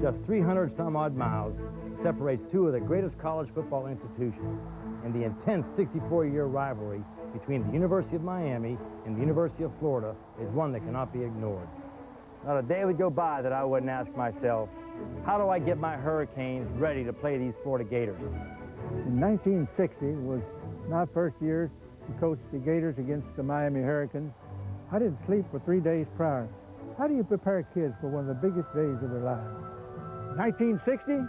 Just 300 some odd miles separates two of the greatest college football institutions, and the intense 64-year rivalry between the University of Miami and the University of Florida is one that cannot be ignored. Not a day would go by that I wouldn't ask myself, how do I get my Hurricanes ready to play these Florida Gators? In 1960 was my first year to coach the Gators against the Miami Hurricanes. I didn't sleep for 3 days prior. How do you prepare kids for one of the biggest days of their lives? 1960,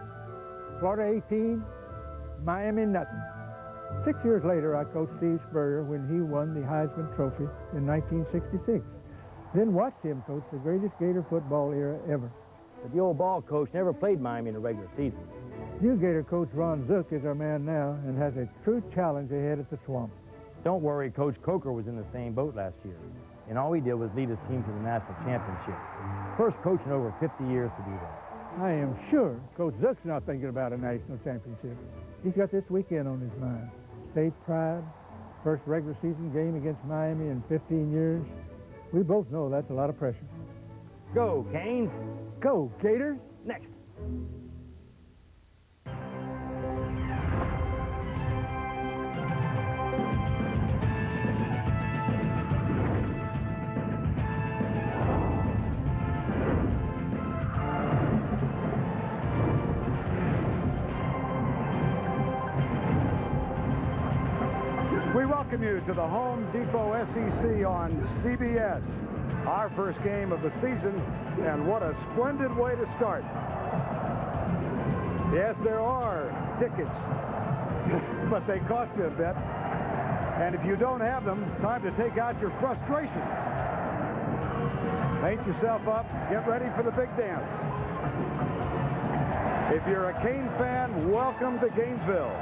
Florida 18, Miami nothing. 6 years later, I coached Steve Spurrier when he won the Heisman Trophy in 1966. Then watched him coach the greatest Gator football era ever. But the old ball coach never played Miami in the regular season. New Gator coach Ron Zook is our man now and has a true challenge ahead at the Swamp. Don't worry, Coach Coker was in the same boat last year, and all he did was lead his team to the national championship. First coach in over 50 years to do that. I am sure Coach Zook's not thinking about a national championship. He's got this weekend on his mind. State pride, first regular season game against Miami in 15 years. We both know that's a lot of pressure. Go, Canes! Go, Gators! Next! We welcome you to the Home Depot SEC on CBS. Our first game of the season, and what a splendid way to start. Yes, there are tickets, but they cost you a bit. And if you don't have them, time to take out your frustration. Paint yourself up, get ready for the big dance. If you're a Cane fan, welcome to Gainesville.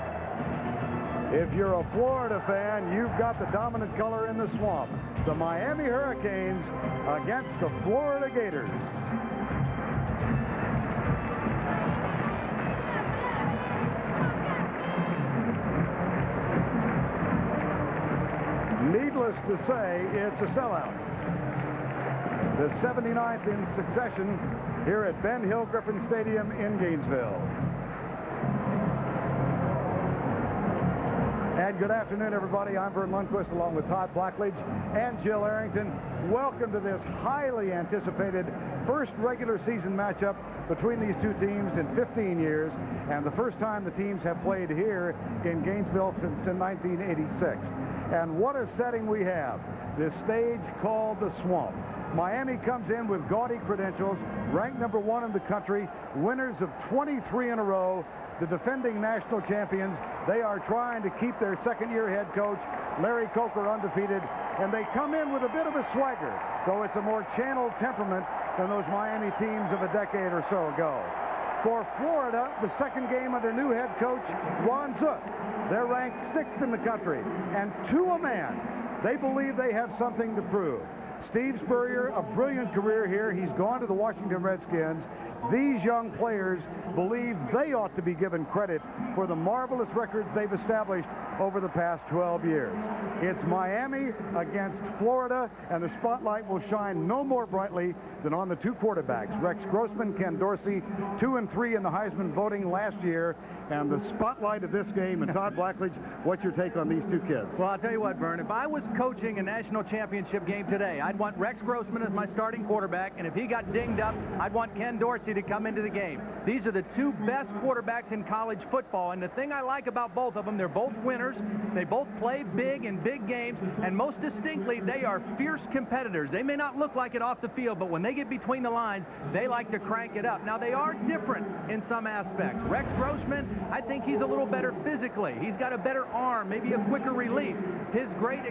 If you're a Florida fan, you've got the dominant color in the Swamp. The Miami Hurricanes against the Florida Gators. Needless to say, it's a sellout. The 79th in succession here at Ben Hill Griffin Stadium in Gainesville. And good afternoon, everybody. I'm Vern Lundquist along with Todd Blackledge and Jill Arrington. Welcome to this highly anticipated first regular season matchup between these two teams in 15 years, and the first time the teams have played here in Gainesville since 1986. And what a setting we have. This stage called the Swamp. Miami comes in with gaudy credentials, ranked #1 in the country, winners of 23 in a row, the defending national champions. They are trying to keep their second-year head coach, Larry Coker, undefeated, and they come in with a bit of a swagger, though it's a more channeled temperament than those Miami teams of a decade or so ago. For Florida, the second game under new head coach Ron Zook. They're ranked 6th in the country, and to a man, they believe they have something to prove. Steve Spurrier, a brilliant career here. He's gone to the Washington Redskins. These young players believe they ought to be given credit for the marvelous records they've established over the past 12 years. It's Miami against Florida, and the spotlight will shine no more brightly than on the two quarterbacks, Rex Grossman, Ken Dorsey, 2 and 3 in the Heisman voting last year, and the spotlight of this game. And Todd Blackledge, what's your take on these two kids? Well, I'll tell you what, Vern, if I was coaching a national championship game today, I'd want Rex Grossman as my starting quarterback, and if he got dinged up, I'd want Ken Dorsey to come into the game. These are the two best quarterbacks in college football, and the thing I like about both of them, they're both winners. They both play big in big games, and most distinctly, they are fierce competitors. They may not look like it off the field, but when they get between the lines, they like to crank it up. Now, they are different in some aspects. Rex Grossman, I think he's a little better physically. He's got a better arm, maybe a quicker release. His great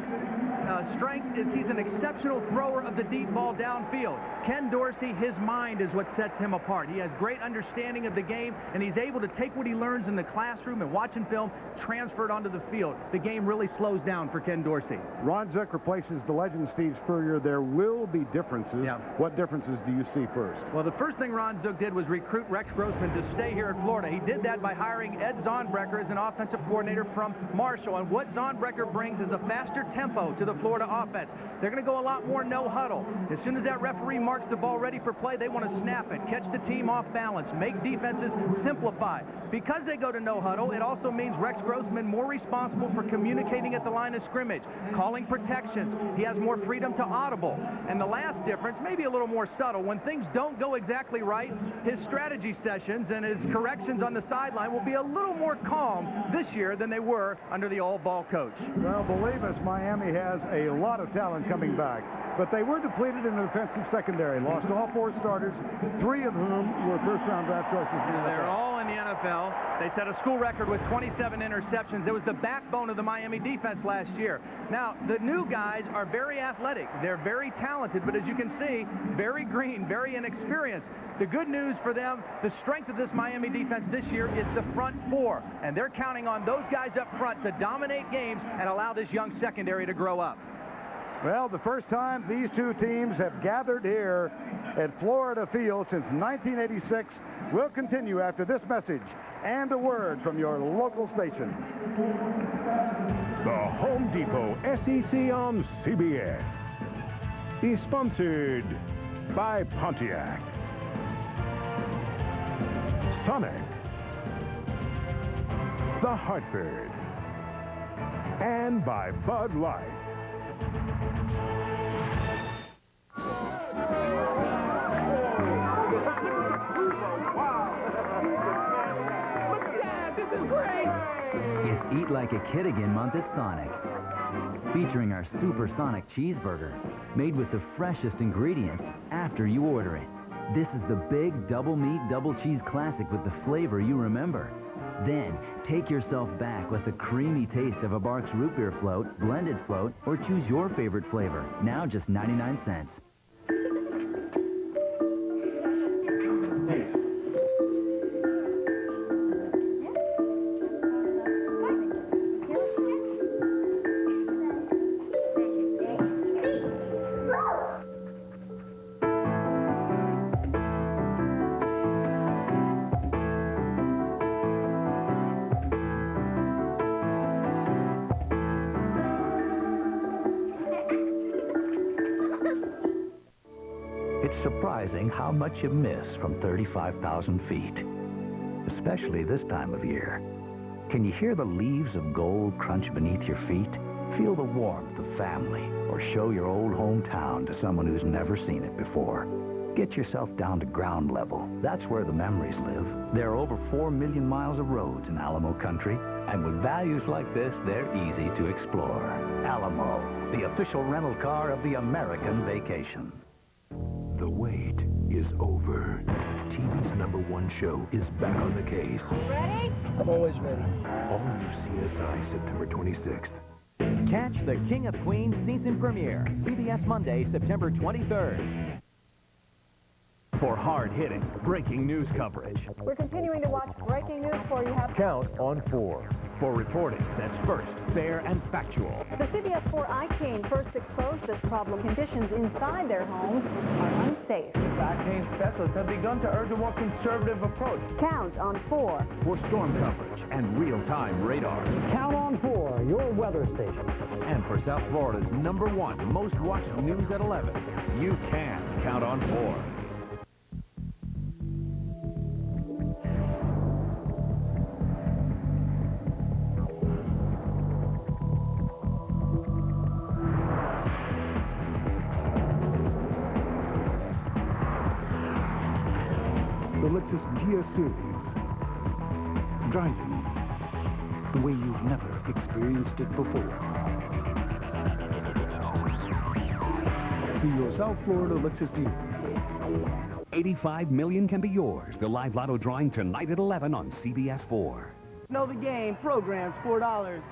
strength is he's an exceptional thrower of the deep ball downfield. Ken Dorsey, his mind is what sets him apart. He has great understanding of the game, and he's able to take what he learns in the classroom and watching film, transfer it onto the field. The game really slows down for Ken Dorsey. Ron Zook replaces the legend Steve Spurrier. There will be differences. Yeah. What differences do you see first? Well, the first thing Ron Zook did was recruit Rex Grossman to stay here at Florida. He did that by hiring Ed Zonbrecker as an offensive coordinator from Marshall. And what Zonbrecker brings is a faster tempo to the Florida offense. They're going to go a lot more no huddle. As soon as that referee marks the ball ready for play, they want to snap it, catch the team off balance, make defenses simplify. Because they go to no huddle, it also means Rex Grossman more responsible for communicating at the line of scrimmage, calling protections. He has more freedom to audible. And the last difference, maybe a little more subtle, when things don't go exactly right, his strategy sessions and his corrections on the sideline will be a little more calm this year than they were under the all-ball coach. Well, believe us, Miami has a lot of talent coming back. But they were depleted in the defensive secondary. Lost all 4 starters, 3 of whom were first-round draft choices. They're all in the NFL. They set a school record with 27 interceptions. It was the backbone of the Miami defense last year. Now, the new guys are very athletic. They're very talented, but as you can see, very green, very inexperienced. The good news for them, the strength of this Miami defense this year is the front 4, and they're counting on those guys up front to dominate games and allow this young secondary to grow up. Well, the first time these two teams have gathered here at Florida Field since 1986 will continue after this message and a word from your local station. The Home Depot SEC on CBS is sponsored by Pontiac, Sonic, The Hartford, and by Bud Light. Dad, this is great! It's Eat Like a Kid Again month at Sonic. Featuring our Supersonic cheeseburger, made with the freshest ingredients after you order it. This is the big double meat, double cheese classic with the flavor you remember. Then, take yourself back with the creamy taste of a Barks root beer float, blended float, or choose your favorite flavor. Now just 99 cents. It's surprising how much you miss from 35,000 feet, especially this time of year. Can you hear the leaves of gold crunch beneath your feet? Feel the warmth of family, or show your old hometown to someone who's never seen it before. Get yourself down to ground level. That's where the memories live. There are over 4 million miles of roads in Alamo country, and with values like this, they're easy to explore. Alamo, the official rental car of the American vacation. The wait is over. TV's #1 show is back on the case. Ready? I'm always ready. All new CSI, September 26th. Catch the King of Queens season premiere, CBS Monday, September 23rd. For hard-hitting, breaking news coverage. We're continuing to watch breaking news for you. Count on 4. For reporting that's first, fair, and factual. The CBS 4 I-Team first exposed this problem. Conditions inside their homes are unsafe. I-Team specialists have begun to urge a more conservative approach. Count on 4. For storm coverage and real-time radar. Count on 4, your weather station. And for South Florida's #1 most watched news at 11, you can count on 4. The Lexus GS Series. Driving the way you've never experienced it before. See your South Florida Lexus dealer. 85 million can be yours. The live lotto drawing tonight at 11 on CBS 4. Know the game. Programs, $4.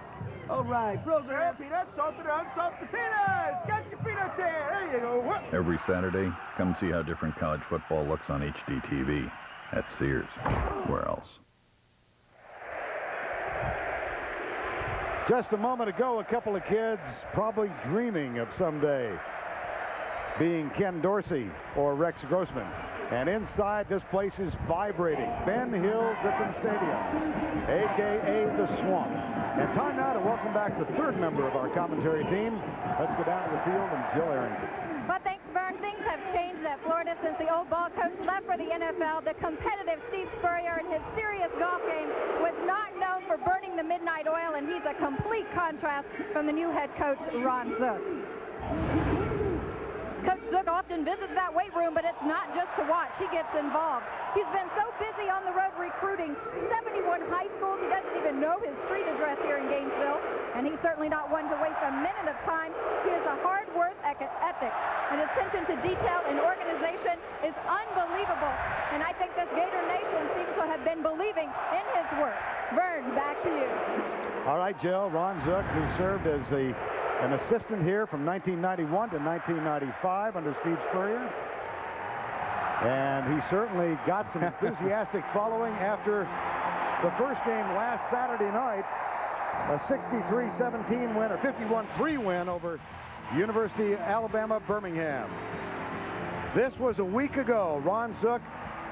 All right, program. Peanuts, salted, unsalted peanuts. Get your peanuts there. There you go. What? Every Saturday, come see how different college football looks on HDTV. At Sears. Where else? Just a moment ago, a couple of kids probably dreaming of someday being Ken Dorsey or Rex Grossman. And inside, this place is vibrating. Ben Hill Griffin Stadium, a.k.a. the Swamp. And time now to welcome back the third member of our commentary team. Let's go down to the field and Jill Arrington. Well, thanks, Vern. Things have changed at Florida since the old ball coach left for the NFL. The competitive Steve Spurrier in his serious golf game was not known for burning the midnight oil, and he's a complete contrast from the new head coach, Ron Zook. Coach Zook often visits that weight room, but it's not just to watch. He gets involved. He's been so busy on the road recruiting 71 high schools, he doesn't even know his street address here in Gainesville, and he's certainly not one to waste a minute of time. He has a hard work ethic, and attention to detail and organization is unbelievable, and I think this Gator Nation seems to have been believing in his work. Vern, back to you. All right, Jill. Ron Zook, who served as an assistant here from 1991 to 1995 under Steve Spurrier. And he certainly got some enthusiastic following after the first game last Saturday night, a 63-17 win, or 51-3 win over University of Alabama, Birmingham. This was a week ago. Ron Zook,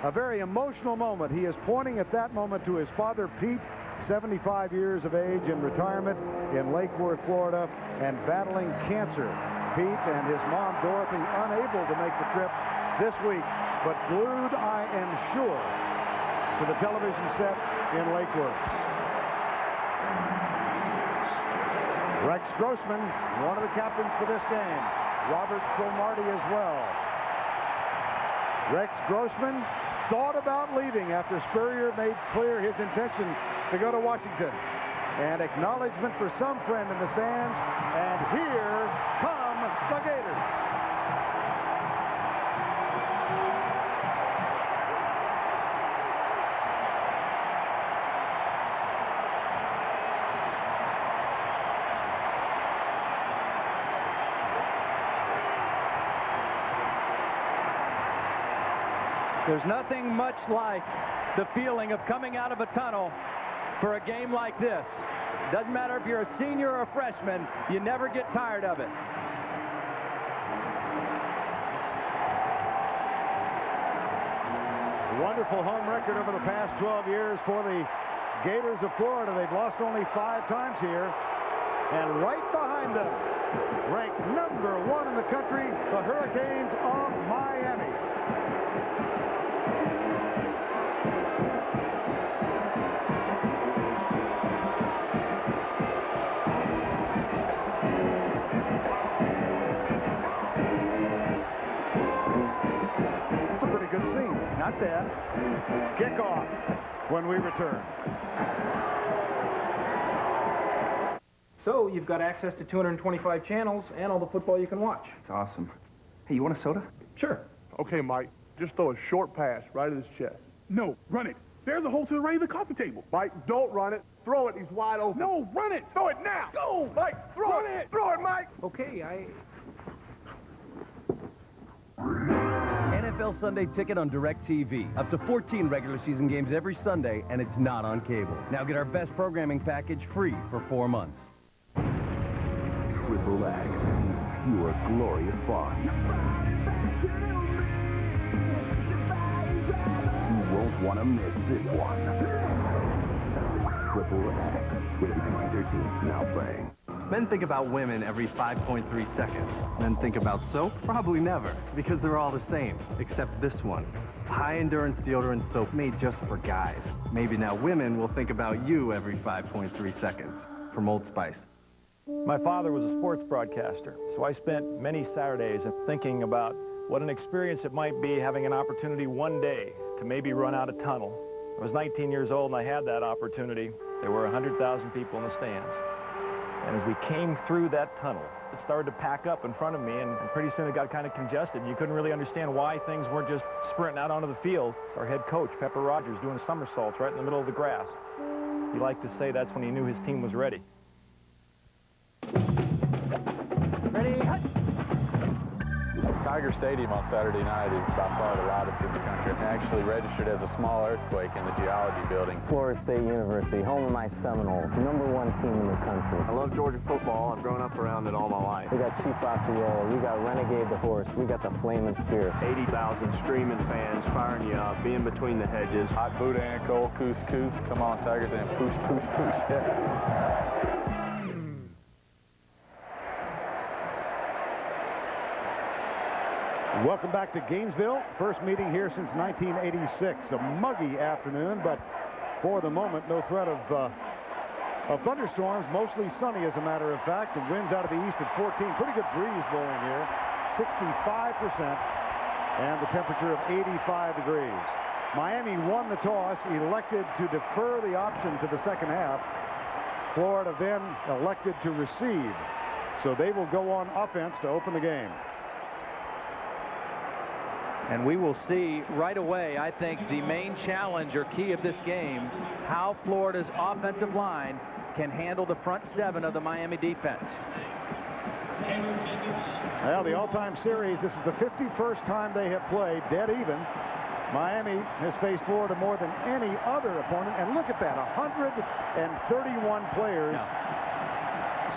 a very emotional moment. He is pointing at that moment to his father, Pete, 75 years of age in retirement in Lake Worth, Florida, and battling cancer. Pete and his mom, Dorothy, unable to make the trip this week, but glued, I am sure, to the television set in Lake Worth. Rex Grossman, one of the captains for this game. Robert Cromartie as well. Rex Grossman thought about leaving after Spurrier made clear his intention to go to Washington. And acknowledgement for some friend in the stands. And here come the Gators. There's nothing much like the feeling of coming out of a tunnel for a game like this. Doesn't matter if you're a senior or a freshman, you never get tired of it. Wonderful home record over the past 12 years for the Gators of Florida. They've lost only 5 times here. And right behind them, ranked #1 in the country, the Hurricanes of Miami. Good scene. Not bad. Kickoff when we return. So you've got access to 225 channels and all the football you can watch. It's awesome. Hey, you want a soda? Sure. Okay, Mike. Just throw a short pass right at his chest. No, run it. There's a hole to the right of the coffee table. Mike, don't run it. Throw it. He's wide open. No, run it. Throw it now. Go. Mike, throw it. Throw it, Mike. Okay, NFL Sunday Ticket on DirecTV. Up to 14 regular season games every Sunday, and it's not on cable. Now get our best programming package free for 4 months. Triple X, pure glorious fun. You won't want to miss this one. Triple X, with PG-13, now playing. Men think about women every 5.3 seconds. Men think about soap? Probably never, because they're all the same, except this one. High-endurance deodorant soap made just for guys. Maybe now women will think about you every 5.3 seconds. From Old Spice. My father was a sports broadcaster, so I spent many Saturdays thinking about what an experience it might be having an opportunity one day to maybe run out a tunnel. I was 19 years old and I had that opportunity. There were 100,000 people in the stands. And as we came through that tunnel, it started to pack up in front of me, and pretty soon it got kind of congested. You couldn't really understand why things weren't just sprinting out onto the field. It's our head coach, Pepper Rogers, doing somersaults right in the middle of the grass. He liked to say that's when he knew his team was ready. Ready, hut! Tiger Stadium on Saturday night is by far the loudest in the country. It actually registered as a small earthquake in the geology building. Florida State University, home of my Seminoles, #1 team in the country. I love Georgia football. I've grown up around it all my life. We got Chief Osceola, we got Renegade the horse, we got the Flamin' Spear. 80,000 streaming fans firing you up, being between the hedges. Hot boot ankle, coos, coos, come on Tigers, and poosh, poosh, poosh. Welcome back to Gainesville. First meeting here since 1986. A muggy afternoon, but for the moment, no threat of thunderstorms. Mostly sunny, as a matter of fact. The winds out of the east at 14. Pretty good breeze blowing here. 65%, and the temperature of 85 degrees. Miami won the toss, elected to defer the option to the second half. Florida then elected to receive. So they will go on offense to open the game. And we will see right away, I think, the main challenge or key of this game, how Florida's offensive line can handle the front seven of the Miami defense. Well, the all-time series, this is the 51st time they have played, dead even. Miami has faced Florida more than any other opponent. And look at that, 131 players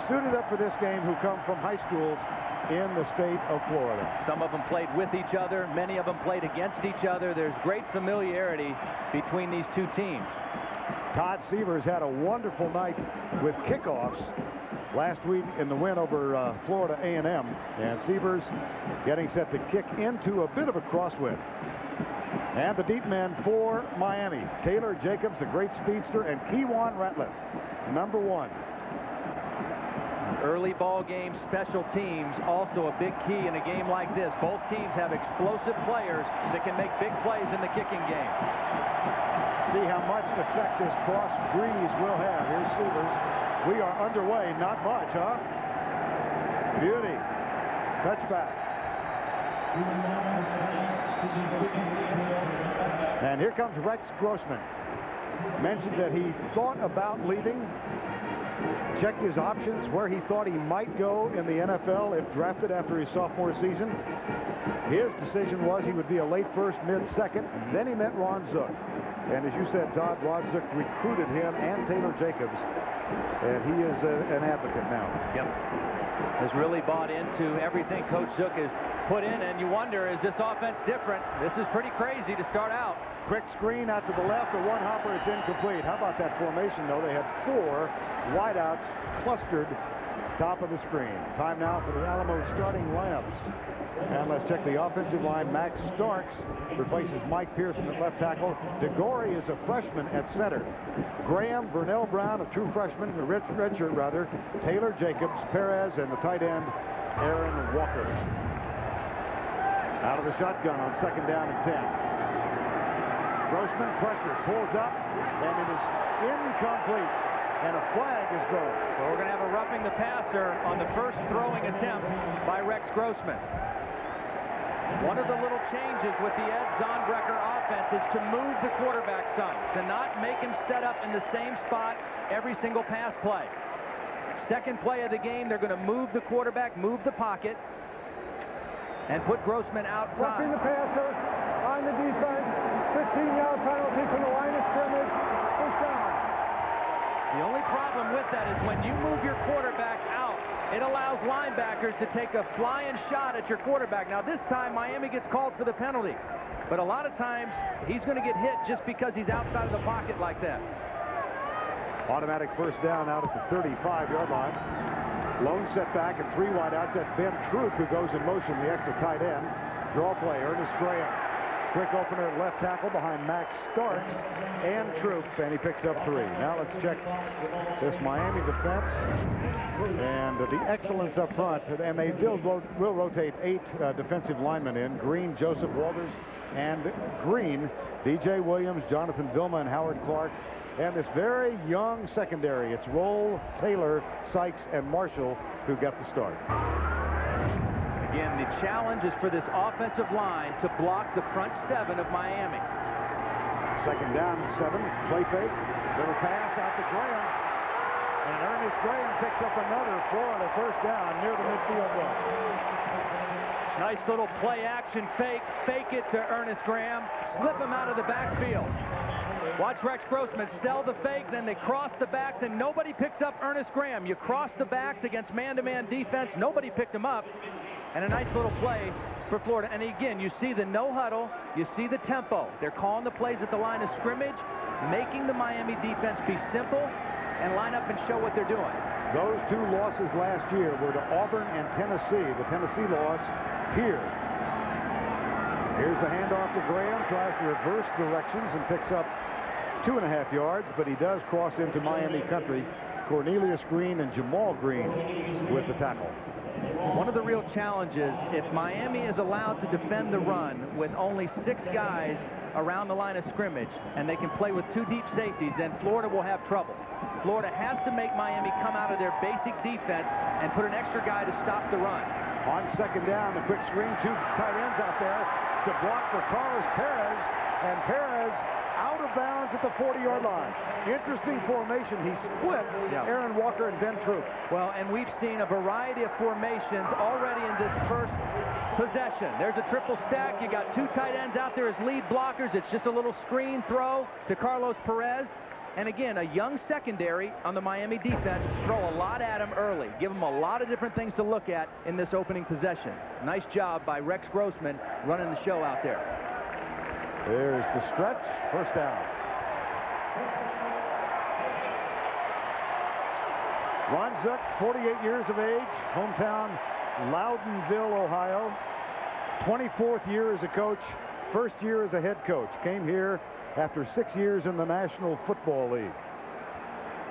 suited up for this game who come from high schools in the state of Florida. Some of them played with each other. Many of them played against each other. There's great familiarity between these two teams. Todd Severs had a wonderful night with kickoffs last week in the win over Florida A&M. And Severs getting set to kick into a bit of a crosswind. And the deep men for Miami, Taylor Jacobs, the great speedster, and Kewan Ratliff, #1. Early ball game special teams, also a big key in a game like this. Both teams have explosive players that can make big plays in the kicking game. See how much effect this cross breeze will have. Here's Severs. We are underway. Not much, huh? Beauty. Touchback. And here comes Rex Grossman. Mentioned that he thought about leaving. Checked his options, where he thought he might go in the NFL if drafted after his sophomore season. His decision was he would be a late first, mid-second. Then he met Ron Zook. And as you said, Todd, Ron Zook recruited him and Taylor Jacobs. And he is an advocate now. Yep. Has really bought into everything Coach Zook has put in. And you wonder, is this offense different? This is pretty crazy to start out. Quick screen out to the left, a one-hopper, it's incomplete. How about that formation, though? They had 4 wideouts clustered top of the screen. Time now for the Alamo starting lineups. And let's check the offensive line. Max Starks replaces Mike Pearson at left tackle. DeGore is a freshman at center. Graham, Vernell Brown, a true freshman, a redshirt rather. Taylor Jacobs, Perez, and the tight end, Aaron Walker. Out of the shotgun on 2nd down and 10. Grossman pressure, pulls up, and it is incomplete. And a flag is thrown. So we're going to have a roughing the passer on the first throwing attempt by Rex Grossman. One of the little changes with the Ed Zonbrecker offense is to move the quarterback some, to not make him set up in the same spot every single pass play. Second play of the game, they're going to move the quarterback, move the pocket, and put Grossman outside. Roughing the passer on the defense. 15-yard penalty from the line of scrimmage. First down. The only problem with that is when you move your quarterback out, it allows linebackers to take a flying shot at your quarterback. Now this time Miami gets called for the penalty, but a lot of times he's going to get hit just because he's outside of the pocket like that. Automatic first down out at the 35-yard line. Lone setback and 3 wideouts. That's Ben Troop who goes in motion, the extra tight end. Draw play, Ernest Graham. Quick opener at left tackle behind Max Starks and Troop, and he picks up 3. Now let's check this Miami defense and the excellence up front. And they will rotate 8 defensive linemen in. Green, Joseph Walters, and Green, DJ Williams, Jonathan Vilma, and Howard Clark. And this very young secondary. It's Roll, Taylor, Sykes, and Marshall who get the start. Again, the challenge is for this offensive line to block the front 7 of Miami. 2nd down, 7. Play fake. Little pass out to Graham. And Ernest Graham picks up another Florida first down near the midfield line. Nice little play action fake. Fake it to Ernest Graham. Slip him out of the backfield. Watch Rex Grossman sell the fake, then they cross the backs, and nobody picks up Ernest Graham. You cross the backs against man-to-man defense. Nobody picked him up. And a nice little play for Florida. And again, you see the no huddle. You see the tempo. They're calling the plays at the line of scrimmage, making the Miami defense be simple and line up and show what they're doing. Those two losses last year were to Auburn and Tennessee. The Tennessee loss here. Here's the handoff to Graham. Tries to reverse directions and picks up 2.5 yards, but he does cross into Miami country. Cornelius Green and Jamal Green with the tackle. One of the real challenges, if Miami is allowed to defend the run with only 6 guys around the line of scrimmage, and they can play with 2 deep safeties, then Florida will have trouble. Florida has to make Miami come out of their basic defense and put an extra guy to stop the run. On second down, the quick screen, 2 tight ends out there to block for Carlos Perez, and Perez out of bounds at the 40-yard line. Interesting formation. He split Aaron Walker and Ben Troop. Well, and we've seen a variety of formations already in this first possession. There's a triple stack. You got 2 tight ends out there as lead blockers. It's just a little screen throw to Carlos Perez. And again, a young secondary on the Miami defense. Throw a lot at him early. Give him a lot of different things to look at in this opening possession. Nice job by Rex Grossman running the show out there. There's the stretch. First down. Ron Zook, 48 years of age, hometown Loudonville, Ohio. 24th year as a coach, first year as a head coach. Came here after 6 years in the National Football League.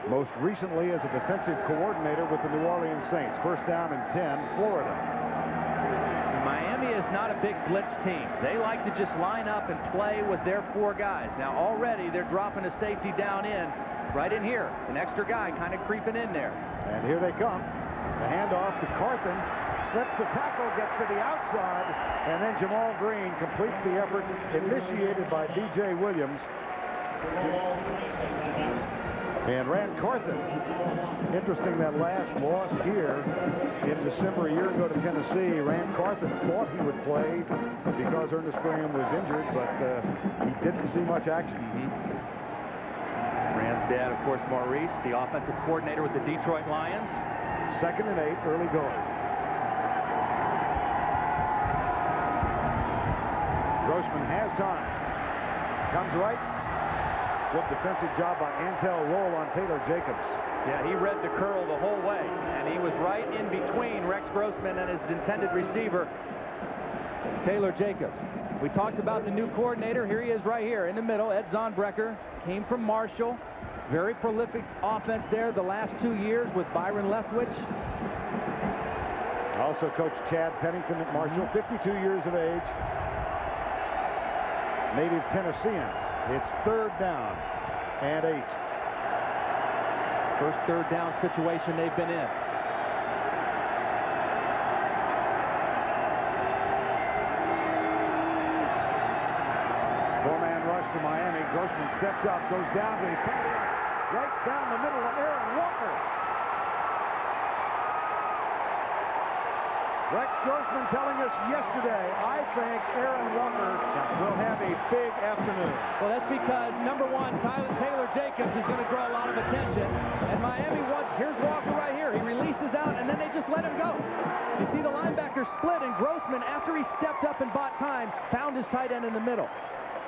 Most recently as a defensive coordinator with the New Orleans Saints. First down and 10, Florida. Miami is not a big blitz team. They like to just line up and play with their 4 guys. Now already they're dropping a safety down in, right in here. An extra guy kind of creeping in there. And here they come. The handoff to Carthen. Slips a tackle, gets to the outside, and then Jamal Green completes the effort initiated by B.J. Williams. And Rand Carthen, interesting that last loss here in December a year ago to Tennessee. Rand Carthen thought he would play because Ernest Graham was injured, but he didn't see much action. Rand's dad, of course, Maurice, the offensive coordinator with the Detroit Lions. 2nd and 8, early going. Grossman has time. Comes right. Good defensive job by Antel Roll on Taylor Jacobs. Yeah, he read the curl the whole way, and he was right in between Rex Grossman and his intended receiver, Taylor Jacobs. We talked about the new coordinator. Here he is right here in the middle. Ed Zonbrecker came from Marshall. Very prolific offense there the last 2 years with Byron Leftwich. Also coached Chad Pennington at Marshall, 52 years of age. Native Tennessean. It's 3rd down and 8. First 3rd down situation they've been in. Four-man rush for Miami. Grossman steps up, goes down to his tight end. Right down the middle of Aaron Walker. Rex Grossman telling us yesterday, I think Aaron Walker will have a big afternoon. Well, that's because, number 1, Taylor Jacobs is going to draw a lot of attention. And Miami wants, here's Walker right here. He releases out, and then they just let him go. You see the linebacker split, and Grossman, after he stepped up and bought time, found his tight end in the middle.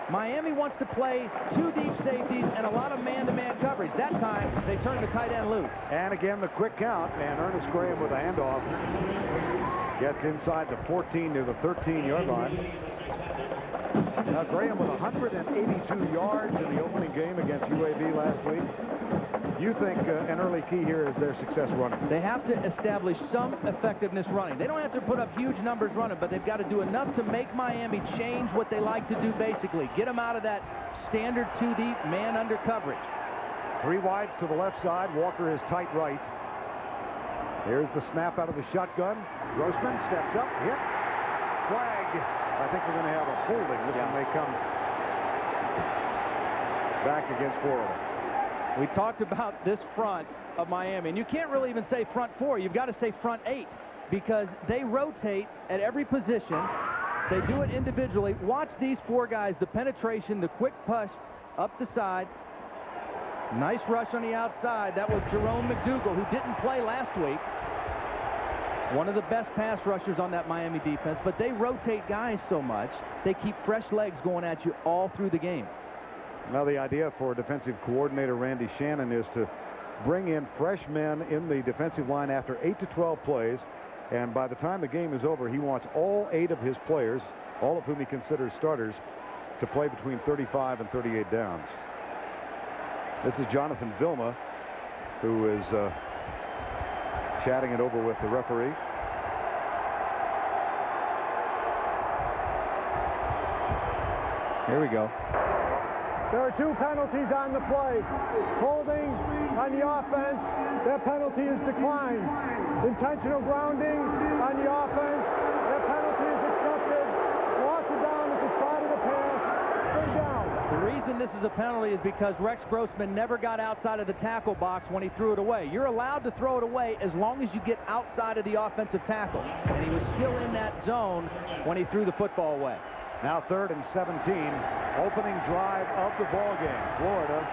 Miami wants to play 2 deep safeties and a lot of man-to-man coverage. That time, they turn the tight end loose. And again, the quick count, and Ernest Graham with a handoff. Gets inside the 14 to the 13-yard line. Now Graham with 182 yards in the opening game against UAB last week. You think an early key here is their success running? They have to establish some effectiveness running. They don't have to put up huge numbers running, but they've got to do enough to make Miami change what they like to do basically. Get them out of that standard 2 deep man under coverage. 3 wides to the left side. Walker is tight right. Here's the snap out of the shotgun. Grossman steps up, hit, flag. I think we're going to have a holding. This one may come back against Florida. We talked about this front of Miami, and you can't really even say front 4. You've got to say front 8. because they rotate at every position. They do it individually. Watch these four guys, the penetration, the quick push up the side. Nice rush on the outside. That was Jerome McDougal, who didn't play last week. One of the best pass rushers on that Miami defense, but they rotate guys so much, they keep fresh legs going at you all through the game. Now, the idea for defensive coordinator Randy Shannon is to bring in fresh men in the defensive line after 8 to 12 plays, and by the time the game is over, he wants all 8 of his players, all of whom he considers starters, to play between 35 and 38 downs. This is Jonathan Vilma, who is chatting it over with the referee. Here we go. There are 2 penalties on the play. Holding on the offense, that penalty is declined. Intentional grounding on the offense, that penalty is accepted. Loss it down at the start of the pass, third down. The reason this is a penalty is because Rex Grossman never got outside of the tackle box when he threw it away. You're allowed to throw it away as long as you get outside of the offensive tackle. And he was still in that zone when he threw the football away. Now 3rd and 17, opening drive of the ball game. Florida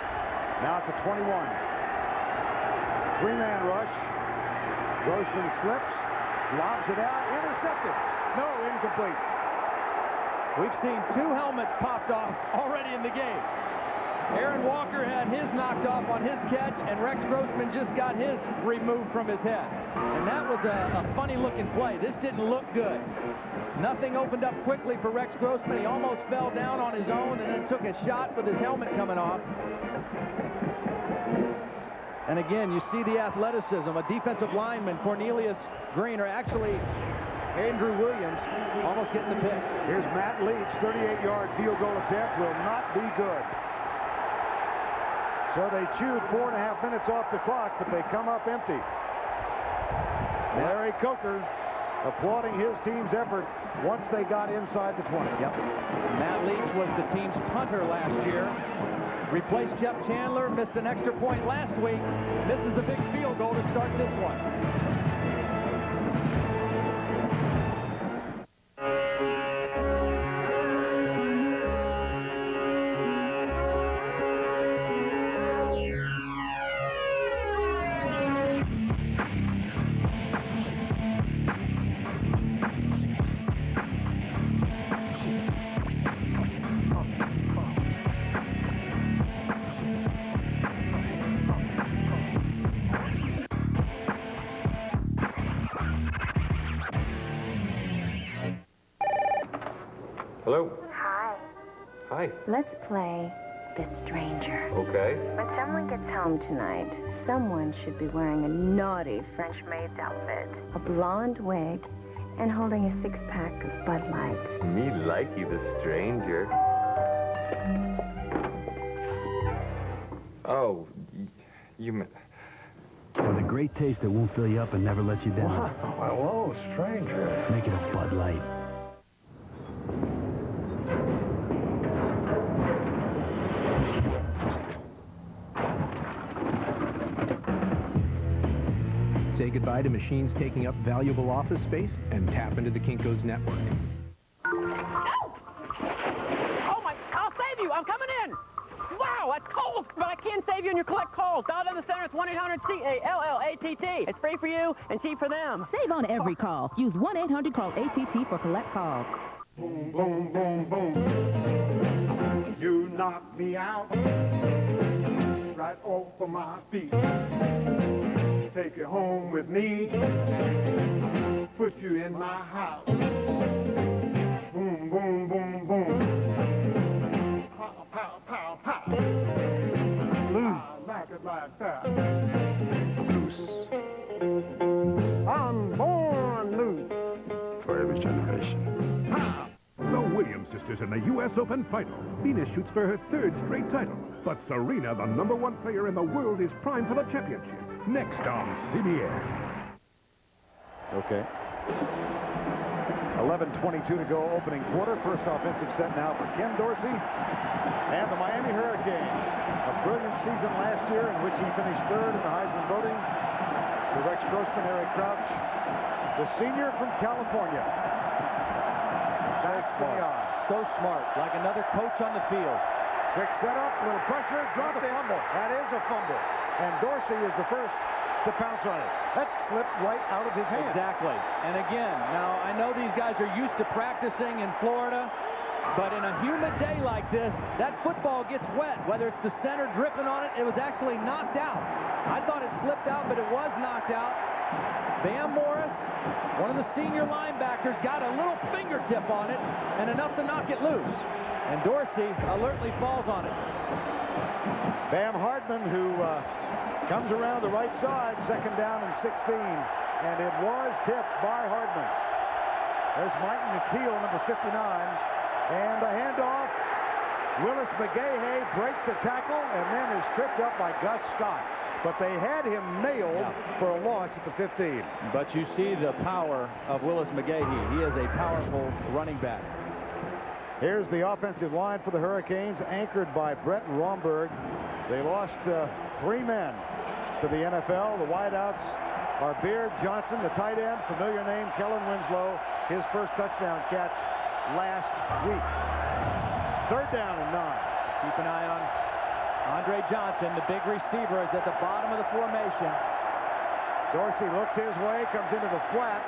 now at the 21. 3-man rush. Grossman slips, lobs it out, intercepted. No, incomplete. We've seen 2 helmets popped off already in the game. Aaron Walker had his knocked off on his catch, and Rex Grossman just got his removed from his head. And that was a funny-looking play. This didn't look good. Nothing opened up quickly for Rex Grossman. He almost fell down on his own and then took a shot with his helmet coming off. And again, you see the athleticism. A defensive lineman, Cornelius Green, or actually Andrew Williams, almost getting the pick. Here's Matt Leach, 38-yard field goal attempt will not be good. So they chewed 4.5 minutes off the clock, but they come up empty. Larry Coker applauding his team's effort once they got inside the 20. Yep. Matt Leach was the team's punter last year. Replaced Jeff Chandler, missed an extra point last week. Misses a big field goal to start this one. Hello? Hi. Hi. Let's play The Stranger. Okay. When someone gets home tonight, someone should be wearing a naughty French maid's outfit, a blonde wig, and holding a 6-pack of Bud Light. Me like you, the stranger. Oh, you meant... For the great taste that won't fill you up and never let you down. Wow. Hello, stranger. Make it a Bud Light. Say goodbye to machines taking up valuable office space and tap into the Kinko's network. Oh my, I'll save you, I'm coming in. Wow, that's cold, but I can save you and you collect calls. Dial in the center, it's 1-800-CALLATT. It's free for you and cheap for them. Save on every call. Use 1-800-CALL-ATT for collect calls. Boom, boom, boom, boom. You knocked me out right off of my feet. Take you home with me, put you in my house. Boom, boom, boom, boom. Pow, pow, pow, pow. I like it like that. Loose. I'm born loose. For every generation. The Williams sisters in the U.S. Open final. Venus shoots for her 3rd straight title. But Serena, the #1 player in the world, is primed for the championship. Next on CBS. Okay. 11:22 to go, opening quarter. First offensive set now for Ken Dorsey and the Miami Hurricanes. A brilliant season last year in which he finished 3rd in the Heisman voting. To Rex Grossman, Eric Crouch, the senior from California. That's smart. So smart, like another coach on the field. Quick setup, little pressure, dropped it. Fumble. That is a fumble. And Dorsey is the first to pounce on it. That slipped right out of his hand. Exactly. And again, now I know these guys are used to practicing in Florida, but in a humid day like this, that football gets wet. Whether it's the center dripping on it, it was actually knocked out. I thought it slipped out, but it was knocked out. Bam Morris, one of the senior linebackers, got a little fingertip on it and enough to knock it loose. And Dorsey alertly falls on it. Bam Hardman, who comes around the right side, second down and 16. And it was tipped by Hardman. There's Mike McTeal, number 59. And a handoff. Willis McGahee breaks the tackle and then is tripped up by Gus Scott. But they had him nailed for a loss at the 15. But you see the power of Willis McGahee. He is a powerful running back. Here's the offensive line for the Hurricanes, anchored by Brett Romberg. They lost 3 men to the NFL. The wideouts are Beard Johnson, the tight end, familiar name, Kellen Winslow, his first touchdown catch last week. Third down and 9. Keep an eye on Andre Johnson, the big receiver, is at the bottom of the formation. Dorsey looks his way, comes into the flat,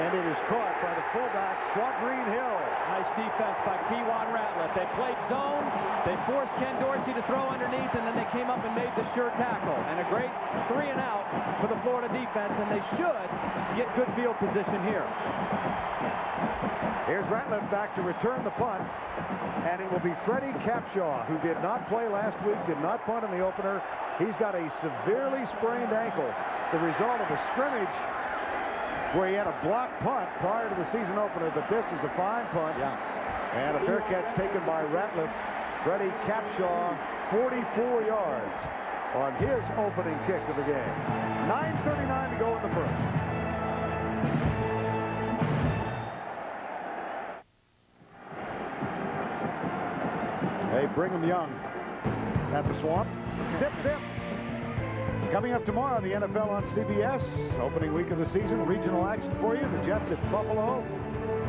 and it is caught by the fullback, Quadreen Hill. Nice defense by P1 Ratliff. They played zone, they forced Ken Dorsey to throw underneath, and then they came up and made the sure tackle. And a great 3 and out for the Florida defense, and they should get good field position here. Here's Ratliff back to return the punt, and it will be Freddie Capshaw, who did not play last week, did not punt in the opener. He's got a severely sprained ankle, the result of a scrimmage where he had a blocked punt prior to the season opener, but this is a fine punt. And a fair catch taken by Ratliff. Freddie Capshaw, 44 yards on his opening kick of the game. 9:39 to go in the first. Hey, Brigham Young at the Swamp. Zip, zip. Coming up tomorrow, the NFL on CBS. Opening week of the season, regional action for you. The Jets at Buffalo.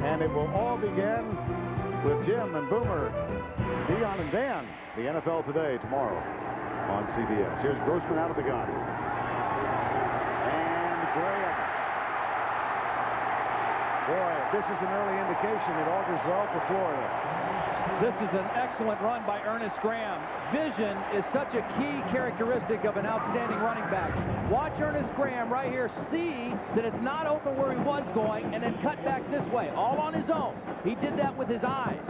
And it will all begin with Jim and Boomer, Dion and Dan. The NFL Today tomorrow on CBS. Here's Grossman out of the gun. And Graham. Boy, this is an early indication it augurs well for Florida. This is an excellent run by Ernest Graham. Vision is such a key characteristic of an outstanding running back. Watch Ernest Graham right here see that it's not open where he was going and then cut back this way, all on his own. He did that with his eyes.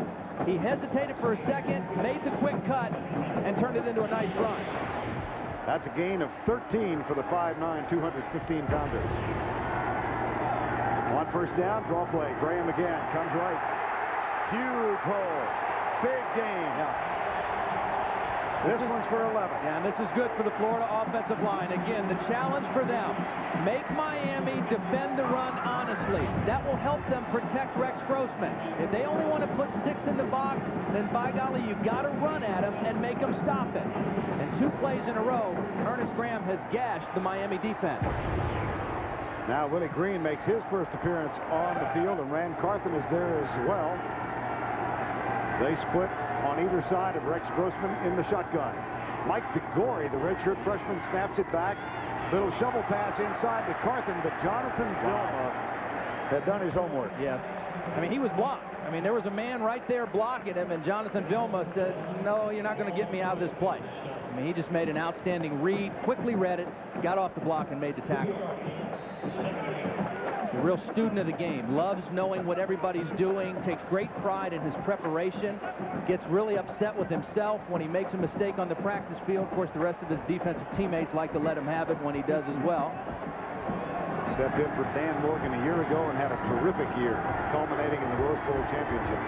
He hesitated for a second, made the quick cut, and turned it into a nice run. That's a gain of 13 for the 5'9", 215-pounder. On first down, draw play. Graham again, comes right. Huge hole. Big game. This one's for 11. Yeah, and this is good for the Florida offensive line. Again, the challenge for them, make Miami defend the run honestly. That will help them protect Rex Grossman. If they only want to put 6 in the box, then by golly, you've got to run at them and make them stop it. And 2 plays in a row, Ernest Graham has gashed the Miami defense. Now Willie Green makes his first appearance on the field, and Rand Carthen is there as well. They split on either side of Rex Grossman in the shotgun. Mike DeGore, the redshirt freshman, snaps it back. Little shovel pass inside to Carthen, but Jonathan Vilma had done his homework. Yes. I mean, he was blocked. I mean, there was a man right there blocking him, and Jonathan Vilma said, no, you're not going to get me out of this play. I mean, he just made an outstanding read, quickly read it, got off the block, and made the tackle. A real student of the game, loves knowing what everybody's doing, takes great pride in his preparation, gets really upset with himself when he makes a mistake on the practice field. Of course, the rest of his defensive teammates like to let him have it when he does as well. Stepped in for Dan Morgan a year ago and had a terrific year, culminating in the Rose Bowl championship.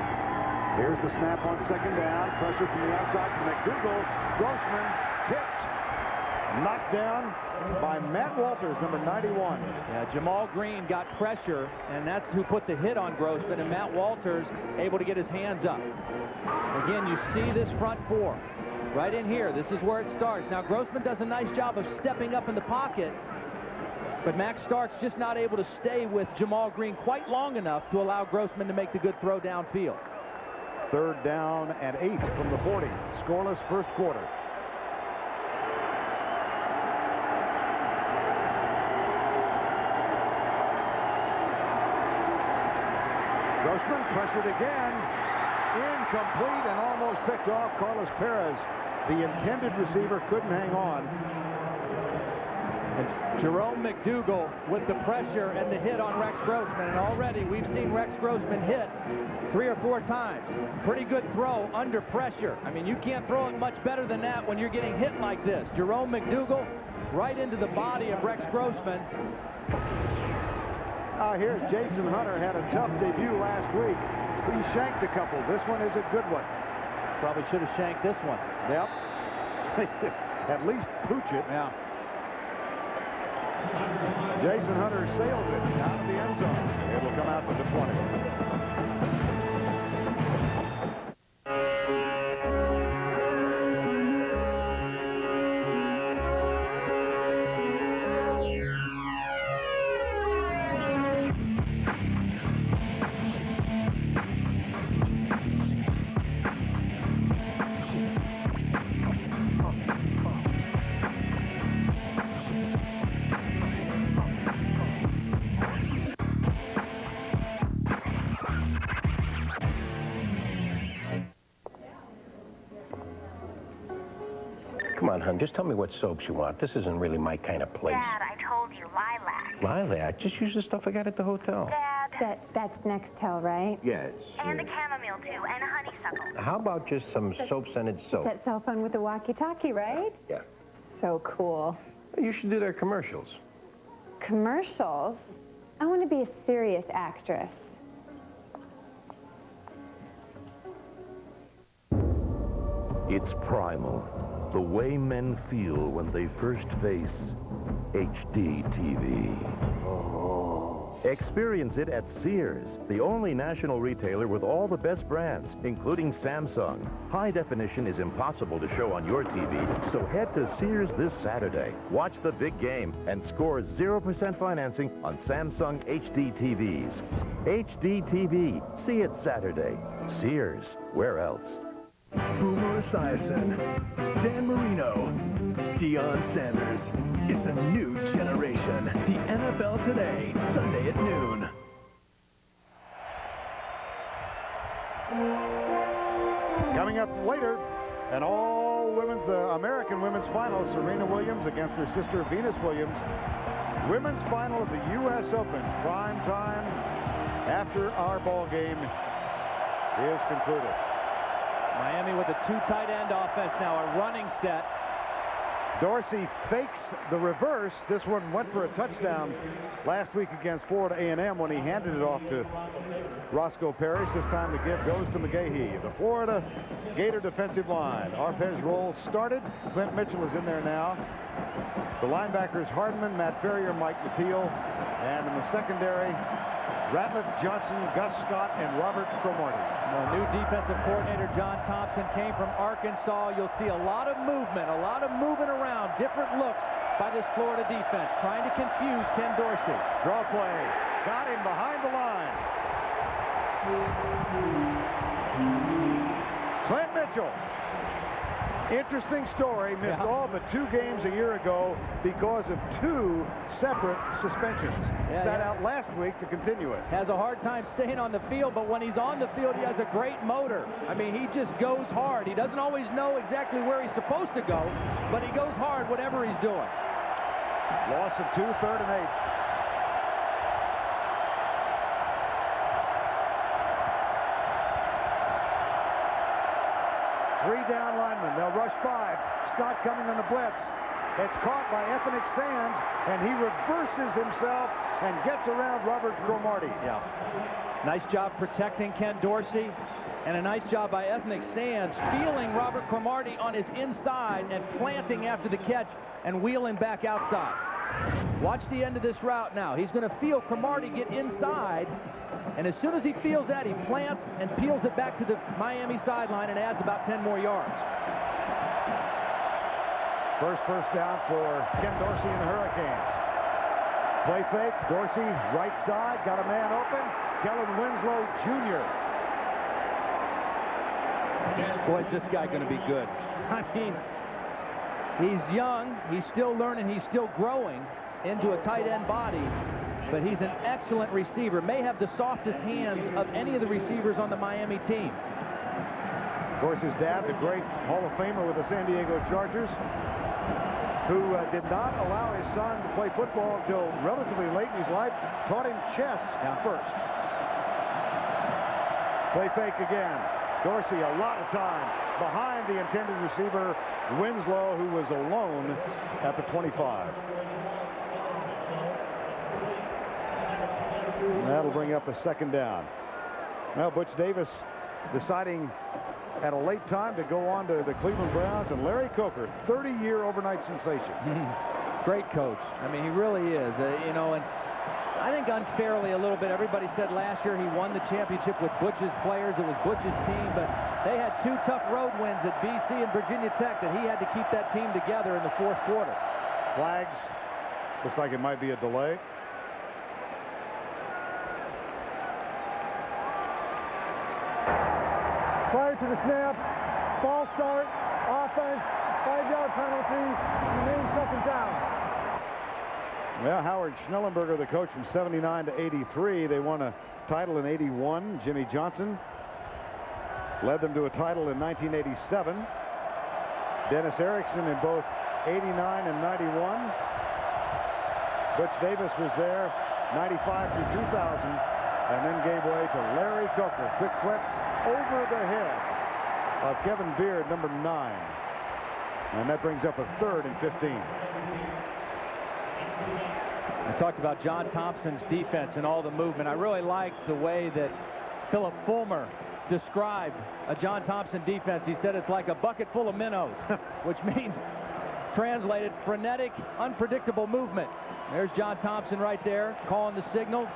Here's the snap on second down. Pressure from the outside from McDougal. Grossman tipped. Knocked down by Matt Walters, number 91. Yeah, Jamal Green got pressure, and that's who put the hit on Grossman, and Matt Walters able to get his hands up. Again, you see this front 4 right in here. This is where it starts. Now, Grossman does a nice job of stepping up in the pocket, But Max Stark's just not able to stay with Jamal Green quite long enough to allow Grossman to make the good throw downfield. 3rd down and 8 from the 40. Scoreless first quarter. Grossman pressured again. Incomplete and almost picked off. Carlos Perez, the intended receiver, couldn't hang on. And Jerome McDougal with the pressure and the hit on Rex Grossman. And already we've seen Rex Grossman hit 3 or 4 times. Pretty good throw under pressure. I mean, you can't throw it much better than that when you're getting hit like this. Jerome McDougal right into the body of Rex Grossman. Here's Jason Hunter, had a tough debut last week. He shanked a couple. This one is a good one. Probably should have shanked this one. Yep. At least pooch it. Yeah. Jason Hunter sails it out of the end zone. It will come out to the 20. Come on, hon, just tell me what soaps you want. This isn't really my kind of place. Dad, I told you, lilac. Lilac? Just use the stuff I got at the hotel. Dad. That's Nextel, right? Yes. And the chamomile, too, and honeysuckle. How about just some soap-scented soap? That cell phone with the walkie-talkie, right? Yeah. So cool. You should do their commercials. Commercials? I want to be a serious actress. It's primal. The way men feel when they first face HD TV. Experience it at Sears, the only national retailer with all the best brands, including Samsung. High definition is impossible to show on your TV, so head to Sears this Saturday. Watch the big game and score 0% financing on Samsung HD TVs. HD TV. See it Saturday. Sears. Where else? Boomer Esiason, Dan Marino, Deion Sanders. It's a new generation. The NFL Today, Sunday at noon. Coming up later, an all-women's American women's final. Serena Williams against her sister Venus Williams. Women's final of the U.S. Open. Prime time after our ball game is concluded. Miami with a 2 tight end offense now, a running set. Dorsey fakes the reverse. This one went for a touchdown last week against Florida A&M when he handed it off to Roscoe Parrish. This time the give goes to McGahee. The Florida Gator defensive line. Arpez roll started. Clint Mitchell is in there now. The linebackers Hardman, Matt Ferrier, Mike Mateel. And in the secondary, Ratliff Johnson, Gus Scott, and Robert Cromartie. New defensive coordinator John Thompson came from Arkansas. You'll see a lot of movement around, different looks by this Florida defense, trying to confuse Ken Dorsey. Draw play. Got him behind the line. Clint Mitchell. Interesting story. Missed all but 2 games a year ago because of 2 separate suspensions. Sat out last week to continue it. Has a hard time staying on the field, but when he's on the field, he has a great motor. I mean, he just goes hard. He doesn't always know exactly where he's supposed to go, but he goes hard whatever he's doing. Loss of 2, 3rd and 8. Three down linemen. They'll rush 5. Scott coming on the blitz. It's caught by Ethnic Sands, and he reverses himself and gets around Robert Cromartie. Yeah. Nice job protecting Ken Dorsey, and a nice job by Ethnic Sands feeling Robert Cromartie on his inside and planting after the catch and wheeling back outside. Watch the end of this route now. He's going to feel Cromartie get inside, and as soon as he feels that, he plants and peels it back to the Miami sideline and adds about 10 more yards. First down for Ken Dorsey and the Hurricanes. Play fake. Dorsey, right side. Got a man open. Kellen Winslow, Jr. Boy, is this guy going to be good. I mean, he's young. He's still learning. He's still growing into a tight end body. But he's an excellent receiver. May have the softest hands of any of the receivers on the Miami team. Of course, his dad, the great Hall of Famer with the San Diego Chargers, who did not allow his son to play football until relatively late in his life, taught him chess first. Play fake again. Dorsey, a lot of time behind the intended receiver, Winslow, who was alone at the 25. And that'll bring up a second down. Well, Butch Davis deciding at a late time to go on to the Cleveland Browns, and Larry Coker, 30-year overnight sensation. Great coach. I mean, he really is. You know, and I think unfairly a little bit, everybody said last year he won the championship with Butch's players. It was Butch's team, but they had two tough road wins at BC and Virginia Tech that he had to keep that team together in the fourth quarter. Flags. Looks like it might be a delay. Prior to the snap, false start, offense, 5-yard penalty, remains second down. Well, Howard Schnellenberger, the coach from 79 to 83. They won a title in 81. Jimmy Johnson led them to a title in 1987. Dennis Erickson in both 89 and 91. Butch Davis was there 95 through 2000 and then gave way to Larry Coker. Quick flip over the head of Kevin Beard, number 9. And that brings up a 3rd and 15. I talked about John Thompson's defense and all the movement. I really like the way that Philip Fulmer described a John Thompson defense. He said it's like a bucket full of minnows, which means, translated, frenetic, unpredictable movement. There's John Thompson right there calling the signals.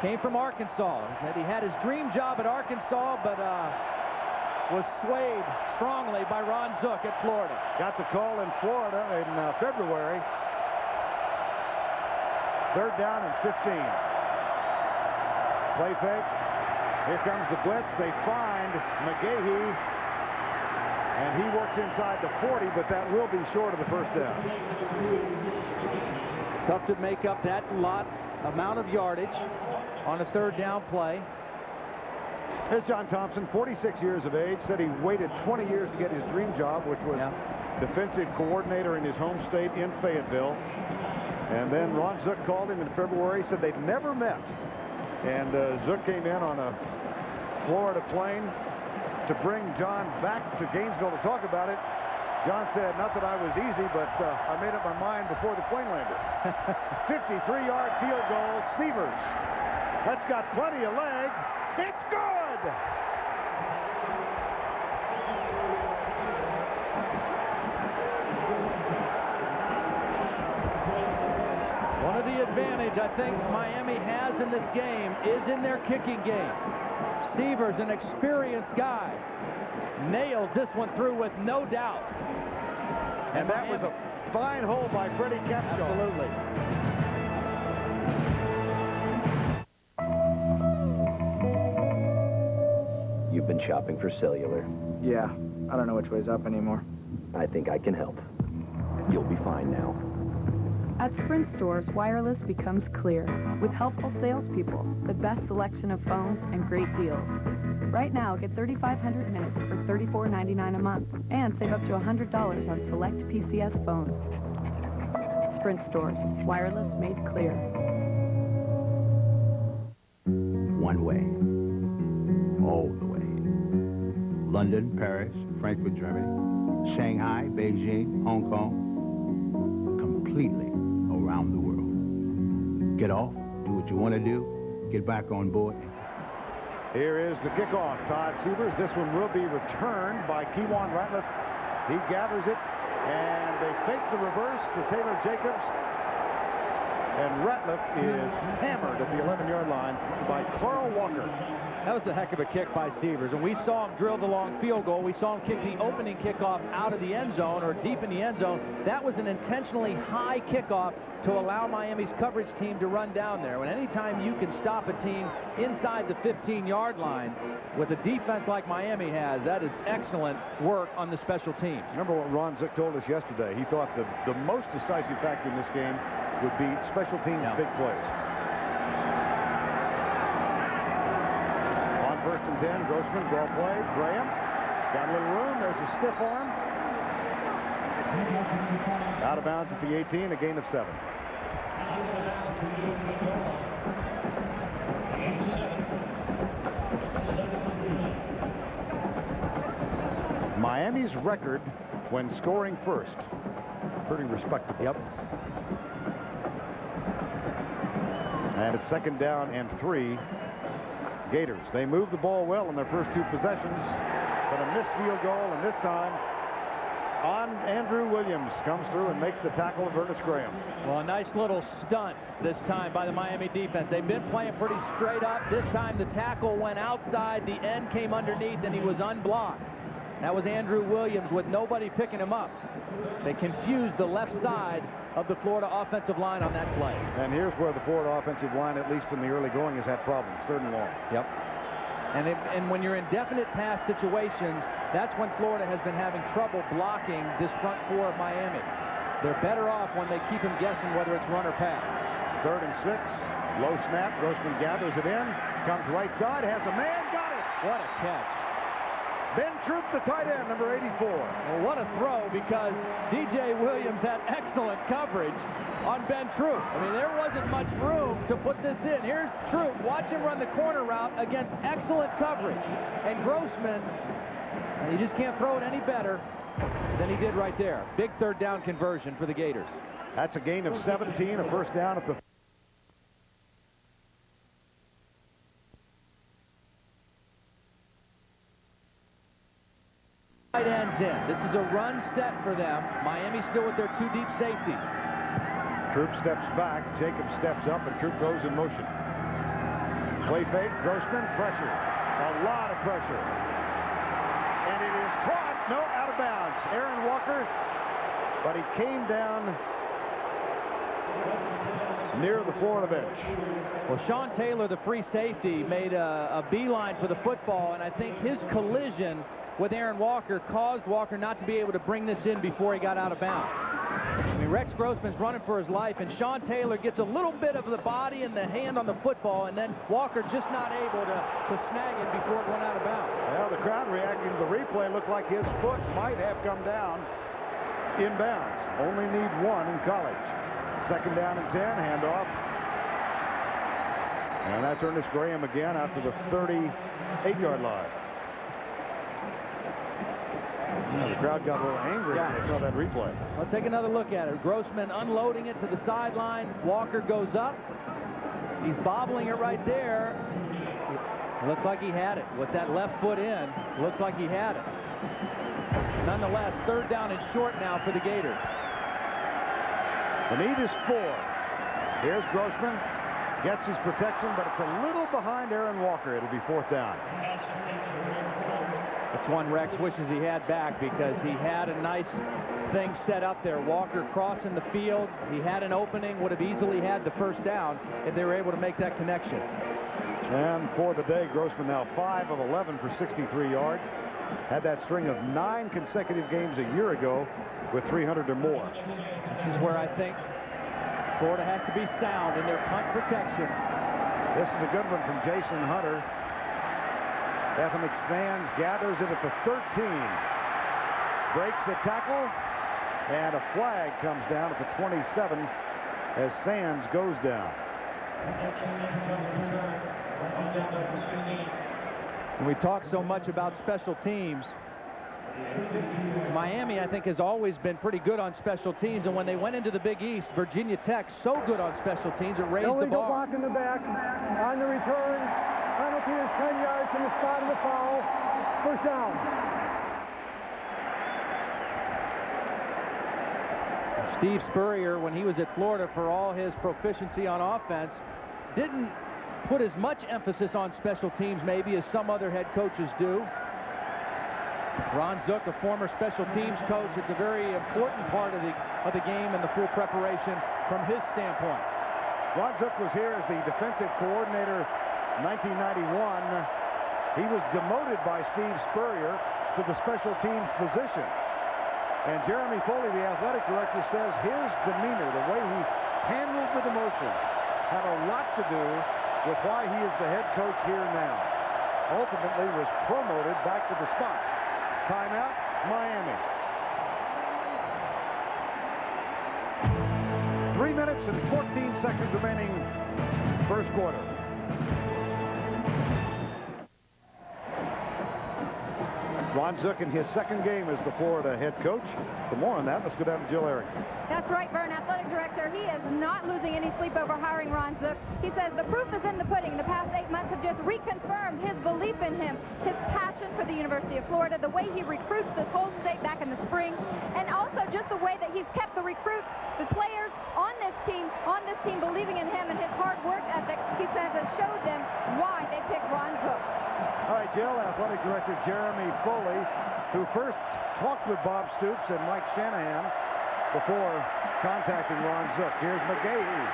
Came from Arkansas. He had his dream job at Arkansas, but was swayed strongly by Ron Zook at Florida. Got the call in Florida in February. 3rd down and 15. Play fake. Here comes the blitz. They find McGahee, and he works inside the 40, but that will be short of the first down. Tough to make up that amount of yardage on a 3rd down play. Here's John Thompson, 46 years of age, said he waited 20 years to get his dream job, which was defensive coordinator in his home state in Fayetteville. And then Ron Zook called him in February, said they'd never met. And Zook came in on a Florida plane to bring John back to Gainesville to talk about it. John said, not that I was easy, but I made up my mind before the plane landed. 53-yard field goal, Sievers. That's got plenty of leg. It's good! One of the advantage I think Miami has in this game is in their kicking game. Sievers, an experienced guy, nails this one through with no doubt. And that was a fine hole by Freddie Capshaw. Absolutely. You've been shopping for cellular. Yeah, I don't know which way's up anymore. I think I can help. You'll be fine now. At Sprint stores, wireless becomes clear with helpful salespeople, the best selection of phones, and great deals. Right now, get 3,500 minutes for $34.99 a month and save up to $100 on select PCS phones. Sprint stores, wireless made clear. One way. All the way. London, Paris, Frankfurt, Germany, Shanghai, Beijing, Hong Kong, completely around the world. Get off, do what you want to do, get back on board. Here is the kickoff. Todd Sievers. This one will be returned by Kewan Ratliff. He gathers it, and they fake the reverse to Taylor Jacobs. And Ratliff is hammered at the 11-yard line by Carl Walker. That was a heck of a kick by Severs, and we saw him drill the long field goal. We saw him kick the opening kickoff out of the end zone or deep in the end zone. That was an intentionally high kickoff to allow Miami's coverage team to run down there. And anytime you can stop a team inside the 15-yard line with a defense like Miami has, that is excellent work on the special teams. Remember what Ron Zick told us yesterday. He thought the most decisive factor in this game would be special teams big plays. On 1st and 10, Grossman, ball play. Graham got a little room. There's a stiff arm. Out of bounds at the 18, a gain of 7. Miami's record when scoring first, pretty respectable. Yep. And it's 2nd down and 3. Gators. They moved the ball well in their first 2 possessions, but a missed field goal, and this time on Andrew Williams comes through and makes the tackle of Ernest Graham. Well, a nice little stunt this time by the Miami defense. They've been playing pretty straight up. This time the tackle went outside, the end came underneath, and he was unblocked. That was Andrew Williams with nobody picking him up. They confused the left side of the Florida offensive line on that play. And here's where the Florida offensive line, at least in the early going, has had problems. 3rd and long. Yep. And when you're in definite pass situations, that's when Florida has been having trouble blocking this front 4 of Miami. They're better off when they keep him guessing whether it's run or pass. 3rd and 6. Low snap. Grossman gathers it in. Comes right side. Has a man. Got it. What a catch. Ben Troop, the tight end, number 84. Well, what a throw, because DJ Williams had excellent coverage on Ben Troop. I mean, there wasn't much room to put this in. Here's Troop. Watch him run the corner route against excellent coverage. And Grossman, he just can't throw it any better than he did right there. Big 3rd down conversion for the Gators. That's a gain of 17, a 1st down at the tight ends in. This is a run set for them. Miami still with their 2 deep safeties. Troop steps back. Jacob steps up, and Troop goes in motion. Play fake. Grossman. Pressure. A lot of pressure. And it is caught. No, out of bounds. Aaron Walker. But he came down near the Florida bench. Well, Sean Taylor, the free safety, made a beeline for the football, and I think his collision with Aaron Walker caused Walker not to be able to bring this in before he got out of bounds. I mean, Rex Grossman's running for his life, and Sean Taylor gets a little bit of the body and the hand on the football, and then Walker just not able to snag it before it went out of bounds. Well, the crowd reacting to the replay looked like his foot might have come down in bounds. Only need 1 in college. 2nd down and 10, handoff. And that's Ernest Graham again out to the 38-yard line. The crowd got a little angry when they saw that replay. Let's take another look at it. Grossman unloading it to the sideline. Walker goes up. He's bobbling it right there. It looks like he had it. With that left foot in, looks like he had it. Nonetheless, 3rd down and short now for the Gators. The need is 4. Here's Grossman. Gets his protection, but it's a little behind Aaron Walker. It'll be 4th down. It's one Rex wishes he had back, because he had a nice thing set up there. Walker crossing the field. He had an opening, would have easily had the 1st down if they were able to make that connection. And for the day, Grossman now 5 of 11 for 63 yards. Had that string of 9 consecutive games a year ago with 300 or more. This is where I think Florida has to be sound in their punt protection. This is a good one from Jason Hunter. Ethnic Sands gathers it at the 13. Breaks the tackle, and a flag comes down at the 27 as Sands goes down. We talk so much about special teams. Miami, I think, has always been pretty good on special teams, and when they went into the Big East, Virginia Tech, so good on special teams, it raised the bar. Block in the back. On the return, penalty is 10 yards from the spot of the foul. First down. Steve Spurrier, when he was at Florida, for all his proficiency on offense, didn't put as much emphasis on special teams maybe as some other head coaches do. Ron Zook, a former special teams coach, it's a very important part of the game and the full preparation from his standpoint. Ron Zook was here as the defensive coordinator 1991. He was demoted by Steve Spurrier to the special teams position. And Jeremy Foley, the athletic director, says his demeanor, the way he handled the demotion, had a lot to do with why he is the head coach here now. Ultimately was promoted back to the spot. Timeout, Miami. 3 minutes and 14 seconds remaining, first quarter. Ron Zook in his second game as the Florida head coach. For more on that, let's go down to Jill Arrington. That's right, Vern, athletic director. He is not losing any sleep over hiring Ron Zook. He says the proof is in the pudding. The past 8 months have just reconfirmed his belief in him, his passion for the University of Florida, the way he recruits this whole state back in the spring, and also just the way that he's kept the recruits, the players on this team believing in him, and his hard work ethic, he says, has showed them why they picked Ron Zook. All right, Jill, athletic director Jeremy Foley, who first talked with Bob Stoops and Mike Shanahan before contacting Ron Zook. Here's McGahee.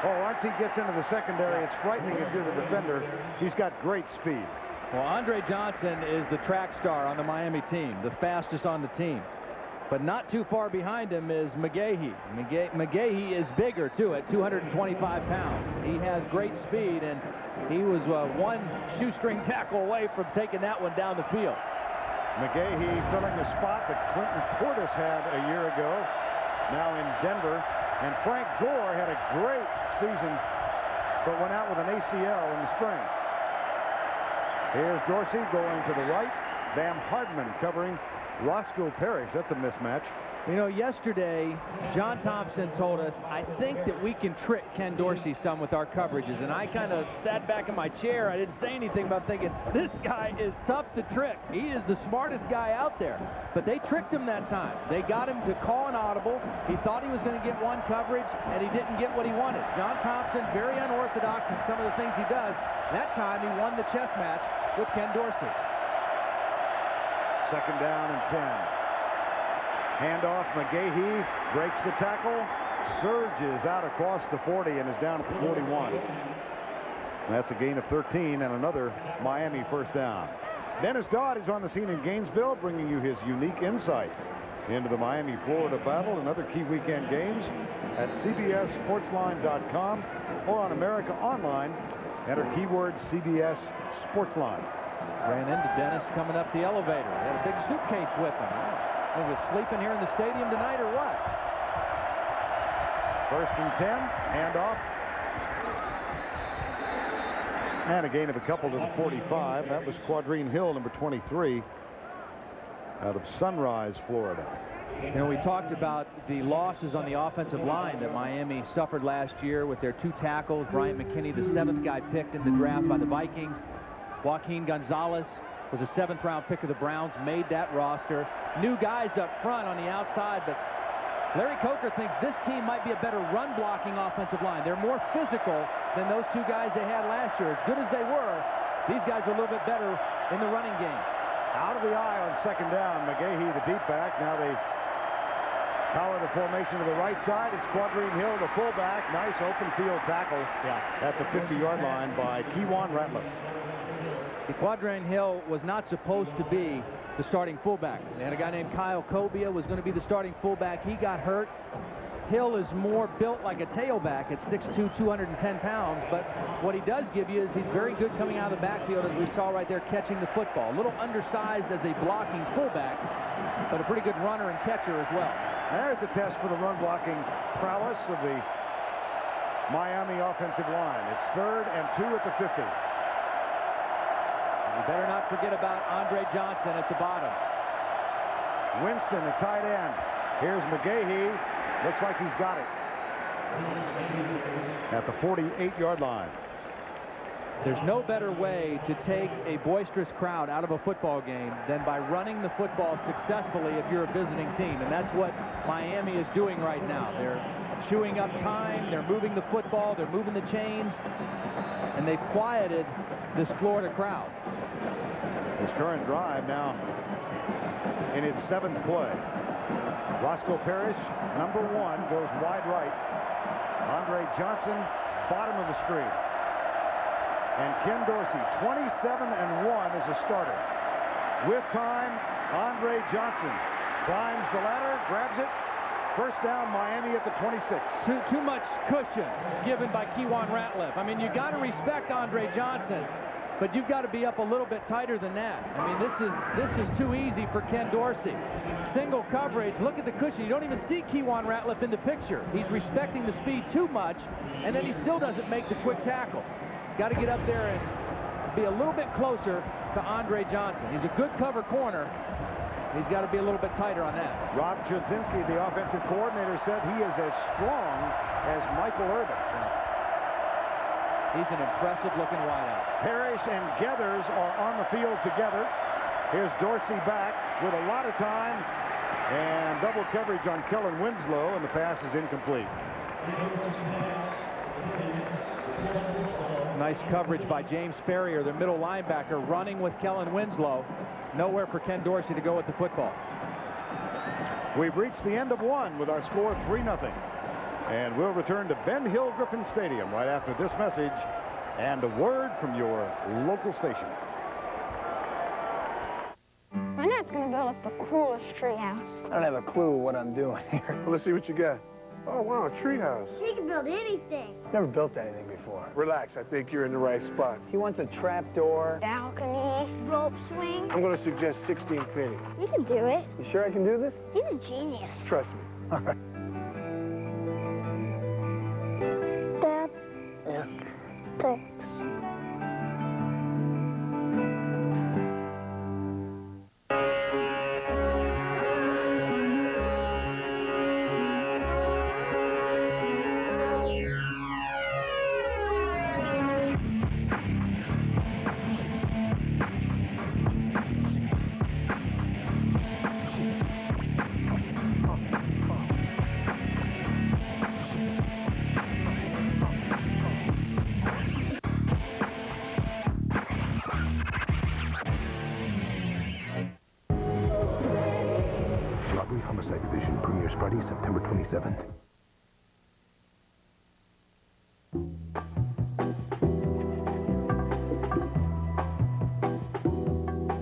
Oh, once he gets into the secondary, it's frightening if you're the defender. He's got great speed. Well, Andre Johnson is the track star on the Miami team, the fastest on the team. But not too far behind him is McGahee. McGahee is bigger, too, at 225 pounds. He has great speed, and he was one shoestring tackle away from taking that one down the field. McGahee filling the spot that Clinton Portis had a year ago, now in Denver. And Frank Gore had a great season, but went out with an ACL in the spring. Here's Dorsey going to the right. Bam Hardman covering Roscoe Parrish. That's a mismatch. You know, yesterday, John Thompson told us, I think that we can trick Ken Dorsey some with our coverages. And I kind of sat back in my chair. I didn't say anything, but I'm thinking, this guy is tough to trick. He is the smartest guy out there. But they tricked him that time. They got him to call an audible. He thought he was going to get one coverage, and he didn't get what he wanted. John Thompson, very unorthodox in some of the things he does. That time, he won the chess match with Ken Dorsey. Second down and 10. Handoff, McGahee breaks the tackle, surges out across the 40 and is down at 41. That's a gain of 13 and another Miami first down. Dennis Dodd is on the scene in Gainesville, bringing you his unique insight into the Miami-Florida battle and other key weekend games at CBSSportsline.com or on America Online. Enter keyword CBS Sportsline. Ran into Dennis coming up the elevator. He had a big suitcase with him. Was he sleeping here in the stadium tonight or what? First and 10, handoff. And a gain of a couple to the 45. That was Quadrine Hill, number 23, out of Sunrise, Florida. You know, we talked about the losses on the offensive line that Miami suffered last year with their 2 tackles. Bryant McKinney, the 7th guy picked in the draft by the Vikings. Joaquin Gonzalez was a 7th-round pick of the Browns, made that roster. New guys up front on the outside, but Larry Coker thinks this team might be a better run-blocking offensive line. They're more physical than those 2 guys they had last year. As good as they were, these guys are a little bit better in the running game. Out of the eye on second down, McGahee, the deep back. Now they power the formation to the right side. It's Quadrine Hill, the fullback. Nice open field tackle at the 50-yard line by Kewan Ratliff. Quadrine Hill was not supposed to be the starting fullback. They had a guy named Kyle Cobia was going to be the starting fullback. He got hurt. Hill is more built like a tailback at 6'2", 210 pounds, but what he does give you is he's very good coming out of the backfield, as we saw right there, catching the football. A little undersized as a blocking fullback, but a pretty good runner and catcher as well. There's the test for the run-blocking prowess of the Miami offensive line. It's 3rd and 2 at the 50. You better not forget about Andre Johnson at the bottom. Winston, the tight end. Here's McGahee. Looks like he's got it. At the 48-yard line. There's no better way to take a boisterous crowd out of a football game than by running the football successfully if you're a visiting team. And that's what Miami is doing right now. They're chewing up time. They're moving the football. They're moving the chains. And they've quieted this Florida crowd. This current drive now in its 7th play. Roscoe Parrish, number 1, goes wide right. Andre Johnson, bottom of the screen. And Ken Dorsey, 27-1 as a starter. With time, Andre Johnson climbs the ladder, grabs it. First down, Miami at the 26. Too much cushion given by Kewan Ratliff. I mean, you got to respect Andre Johnson, but you've got to be up a little bit tighter than that. I mean, this is too easy for Ken Dorsey. Single coverage, look at the cushion. You don't even see Kewan Ratliff in the picture. He's respecting the speed too much, and then he still doesn't make the quick tackle. He's got to get up there and be a little bit closer to Andre Johnson. He's a good cover corner. He's got to be a little bit tighter on that. Rob Chudzinski, the offensive coordinator, said he is as strong as Michael Irvin. He's an impressive-looking wideout. Parrish and Geathers are on the field together. Here's Dorsey back with a lot of time and double coverage on Kellen Winslow, and the pass is incomplete. Nice coverage by James Ferrier, the middle linebacker, running with Kellen Winslow. Nowhere for Ken Dorsey to go with the football. We've reached the end of 1 with our score 3-0. And we'll return to Ben Hill Griffin Stadium right after this message and a word from your local station. My dad's going to build us the coolest treehouse. I don't have a clue what I'm doing here. Well, let's see what you got. Oh, wow, a treehouse. He can build anything. Never built anything before. Relax, I think you're in the right spot. He wants a trap door. Balcony, rope swing. I'm going to suggest 16 penny. You can do it. You sure I can do this? He's a genius. Trust me. All right. Dad? Yeah? Thanks. Homicide Division premieres Friday, September 27th.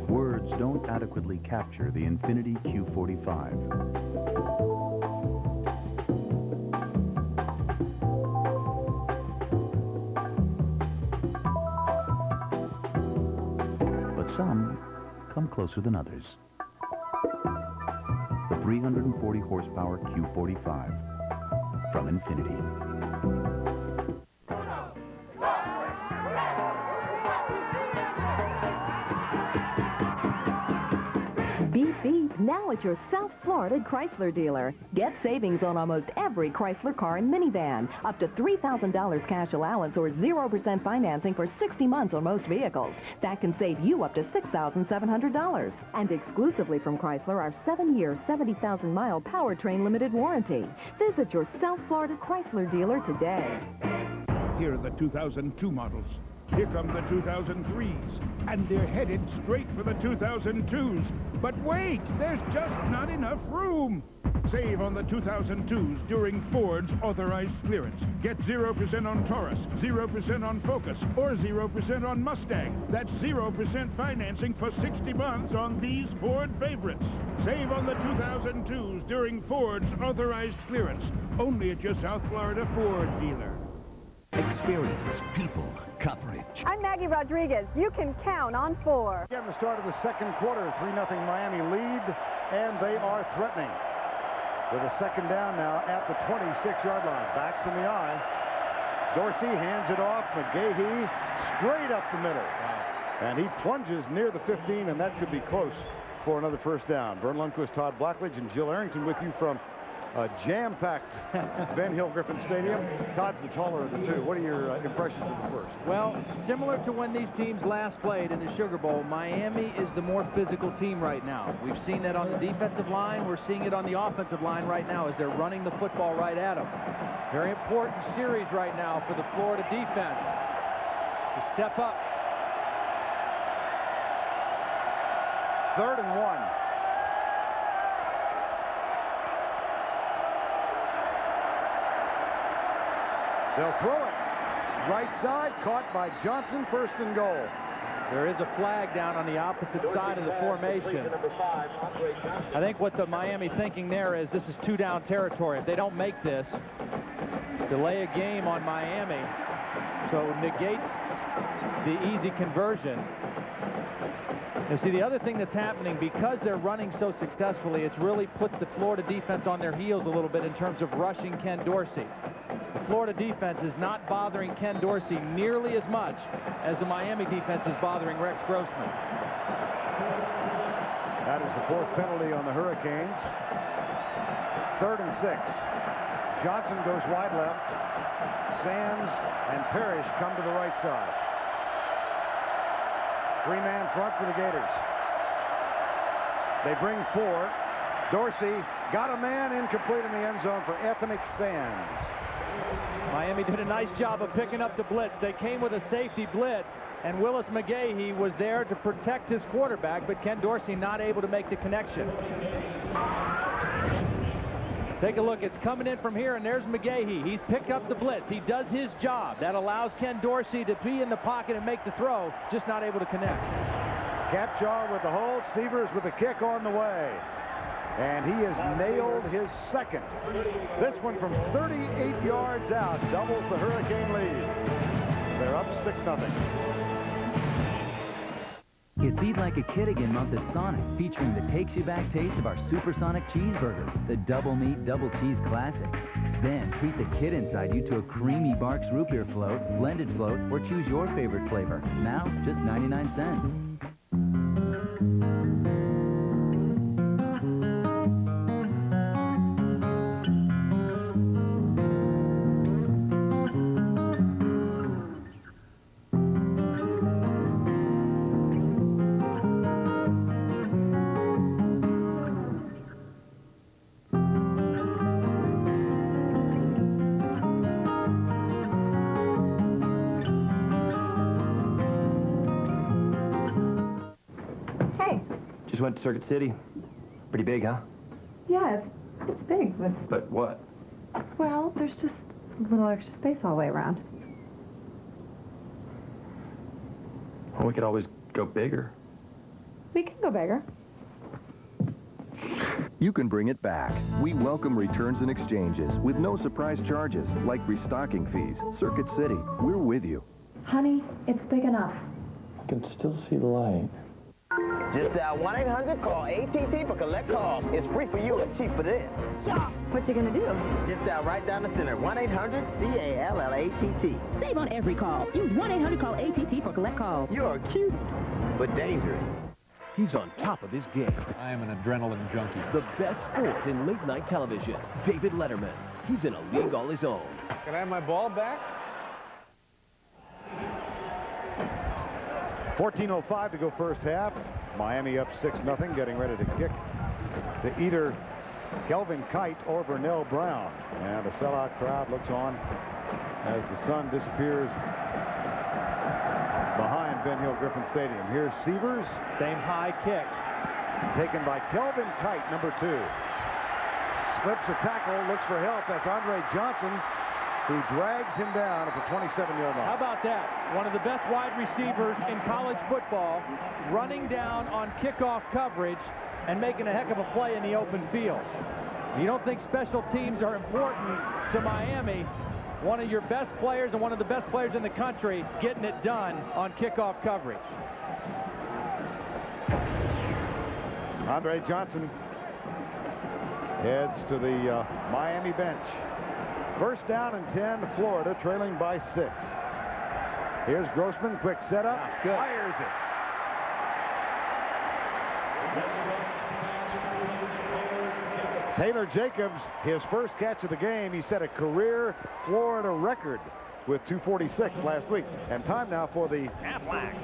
Words don't adequately capture the Infiniti Q45. But some come closer than others. The 340 horsepower Q45 from Infiniti. Beep beep, now at your South Florida Chrysler dealer. Get savings on almost every Chrysler car and minivan. Up to $3,000 cash allowance or 0% financing for 60 months on most vehicles. That can save you up to $6,700. And exclusively from Chrysler, our 7-year, 70,000-mile powertrain limited warranty. Visit your South Florida Chrysler dealer today. Here are the 2002 models. Here come the 2003s, and they're headed straight for the 2002s. But wait, there's just not enough room. Save on the 2002s during Ford's authorized clearance. Get 0% on Taurus, 0% on Focus, or 0% on Mustang. That's 0% financing for 60 months on these Ford favorites. Save on the 2002s during Ford's authorized clearance. Only at your South Florida Ford dealer. Experience, people, coverage. I'm Maggie Rodriguez. You can count on 4. Again, the start of the second quarter, 3-0 Miami lead, and they are threatening. With a second down now at the 26-yard line. Backs in the eye. Dorsey hands it off. McGahee straight up the middle. And he plunges near the 15, and that could be close for another first down. Vern Lundquist, Todd Blackledge, and Jill Arrington with you from A jam-packed Ben Hill Griffin Stadium. Todd's the taller of the two. What are your impressions of the first? Well, similar to when these teams last played in the Sugar Bowl, Miami is the more physical team right now. We've seen that on the defensive line. We're seeing it on the offensive line right now as they're running the football right at them. Very important series right now for the Florida defense to step up. 3rd and 1. They'll throw it. Right side, caught by Johnson, 1st and goal. There is a flag down on the opposite side of the formation. I think what the Miami thinking there is this is 2-down territory. If they don't make this, delay a game on Miami, so negate the easy conversion. You see, the other thing that's happening, because they're running so successfully, it's really put the Florida defense on their heels a little bit in terms of rushing Ken Dorsey. The Florida defense is not bothering Ken Dorsey nearly as much as the Miami defense is bothering Rex Grossman. That is the 4th penalty on the Hurricanes. 3rd and 6. Johnson goes wide left. Sands and Parrish come to the right side. 3-man front for the Gators. They bring 4. Dorsey got a man incomplete in the end zone for Ethnic Sands. Miami did a nice job of picking up the blitz. They came with a safety blitz, and Willis McGahee was there to protect his quarterback, but Ken Dorsey not able to make the connection. Take a look. It's coming in from here, and there's McGahee. He's picked up the blitz. He does his job. That allows Ken Dorsey to be in the pocket and make the throw, just not able to connect. Capshaw with the hold. Severs with the kick on the way. And he has nailed his 2nd. This one from 38 yards out doubles the Hurricane lead. They're up 6-0. It's Eat Like a Kid Again month at Sonic, featuring the takes-you-back taste of our Supersonic Cheeseburger, the double meat, double cheese classic. Then treat the kid inside you to a creamy Barks root beer float, blended float, or choose your favorite flavor. Now, just 99 cents. Just went to Circuit City. Pretty big, huh? Yeah, it's big, But what? well, there's just a little extra space all the way around. Well, we could always go bigger. We can go bigger. You can bring it back. We welcome returns and exchanges with no surprise charges, like restocking fees. Circuit City, we're with you. Honey, it's big enough. I can still see the light. Just dial 1-800-CALL ATT for collect calls. It's free for you and cheap for them. Yeah, what you gonna do? Just dial right down the center, 1-800-CALLATT. Save on every call. Use 1-800-CALL ATT for collect calls. You're cute, but dangerous. He's on top of his game. I am an adrenaline junkie. The best sport in late-night television, David Letterman. He's in a league all his own. Can I have my ball back? 14:05 to go first half. Miami up 6-0, getting ready to kick to either Kelvin Kite or Vernell Brown. And the sellout crowd looks on as the sun disappears behind Ben Hill Griffin Stadium. Here's Severs. Same high kick. Taken by Kelvin Kite, number 2. Slips a tackle, looks for help. That's Andre Johnson, who drags him down at the 27-yard line. How about that? One of the best wide receivers in college football, running down on kickoff coverage and making a heck of a play in the open field. You don't think special teams are important to Miami? One of your best players and one of the best players in the country getting it done on kickoff coverage. Andre Johnson heads to the Miami bench. First down and 10, Florida trailing by 6. Here's Grossman, quick setup, fires it. Taylor Jacobs, his first catch of the game, he set a career Florida record with 2:46 last week. And time now for the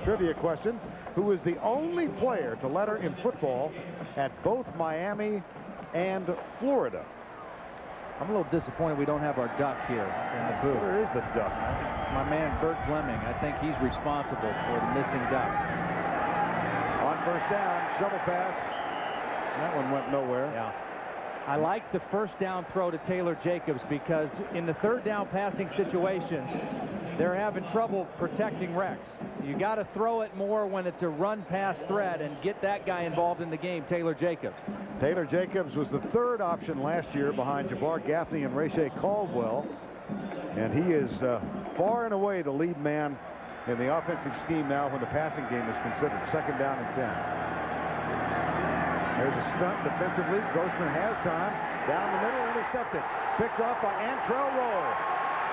trivia question. Who is the only player to letter in football at both Miami and Florida? I'm a little disappointed we don't have our duck here in the booth. Where is the duck? My man Bert Fleming. I think he's responsible for the missing duck. On first down, shovel pass. That one went nowhere. Yeah. I like the first down throw to Taylor Jacobs because in the third down passing situations, they're having trouble protecting Rex. You got to throw it more when it's a run-pass threat and get that guy involved in the game, Taylor Jacobs. Taylor Jacobs was the third option last year behind Jabbar Gaffney and Rache Caldwell. And he is far and away the lead man in the offensive scheme now when the passing game is considered. Second down and 10. There's a stunt defensively. Grossman has time. Down the middle, intercepted. Picked off by Antrell Roll.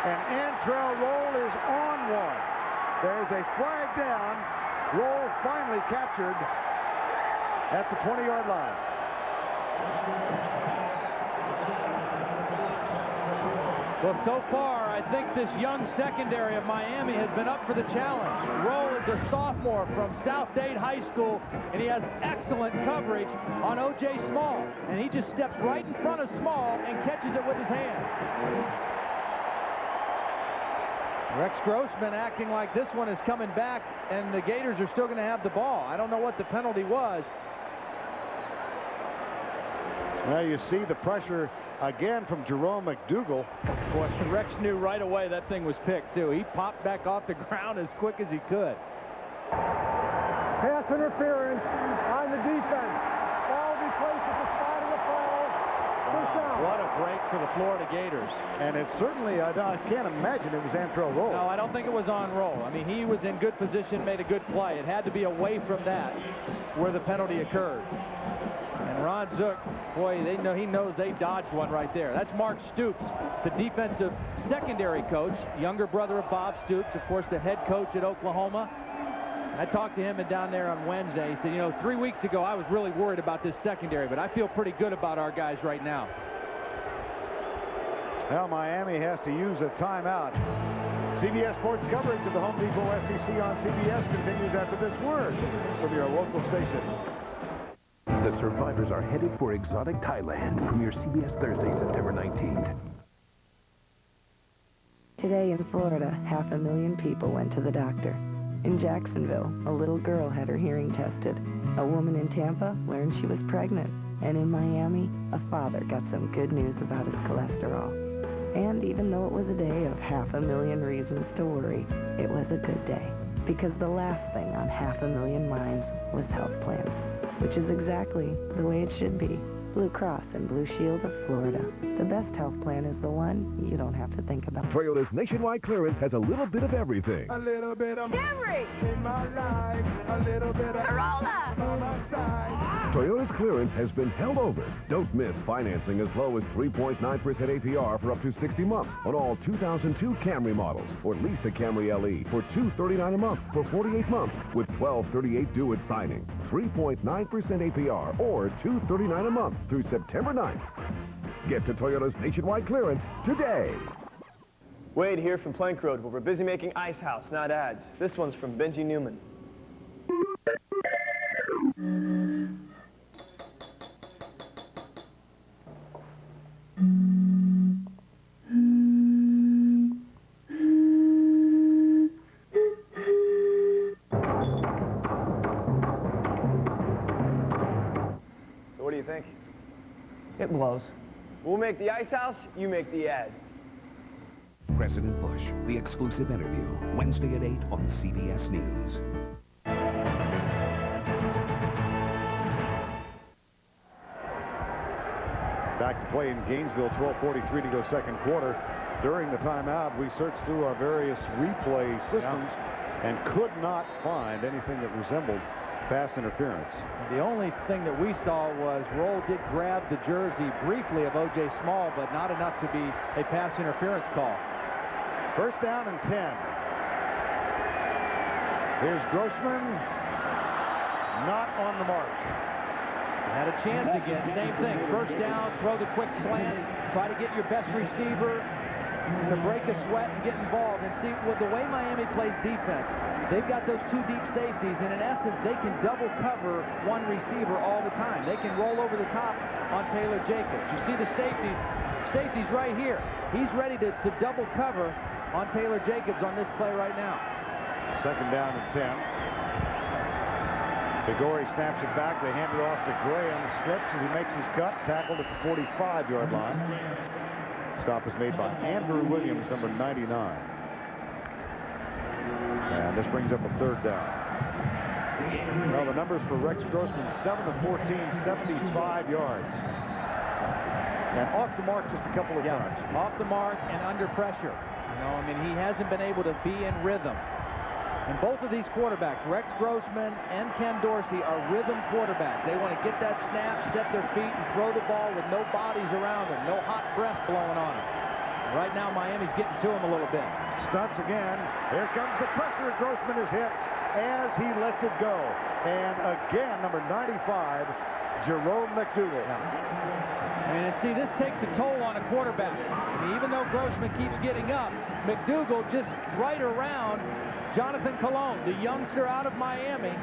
And Antrell Roll is on one. There's a flag down. Roll finally captured at the 20-yard line. Well, so far, I think this young secondary of Miami has been up for the challenge. Roll is a sophomore from South Dade High School, and he has excellent coverage on O.J. Small. And he just steps right in front of Small and catches it with his hand. Rex Grossman acting like this one is coming back, and the Gators are still going to have the ball. I don't know what the penalty was. Now you see the pressure again from Jerome McDougal. Boy, Rex knew right away that thing was picked, too. He popped back off the ground as quick as he could. Pass interference on the defense. Ball be placed at the spot of the ball. First down. What a break for the Florida Gators. And it certainly, I can't imagine it was Antrell Roll. No, I don't think it was on Roll. I mean, he was in good position, made a good play. It had to be away from that where the penalty occurred. And Ron Zook, boy, he knows they dodged one right there. That's Mark Stoops, the defensive secondary coach, younger brother of Bob Stoops, of course, the head coach at Oklahoma. I talked to him down there on Wednesday. He said, you know, 3 weeks ago, I was really worried about this secondary, but I feel pretty good about our guys right now. Well, Miami has to use a timeout. CBS Sports coverage of the Home Depot SEC on CBS continues after this word from your local station. The survivors are headed for exotic Thailand. Premiere CBS Thursday, September 19th. Today in Florida, 500,000 people went to the doctor. In Jacksonville, a little girl had her hearing tested. A woman in Tampa learned she was pregnant. And in Miami, a father got some good news about his cholesterol. And even though it was a day of 500,000 reasons to worry, it was a good day. Because the last thing on 500,000 minds was health plans, which is exactly the way it should be. Blue Cross and Blue Shield of Florida. The best health plan is the one you don't have to think about. Toyota's nationwide clearance has a little bit of everything. A little bit of Camry in my life, a little bit of Corolla on my side. Toyota's clearance has been held over. Don't miss financing as low as 3.9% APR for up to 60 months on all 2002 Camry models, or lease a Camry LE for $239 a month for 48 months with $1238 due at signing. 3.9% APR or $239 a month through September 9th. Get to Toyota's nationwide clearance today. Wade here from Plank Road, where we're busy making Ice House, not ads. This one's from Benji Newman. So what do you think? It blows. We'll make the Ice House, you make the ads. President Bush, the exclusive interview, Wednesday at 8 on CBS News. Back to play in Gainesville, 12:43 to go second quarter. During the timeout, we searched through our various replay systems and could not find anything that resembled pass interference. The only thing that we saw was Roll did grab the jersey briefly of O.J. Small, but not enough to be a pass interference call. First down and 10. Here's Grossman. Not on the mark. Had a chance again. Same thing. First down, throw the quick slant, try to get your best receiver to break a sweat and get involved. And see, with the way Miami plays defense, they've got those two deep safeties, and in essence, they can double cover one receiver all the time. They can roll over the top on Taylor Jacobs. You see the safety's right here. He's ready to double cover on Taylor Jacobs on this play right now. Second down and 10. Bigori snaps it back. They hand it off to Graham. Slips as he makes his cut. Tackled at the 45-yard line. Stop was made by Andrew Williams, number 99. And this brings up a third down. Well, the numbers for Rex Grossman, 7 of 14, 75 yards. And off the mark just a couple of times. Off the mark and under pressure. You know, I mean, he hasn't been able to be in rhythm. And both of these quarterbacks, Rex Grossman and Ken Dorsey, are rhythm quarterbacks. They want to get that snap, set their feet, and throw the ball with no bodies around them, no hot breath blowing on them. Right now, Miami's getting to him a little bit. Stunts again. Here comes the pressure. Grossman is hit as he lets it go. And again, number 95, Jerome McDougal. And see, this takes a toll on a quarterback. I mean, even though Grossman keeps getting up, McDougal just right around Jonathan Colon, the youngster out of Miami.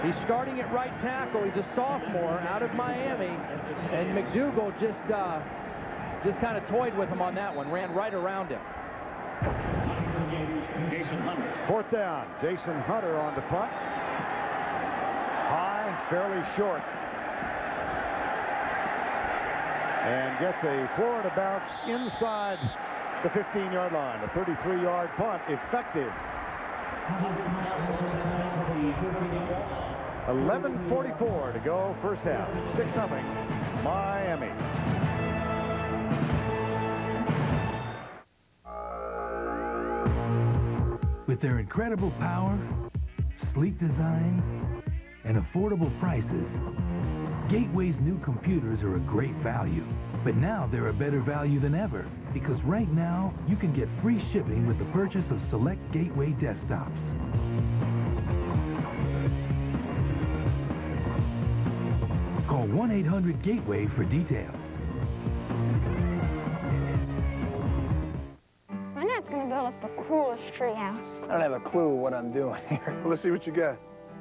He's starting at right tackle. He's a sophomore out of Miami. And McDougal just kind of toyed with him on that one, ran right around him. Fourth down. Jason Hunter on the punt. High, fairly short. And gets a Florida bounce inside the 15-yard line. A 33-yard punt, effective. 11:44 to go, first half. 6-0, Miami. With their incredible power, sleek design, and affordable prices, Gateway's new computers are a great value. But now they're a better value than ever, because right now you can get free shipping with the purchase of select Gateway desktops. Call 1-800-GATEWAY for details. My dad's gonna build us the coolest treehouse. I don't have a clue what I'm doing here. Well, let's see what you got.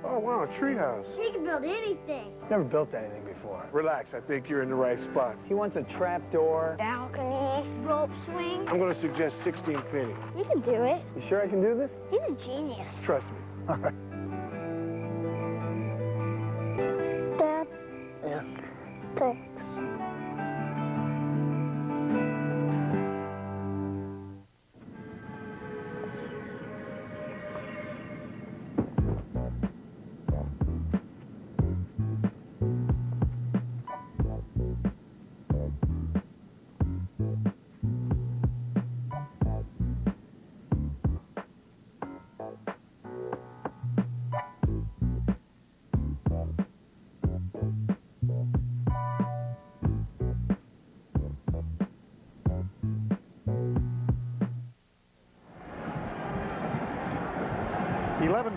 Oh, wow, a treehouse. He can build anything. Never built anything before. Relax, I think you're in the right spot. He wants a trap door. Balcony, rope swing. I'm going to suggest 16 penny. You can do it. You sure I can do this? He's a genius. Trust me. All right. Dad? Yeah? Thanks.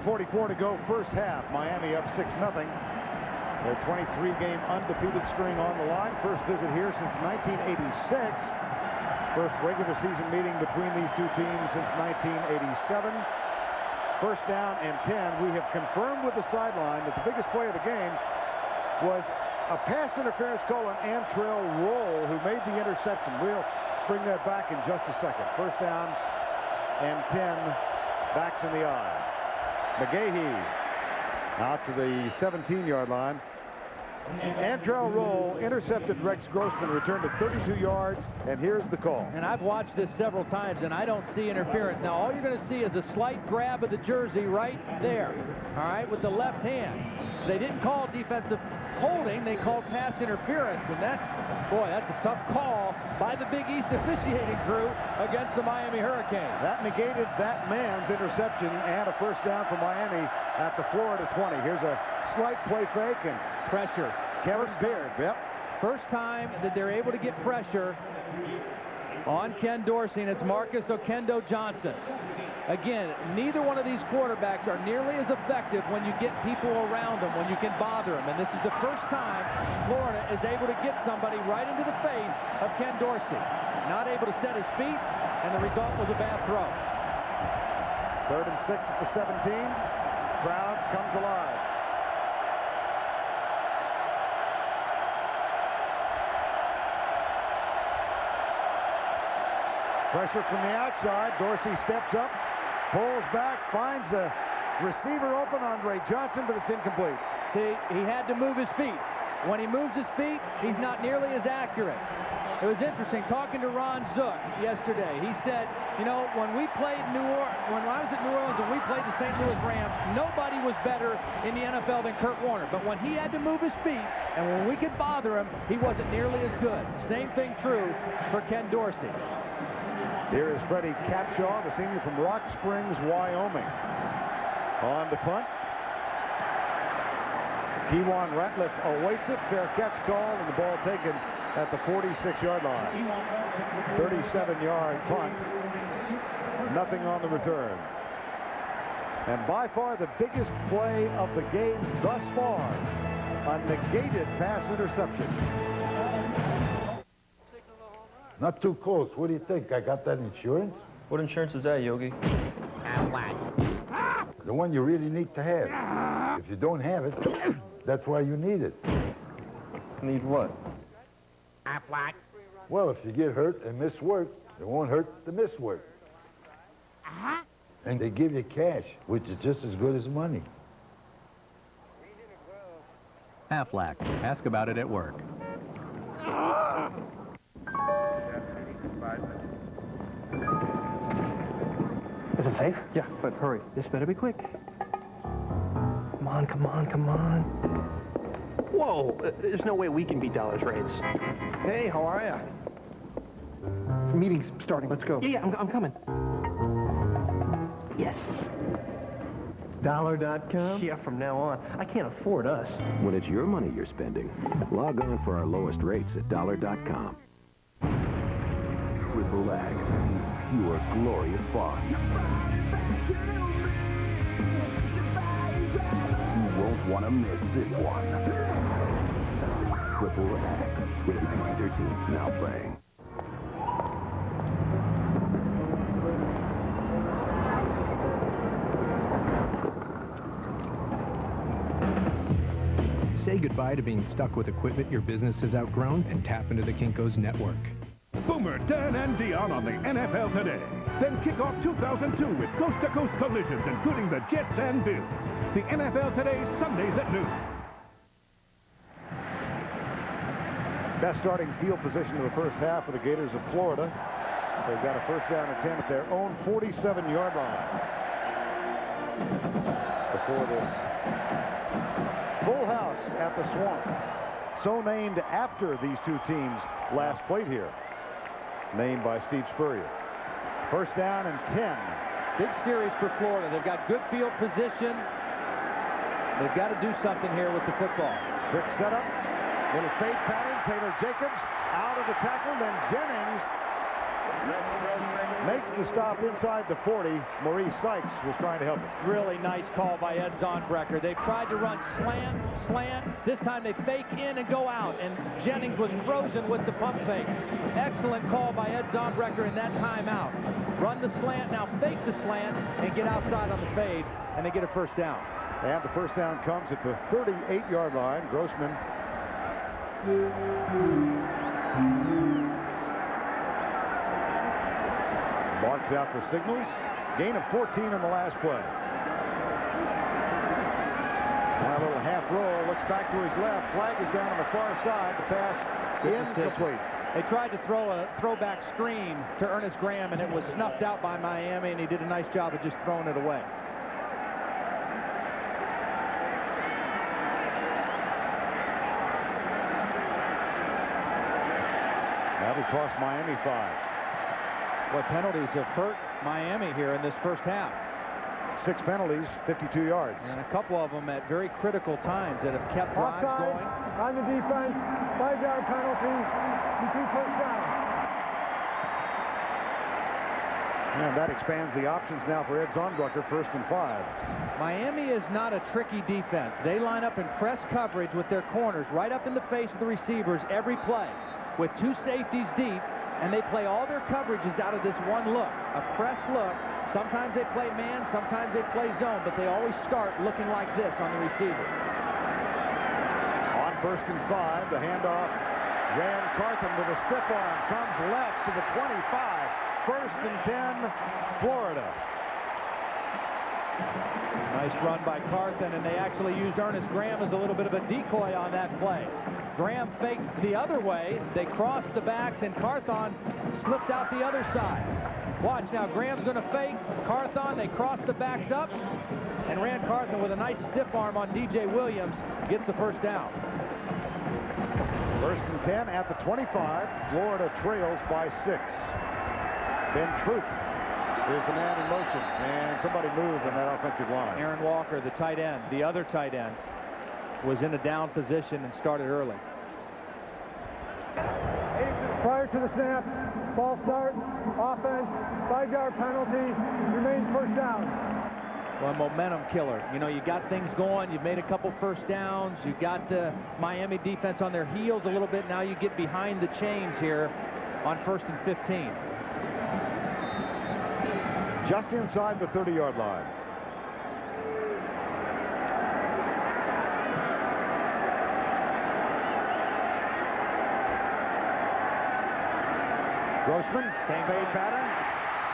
.44 to go, first half. Miami up 6-0. Their 23-game undefeated string on the line. First visit here since 1986. First regular season meeting between these two teams since 1987. First down and 10. We have confirmed with the sideline that the biggest play of the game was a pass interference call on Antrell Roll, who made the interception. We'll bring that back in just a second. First down and 10. Backs in the eye. McGahee out to the 17-yard line. Antrell Roll intercepted Rex Grossman, returned to 32 yards, and here's the call. And I've watched this several times, and I don't see interference. Now, all you're going to see is a slight grab of the jersey right there, all right, with the left hand. They didn't call defensive holding, they called pass interference, and that, boy, that's a tough call by the Big East officiating crew against the Miami Hurricanes. That negated that man's interception and a first down for Miami at the Florida 20. Here's a slight play fake and pressure. Kevin Beard, yep. First time that they're able to get pressure on Ken Dorsey, and it's Marcus Okendo Johnson. Again, neither one of these quarterbacks are nearly as effective when you get people around them, when you can bother them. And this is the first time Florida is able to get somebody right into the face of Ken Dorsey. Not able to set his feet, and the result was a bad throw. 3rd and 6 at the 17. Crowd comes alive. Pressure from the outside. Dorsey steps up, pulls back, finds the receiver open, Andre Johnson, but it's incomplete. See, he had to move his feet. When he moves his feet, he's not nearly as accurate. It was interesting talking to Ron Zook yesterday. He said, you know, when I was at New Orleans and we played the St. Louis Rams, nobody was better in the NFL than Kurt Warner. But when he had to move his feet and when we could bother him, he wasn't nearly as good. Same thing true for Ken Dorsey. Here is Freddie Capshaw, the senior from Rock Springs, Wyoming. On to punt. Kewan Ratliff awaits it. Fair catch called, and the ball taken at the 46-yard line. 37-yard punt. Nothing on the return. And by far the biggest play of the game thus far, a negated pass interception. Not too close. What do you think? I got that insurance? What insurance is that, Yogi? The one you really need to have. If you don't have it, that's why you need it. Need what? Well, if you get hurt and miss work, it won't hurt to miss work. And they give you cash, which is just as good as money. Aflac. Ask about it at work. Is it safe? Yeah, but hurry. This better be quick. Come on, come on, come on. Whoa, there's no way we can beat Dollar's rates. Hey, how are ya? Meeting's starting. Let's go. Yeah, I'm coming. Yes. Dollar.com? Yeah, from now on. I can't afford us. When it's your money you're spending, log on for our lowest rates at dollar.com. Triple X, pure glorious fun. You won't want to miss this one. Triple X, rated PG-13, now playing. Say goodbye to being stuck with equipment your business has outgrown and tap into the Kinko's network. Boomer, Dan, and Dion on the NFL Today. Then kick off 2002 with coast-to-coast collisions, including the Jets and Bills. The NFL Today, Sundays at noon. Best starting field position of the first half of the Gators of Florida. They've got a first down attempt at their own 47-yard line. Before this full house at the Swamp, so named after these two teams last played here. Named by Steve Spurrier. First down and 10. Big series for Florida. They've got good field position. They've got to do something here with the football. Quick setup. Little fade pattern. Taylor Jacobs out of the tackle. Then Jennings makes the stop inside the 40. Maurice Sykes was trying to help him. Really nice call by Ed Zonbrecker. They've tried to run slant. This time they fake in and go out, and Jennings was frozen with the pump fake. Excellent call by Ed Zonbrecker in that timeout. Run the slant, now fake the slant, and get outside on the fade, and they get a first down. And the first down comes at the 38-yard line. Grossman marks out the signals. Gain of 14 on the last play. Now a little half roll, looks back to his left. Flag is down on the far side. The pass incomplete. They tried to throw a throwback screen to Ernest Graham, and it was snuffed out by Miami, and he did a nice job of just throwing it away. That'll cost Miami 5. What penalties have hurt Miami here in this first half? 6 penalties, 52 yards. And a couple of them at very critical times that have kept drives going. On the defense, 5-yard penalty, you keep first down. And that expands the options now for Ed Zornbrucker, 1st and 5. Miami is not a tricky defense. They line up in press coverage with their corners right up in the face of the receivers every play with 2 safeties deep, and they play all their coverages out of this one look, a press look. Sometimes they play man, sometimes they play zone, but they always start looking like this on the receiver. On 1st and 5, the handoff. Ran Carthen with a stiff arm, comes left to the 25. 1st and 10, Florida. Nice run by Carthen, and they actually used Ernest Graham as a little bit of a decoy on that play. Graham faked the other way. They crossed the backs, and Carthon slipped out the other side. Watch now, Graham's going to fake Carthon. They crossed the backs up, and Rand Carthon with a nice stiff arm on DJ Williams gets the 1st down. 1st and 10 at the 25. Florida trails by 6. Ben Troop is the man in motion, and somebody moved in that offensive line. Aaron Walker, the tight end, the other tight end, was in a down position and started early. Prior to the snap, false start, offense, 5-yard penalty, remains 1st down. Well, momentum killer. You know, you got things going. You've made a couple 1st downs. You got the Miami defense on their heels a little bit. Now you get behind the chains here on 1st and 15. Just inside the 30-yard line. Grossman, same fade pattern,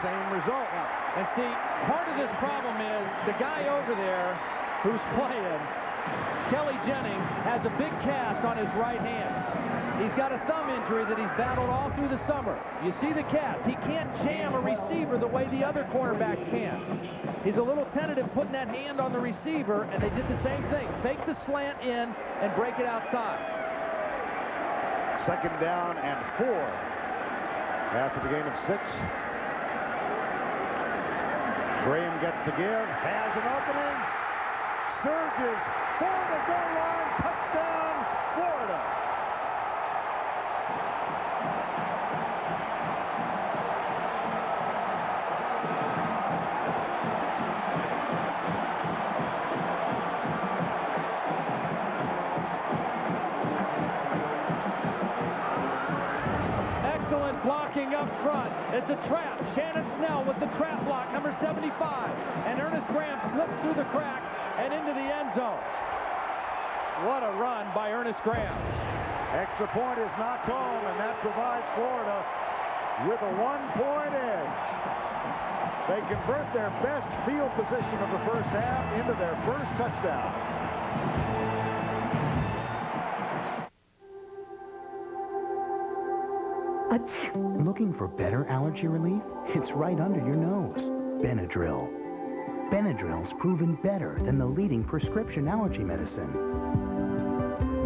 same result. And see, part of this problem is the guy over there who's playing, Kelly Jennings, has a big cast on his right hand. He's got a thumb injury that he's battled all through the summer. You see the cast. He can't jam a receiver the way the other cornerbacks can. He's a little tentative putting that hand on the receiver, and they did the same thing. Fake the slant in and break it outside. 2nd down and 4 after the gain of 6. Graham gets the give, has an opening, surges for the goal line, touchdown, Florida. Blocking up front. It's a trap. Shannon Snell with the trap block, number 75. And Ernest Graham slips through the crack and into the end zone. What a run by Ernest Graham. Extra point is knocked home, and that provides Florida with a 1-point edge. They convert their best field position of the 1st half into their 1st touchdown. Looking for better allergy relief? It's right under your nose. Benadryl. Benadryl's proven better than the leading prescription allergy medicine.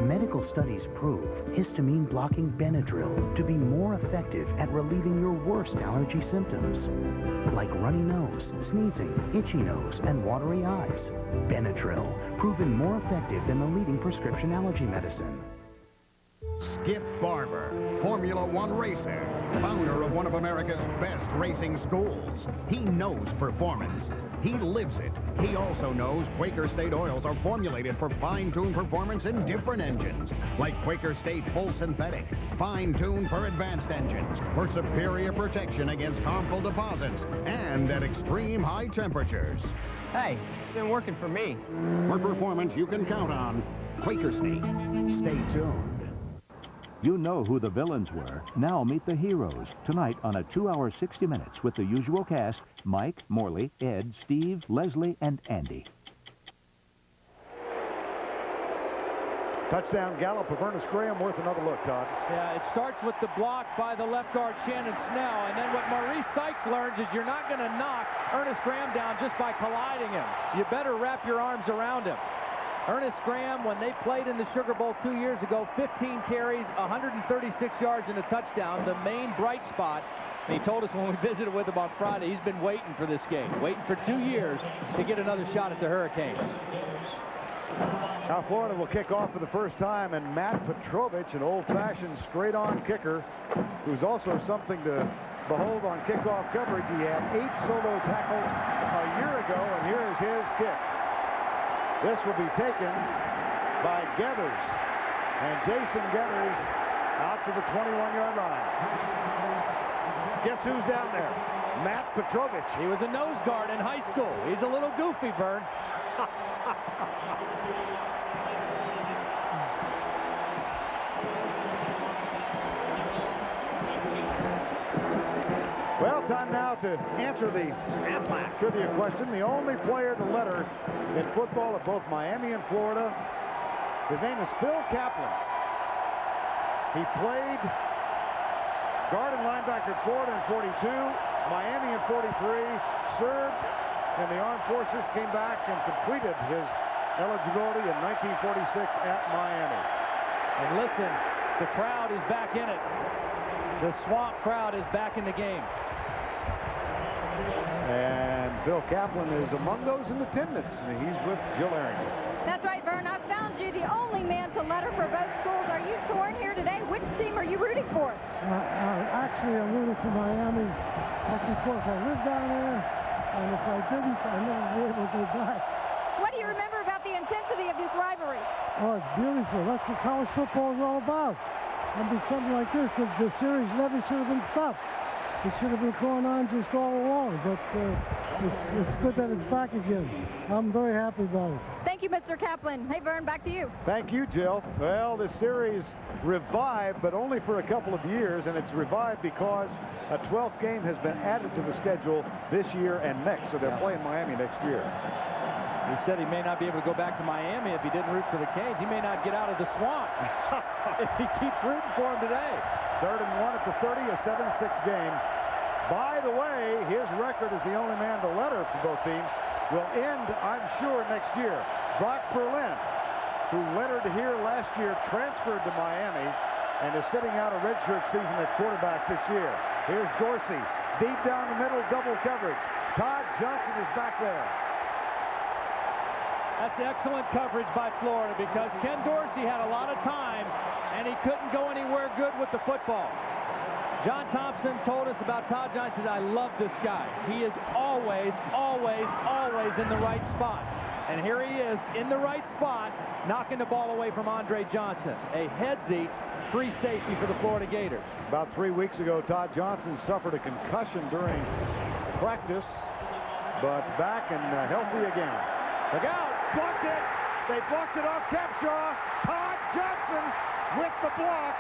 Medical studies prove histamine-blocking Benadryl to be more effective at relieving your worst allergy symptoms, like runny nose, sneezing, itchy nose, and watery eyes. Benadryl, proven more effective than the leading prescription allergy medicine. Skip Barber, Formula One racer, founder of one of America's best racing schools. He knows performance. He lives it. He also knows Quaker State oils are formulated for fine-tuned performance in different engines, like Quaker State Full Synthetic, fine-tuned for advanced engines, for superior protection against harmful deposits, and at extreme high temperatures. Hey, it's been working for me. For performance you can count on, Quaker State. Stay tuned. You know who the villains were. Now meet the heroes. Tonight on a 2-hour 60 Minutes with the usual cast, Mike, Morley, Ed, Steve, Leslie, and Andy. Touchdown gallop of Ernest Graham, worth another look, Todd. Yeah, it starts with the block by the left guard, Shannon Snell, and then what Maurice Sykes learns is you're not going to knock Ernest Graham down just by colliding him. You better wrap your arms around him. Ernest Graham, when they played in the Sugar Bowl 2 years ago, 15 carries, 136 yards and a touchdown, the main bright spot. And he told us when we visited with him on Friday, he's been waiting for this game, waiting for 2 years to get another shot at the Hurricanes. Now Florida will kick off for the first time, and Matt Petrovich, an old-fashioned straight-on kicker, who's also something to Behold, on kickoff coverage, he had 8 solo tackles a year ago, and here is his kick. This will be taken by Gathers, and Jason Gathers out to the 21-yard line. Guess who's down there? Matt Petrovich. He was a nose guard in high school. He's a little goofy, Vern. Well, time now to answer the trivia question. The only player to letter in football at both Miami and Florida, his name is Phil Kaplan. He played guard and linebacker at Florida in 42, Miami in 43, served in the armed forces, came back and completed his eligibility in 1946 at Miami. And listen, the crowd is back in it. The Swamp crowd is back in the game. And Phil Kaplan is among those in attendance, and he's with Jill Arrington. That's right, Vern. I found you the only man to letter for both schools. Are you torn here today? Which team are you rooting for? Actually, I'm rooting for Miami. That's because I live down there, and if I didn't, I'd never be able to go back. What do you remember about the intensity of this rivalry? Oh, it's beautiful. That's what college football is all about. And with something like this, the series never should have been stopped. It should have been going on just all along, but it's good that it's back again. I'm very happy about it. Thank you, Mr. Kaplan. Hey, Vern, back to you. Thank you, Jill. Well, the series revived, but only for a couple of years, and it's revived because a 12th game has been added to the schedule this year and next, so they're playing Miami next year. He said he may not be able to go back to Miami if he didn't root for the Canes. He may not get out of the Swamp if he keeps rooting for him today. 3rd and 1 at the 30, a 7-6 game. By the way, his record as the only man to letter for both teams will end, I'm sure, next year. Brock Berlin, who lettered here last year, transferred to Miami and is sitting out a redshirt season at quarterback this year. Here's Dorsey, deep down the middle, double coverage. Todd Johnson is back there. That's excellent coverage by Florida because Ken Dorsey had a lot of time and he couldn't go anywhere good with the football. John Thompson told us about Todd Johnson. I love this guy. He is always, always, always in the right spot. And here he is in the right spot, knocking the ball away from Andre Johnson. A headsy free safety for the Florida Gators. About 3 weeks ago, Todd Johnson suffered a concussion during practice, but back and healthy again. Look out! Blocked it! They blocked it off Capshaw. Todd Johnson with the block.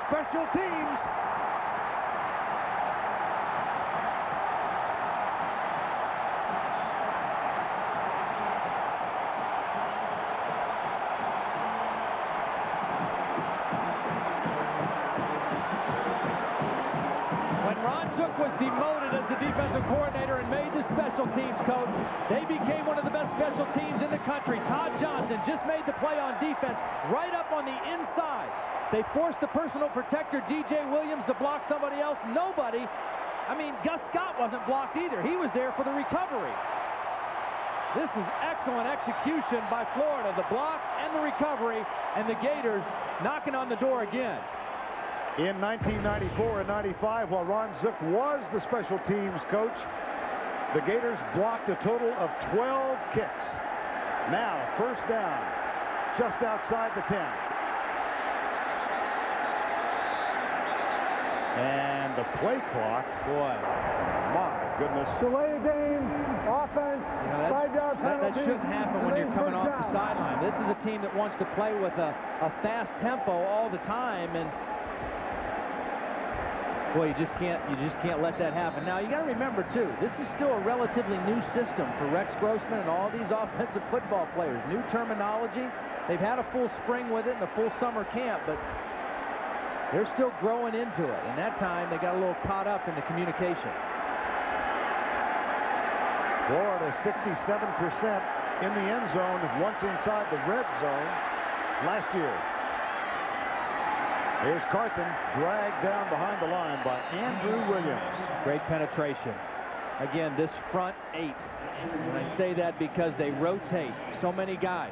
Special teams. When Ron Zook was demoted as the defensive coordinator and made the special teams coach, they became one of the best special teams in the country. Todd Johnson just made the play on defense right up on the inside. They forced the personal protector, DJ Williams, to block somebody else. Nobody, I mean, Gus Scott wasn't blocked either. He was there for the recovery. This is excellent execution by Florida, the block and the recovery, and the Gators knocking on the door again. In 1994 and 95, while Ron Zook was the special teams coach, the Gators blocked a total of 12 kicks. Now, first down, just outside the 10. And the play clock, boy, my goodness. Delay game, offense, 5-yard penalty. That shouldn't happen when you're coming off the sideline. This is a team that wants to play with a fast tempo all the time, and boy, you just can't let that happen. Now, you got to remember, too, this is still a relatively new system for Rex Grossman and all these offensive football players. New terminology. They've had a full spring with it and a full summer camp, but they're still growing into it. And that time, they got a little caught up in the communication. Florida 67% in the end zone once inside the red zone last year. Here's Carthen, dragged down behind the line by Andrew Williams. Great penetration. Again, this front 8. And I say that because they rotate so many guys.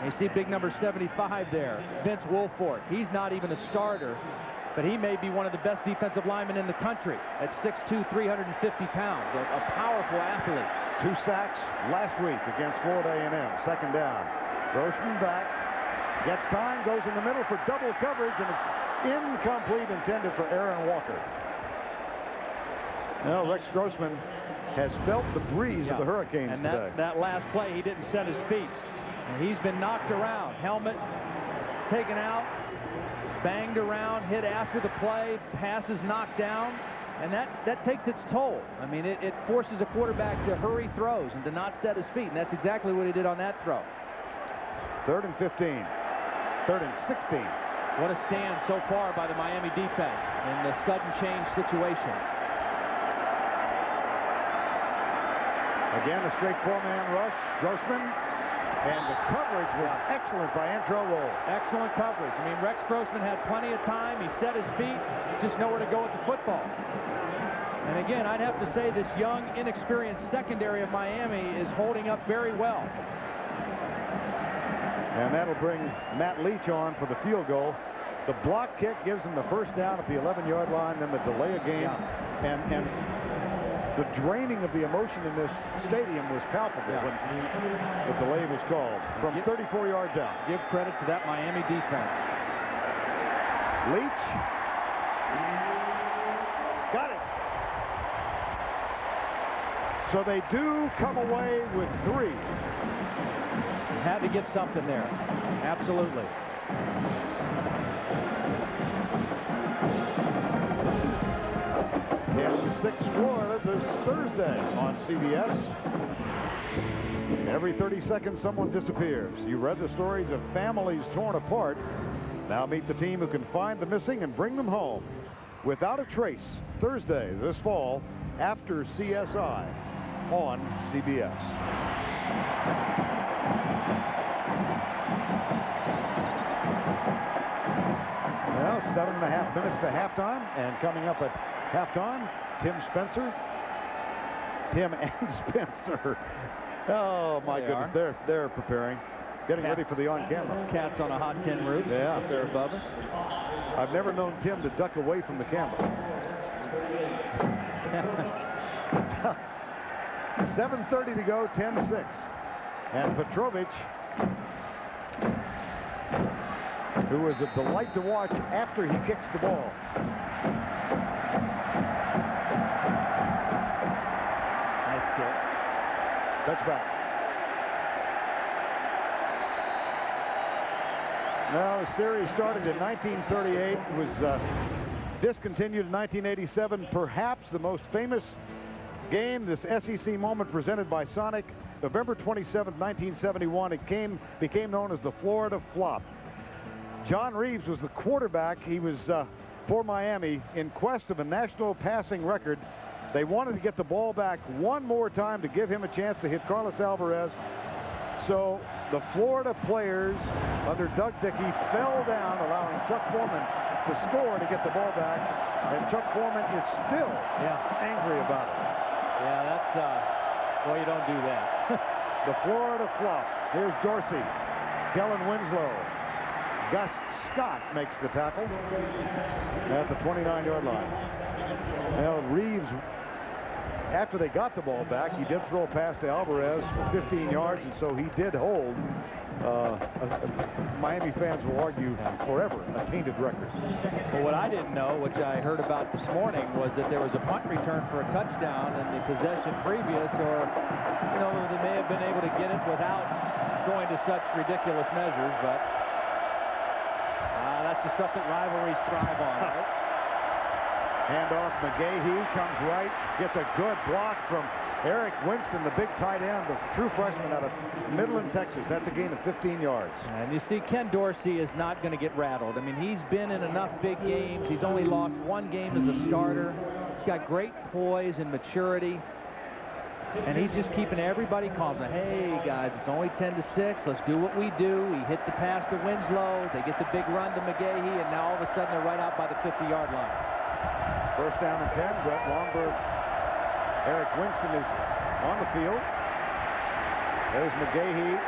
You see big number 75 there, Vince Wilfork. He's not even a starter. but he may be one of the best defensive linemen in the country at 6'2", 350 pounds, a powerful athlete. 2 sacks last week against Florida A&M. Second down. Grossman back. Gets time, goes in the middle for double coverage, and it's incomplete, intended for Aaron Walker. Now, Rex Grossman has felt the breeze of the Hurricanes and today. that last play, he didn't set his feet. And he's been knocked around. Helmet taken out, banged around, hit after the play, passes knocked down, and that takes its toll. I mean, it forces a quarterback to hurry throws and to not set his feet, and that's exactly what he did on that throw. 3rd and 15. 3rd and 16. What a stand so far by the Miami defense in the sudden change situation. Again, a straight 4-man rush. Grossman. And the coverage was excellent by Antrell Roll. Excellent coverage. I mean, Rex Grossman had plenty of time. He set his feet, just nowhere to go with the football. And again, I'd have to say this young, inexperienced secondary of Miami is holding up very well. And that'll bring Matt Leach on for the field goal. The block kick gives him the first down at the 11-yard line, then the delay of game. And the draining of the emotion in this stadium was palpable when the delay was called from 34 yards out. Give credit to that Miami defense. Leach. Got it. So they do come away with 3. Had to get something there. Absolutely. And 6 Florida this Thursday on CBS. Every 30 seconds, someone disappears. You read the stories of families torn apart. Now meet the team who can find the missing and bring them home. Without a Trace, Thursday this fall after CSI on CBS. Well, 7.5 minutes to halftime, and coming up at halftime, Tim and Spencer. Oh my goodness, they're preparing, getting ready for the on-camera. Cats on a hot tin roof. Yeah, up there above us. I've never known Tim to duck away from the camera. 7:30 to go, 10-6. And Petrovich, who was a delight to watch after he kicks the ball. Nice kick. Touchback. Now, the series started in 1938. It was discontinued in 1987. Perhaps the most famous game, this SEC moment presented by Sonic. November 27, 1971, it became known as the Florida Flop. John Reeves was the quarterback. He was for Miami in quest of a national passing record. They wanted to get the ball back one more time to give him a chance to hit Carlos Alvarez. So the Florida players under Doug Dickey fell down, allowing Chuck Foreman to score to get the ball back. And Chuck Foreman is still angry about it. Yeah, that's, well, you don't do that. The Florida Flop. Here's Dorsey. Kellen Winslow. Gus Scott makes the tackle at the 29-yard line. Now, Reeves, after they got the ball back, he did throw a pass to Alvarez for 15 yards, and so he did hold, Miami fans will argue, forever a tainted record. Well, what I didn't know, which I heard about this morning, was that there was a punt return for a touchdown in the possession previous, or, you know, they may have been able to get it without going to such ridiculous measures, but that's the stuff that rivalries thrive on, right? Handoff, McGahee comes right, gets a good block from Eric Winston, the big tight end, the true freshman out of Midland, Texas. That's a gain of 15 yards. And you see, Ken Dorsey is not going to get rattled. I mean, he's been in enough big games. He's only lost one game as a starter. He's got great poise and maturity. And he's just keeping everybody calm. Like, hey, guys, it's only 10-6. Let's do what we do. He hit the pass to Winslow. They get the big run to McGahee, and now all of a sudden they're right out by the 50-yard line. First down and 10. Brett Lomberg. Eric Winston is on the field. There's McGahee.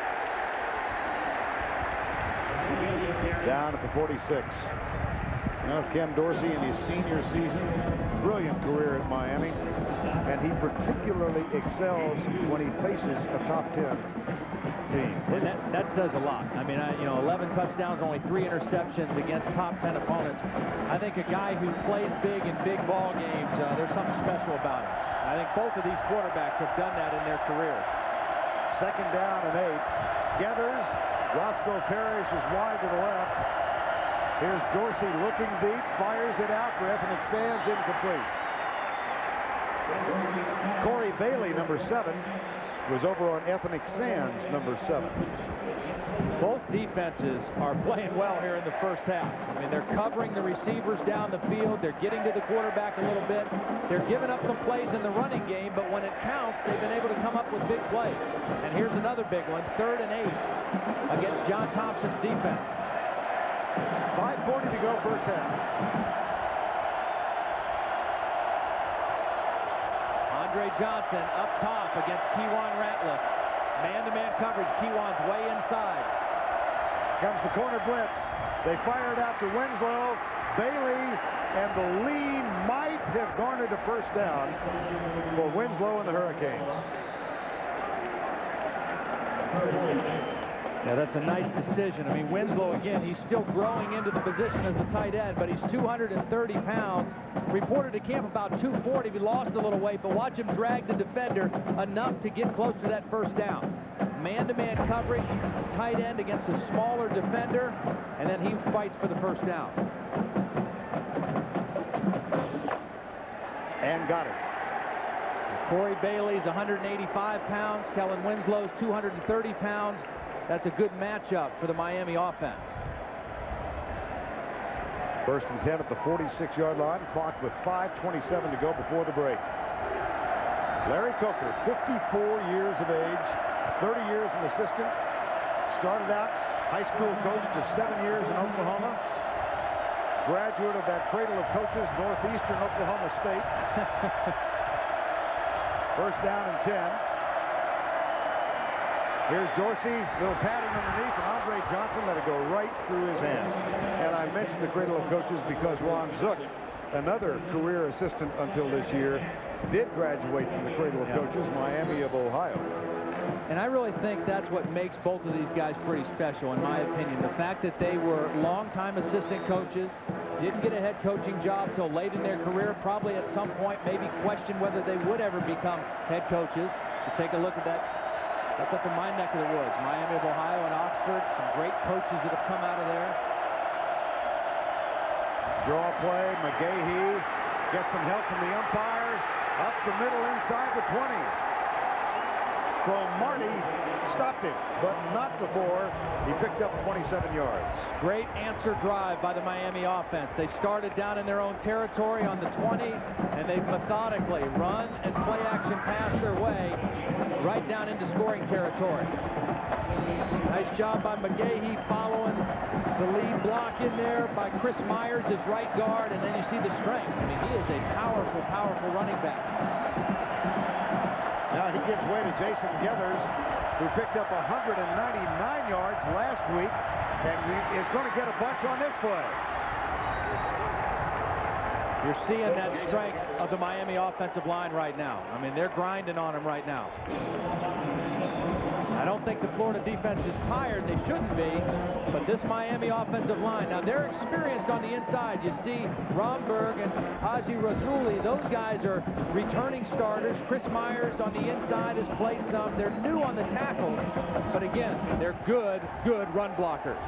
Down at the 46. Now, Ken Dorsey in his senior season, brilliant career at Miami, and he particularly excels when he faces a top 10 team. And that says a lot. I mean, 11 touchdowns, only 3 interceptions against top 10 opponents. I think a guy who plays big in big ball games, there's something special about him. I think both of these quarterbacks have done that in their careers. 2nd down and 8. Gathers. Roscoe Parrish is wide to the left. Here's Dorsey looking deep, fires it out for Ethnic Sands, incomplete. Corey Bailey, number 7, was over on Ethnic Sands, number 7. Both defenses are playing well here in the first half. I mean, they're covering the receivers down the field. They're getting to the quarterback a little bit. They're giving up some plays in the running game, but when it counts, they've been able to come up with big plays. And here's another big one, 3rd and 8 against John Thompson's defense. 5:40 to go, first half. Andre Johnson up top against Kewan Ratliff. Man-to-man coverage. Kewan's way inside. Comes the corner blitz. They fire it out to Winslow. Bailey, and the lead might have garnered a first down for Winslow and the Hurricanes. Yeah, that's a nice decision. I mean, Winslow, again, he's still growing into the position as a tight end, but he's 230 pounds. Reported to camp about 240. He lost a little weight, but watch him drag the defender enough to get close to that first down. Man-to-man coverage, tight end against a smaller defender, and then he fights for the first down. And got it. Corey Bailey's 185 pounds. Kellen Winslow's 230 pounds. That's a good matchup for the Miami offense. 1st and 10 at the 46-yard line. Clock with 5:27 to go before the break. Larry Coker, 54 years of age, 30 years an assistant. Started out high school coach for 7 years in Oklahoma. Graduate of that cradle of coaches, Northeastern Oklahoma State. 1st down and 10. Here's Dorsey, little pattern underneath, and Andre Johnson let it go right through his hands. And I mentioned the cradle of coaches because Ron Zook, another career assistant until this year, did graduate from the cradle of coaches, Miami of Ohio. And I really think that's what makes both of these guys pretty special, in my opinion. The fact that they were longtime assistant coaches, didn't get a head coaching job till late in their career, probably at some point maybe questioned whether they would ever become head coaches. So take a look at that. That's up in my neck of the woods. Miami of Ohio and Oxford. Some great coaches that have come out of there. Draw play. McGahee gets some help from the umpire. Up the middle inside the 20. Cromartie stopped him, but not before he picked up 27 yards. Great answer drive by the Miami offense. They started down in their own territory on the 20, and they've methodically run and play action pass their way right down into scoring territory. Nice job by McGahee following the lead block in there by Chris Myers, his right guard, and then you see the strength. I mean, he is a powerful, powerful running back. Now he gives way to Jason Gathers, who picked up 199 yards last week, and he is going to get a bunch on this play. You're seeing that strength of the Miami offensive line right now. I mean, they're grinding on him right now. I don't think the Florida defense is tired. They shouldn't be. But this Miami offensive line, now they're experienced on the inside. You see Romberg and Haji Razuli. Those guys are returning starters. Chris Myers on the inside has played some. They're new on the tackles. But again, they're good run blockers.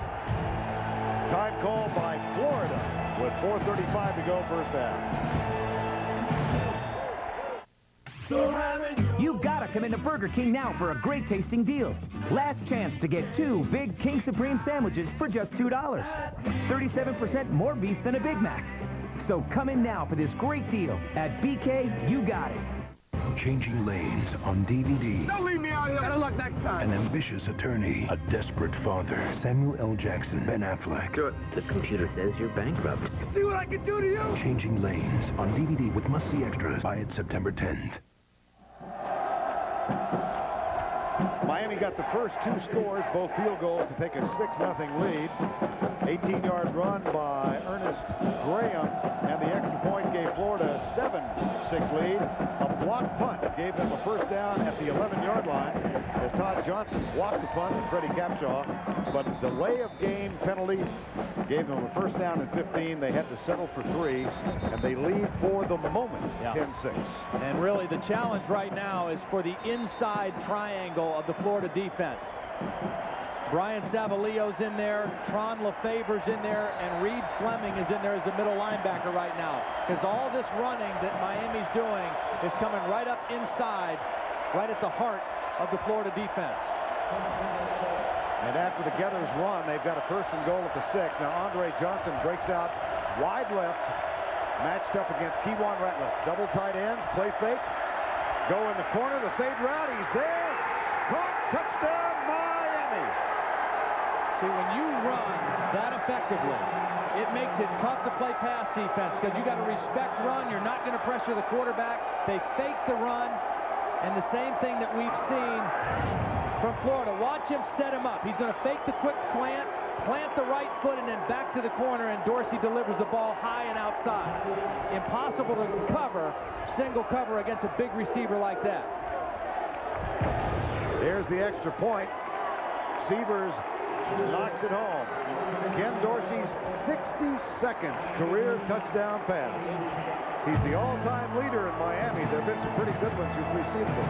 Time call by Florida with 4:35 to go first half. You've got to come into Burger King now for a great tasting deal. Last chance to get 2 big King Supreme sandwiches for just $2. 37% more beef than a Big Mac. So come in now for this great deal at BK. You got it. Changing Lanes on DVD. Don't leave me out here. Better luck next time. An ambitious attorney, a desperate father, Samuel L. Jackson, Ben Affleck. Good. The computer says you're bankrupt. See what I can do to you? Changing Lanes on DVD with must-see extras. Buy it September 10th. Miami got the first 2 scores, both field goals, to take a 6-0 lead. 18-yard run by Ernest 10-6 lead. A blocked punt gave them a first down at the 11-yard line as Todd Johnson blocked the punt and Freddie Capshaw. But delay of game penalty gave them a first down and 15. They had to settle for 3, and they lead for the moment 10-6. And really the challenge right now is for the inside triangle of the Florida defense. Brian Savalio's in there, Tron Lefever's in there, and Reed Fleming is in there as the middle linebacker right now. Because all this running that Miami's doing is coming right up inside, right at the heart of the Florida defense. And after the Gators run, they've got a first and goal at the 6. Now Andre Johnson breaks out wide left, matched up against Keywan Ratliff. Double tight ends, play fake, go in the corner, the fade route, he's there, caught, touchdown, Miami. See, when you run that effectively, it makes it tough to play pass defense because you got to respect run. You're not going to pressure the quarterback. They fake the run, and the same thing that we've seen from Florida. Watch him set him up. He's going to fake the quick slant, plant the right foot, and then back to the corner, and Dorsey delivers the ball high and outside. Impossible to cover, single cover against a big receiver like that. There's the extra point. Sievers knocks it home. Ken Dorsey's 62nd career touchdown pass. He's the all-time leader in Miami. There have been some pretty good ones who preceded him.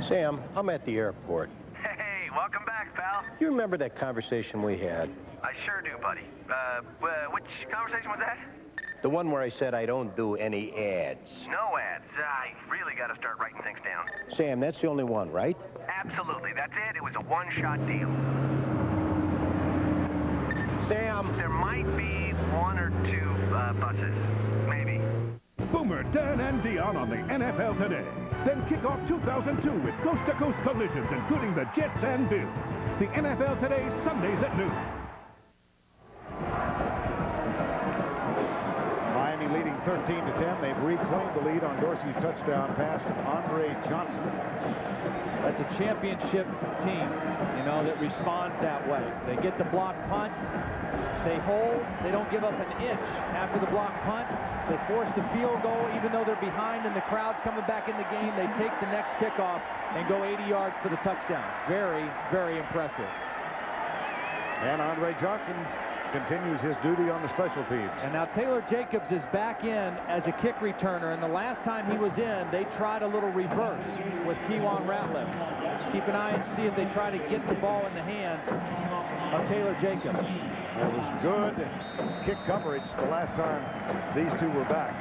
Sam, I'm at the airport. Hey, welcome back, pal. You remember that conversation we had? I sure do, buddy. Which conversation was that? The one where I said I don't do any ads. No ads. I really got to start writing things down. Sam, that's the only one, right? Absolutely. That's it. It was a one-shot deal. Sam. There might be 1 or 2 buses. Maybe. Boomer, Dan, and Dion on the NFL Today. Then kick off 2002 with coast-to-coast collisions, including the Jets and Bills. The NFL Today, Sundays at noon. Miami leading 13-10. They've reclaimed the lead on Dorsey's touchdown pass to Andre Johnson. That's a championship team, you know, that responds that way. They get the block punt. They hold. They don't give up an inch after the block punt. They force the field goal even though they're behind and the crowd's coming back in the game. They take the next kickoff and go 80 yards for the touchdown. Very, very impressive. And Andre Johnson continues his duty on the special teams. And now Taylor Jacobs is back in as a kick returner, and the last time he was in, they tried a little reverse with Keywan Ratliff. Just keep an eye and see if they try to get the ball in the hands of Taylor Jacobs. There was good kick coverage the last time these two were back,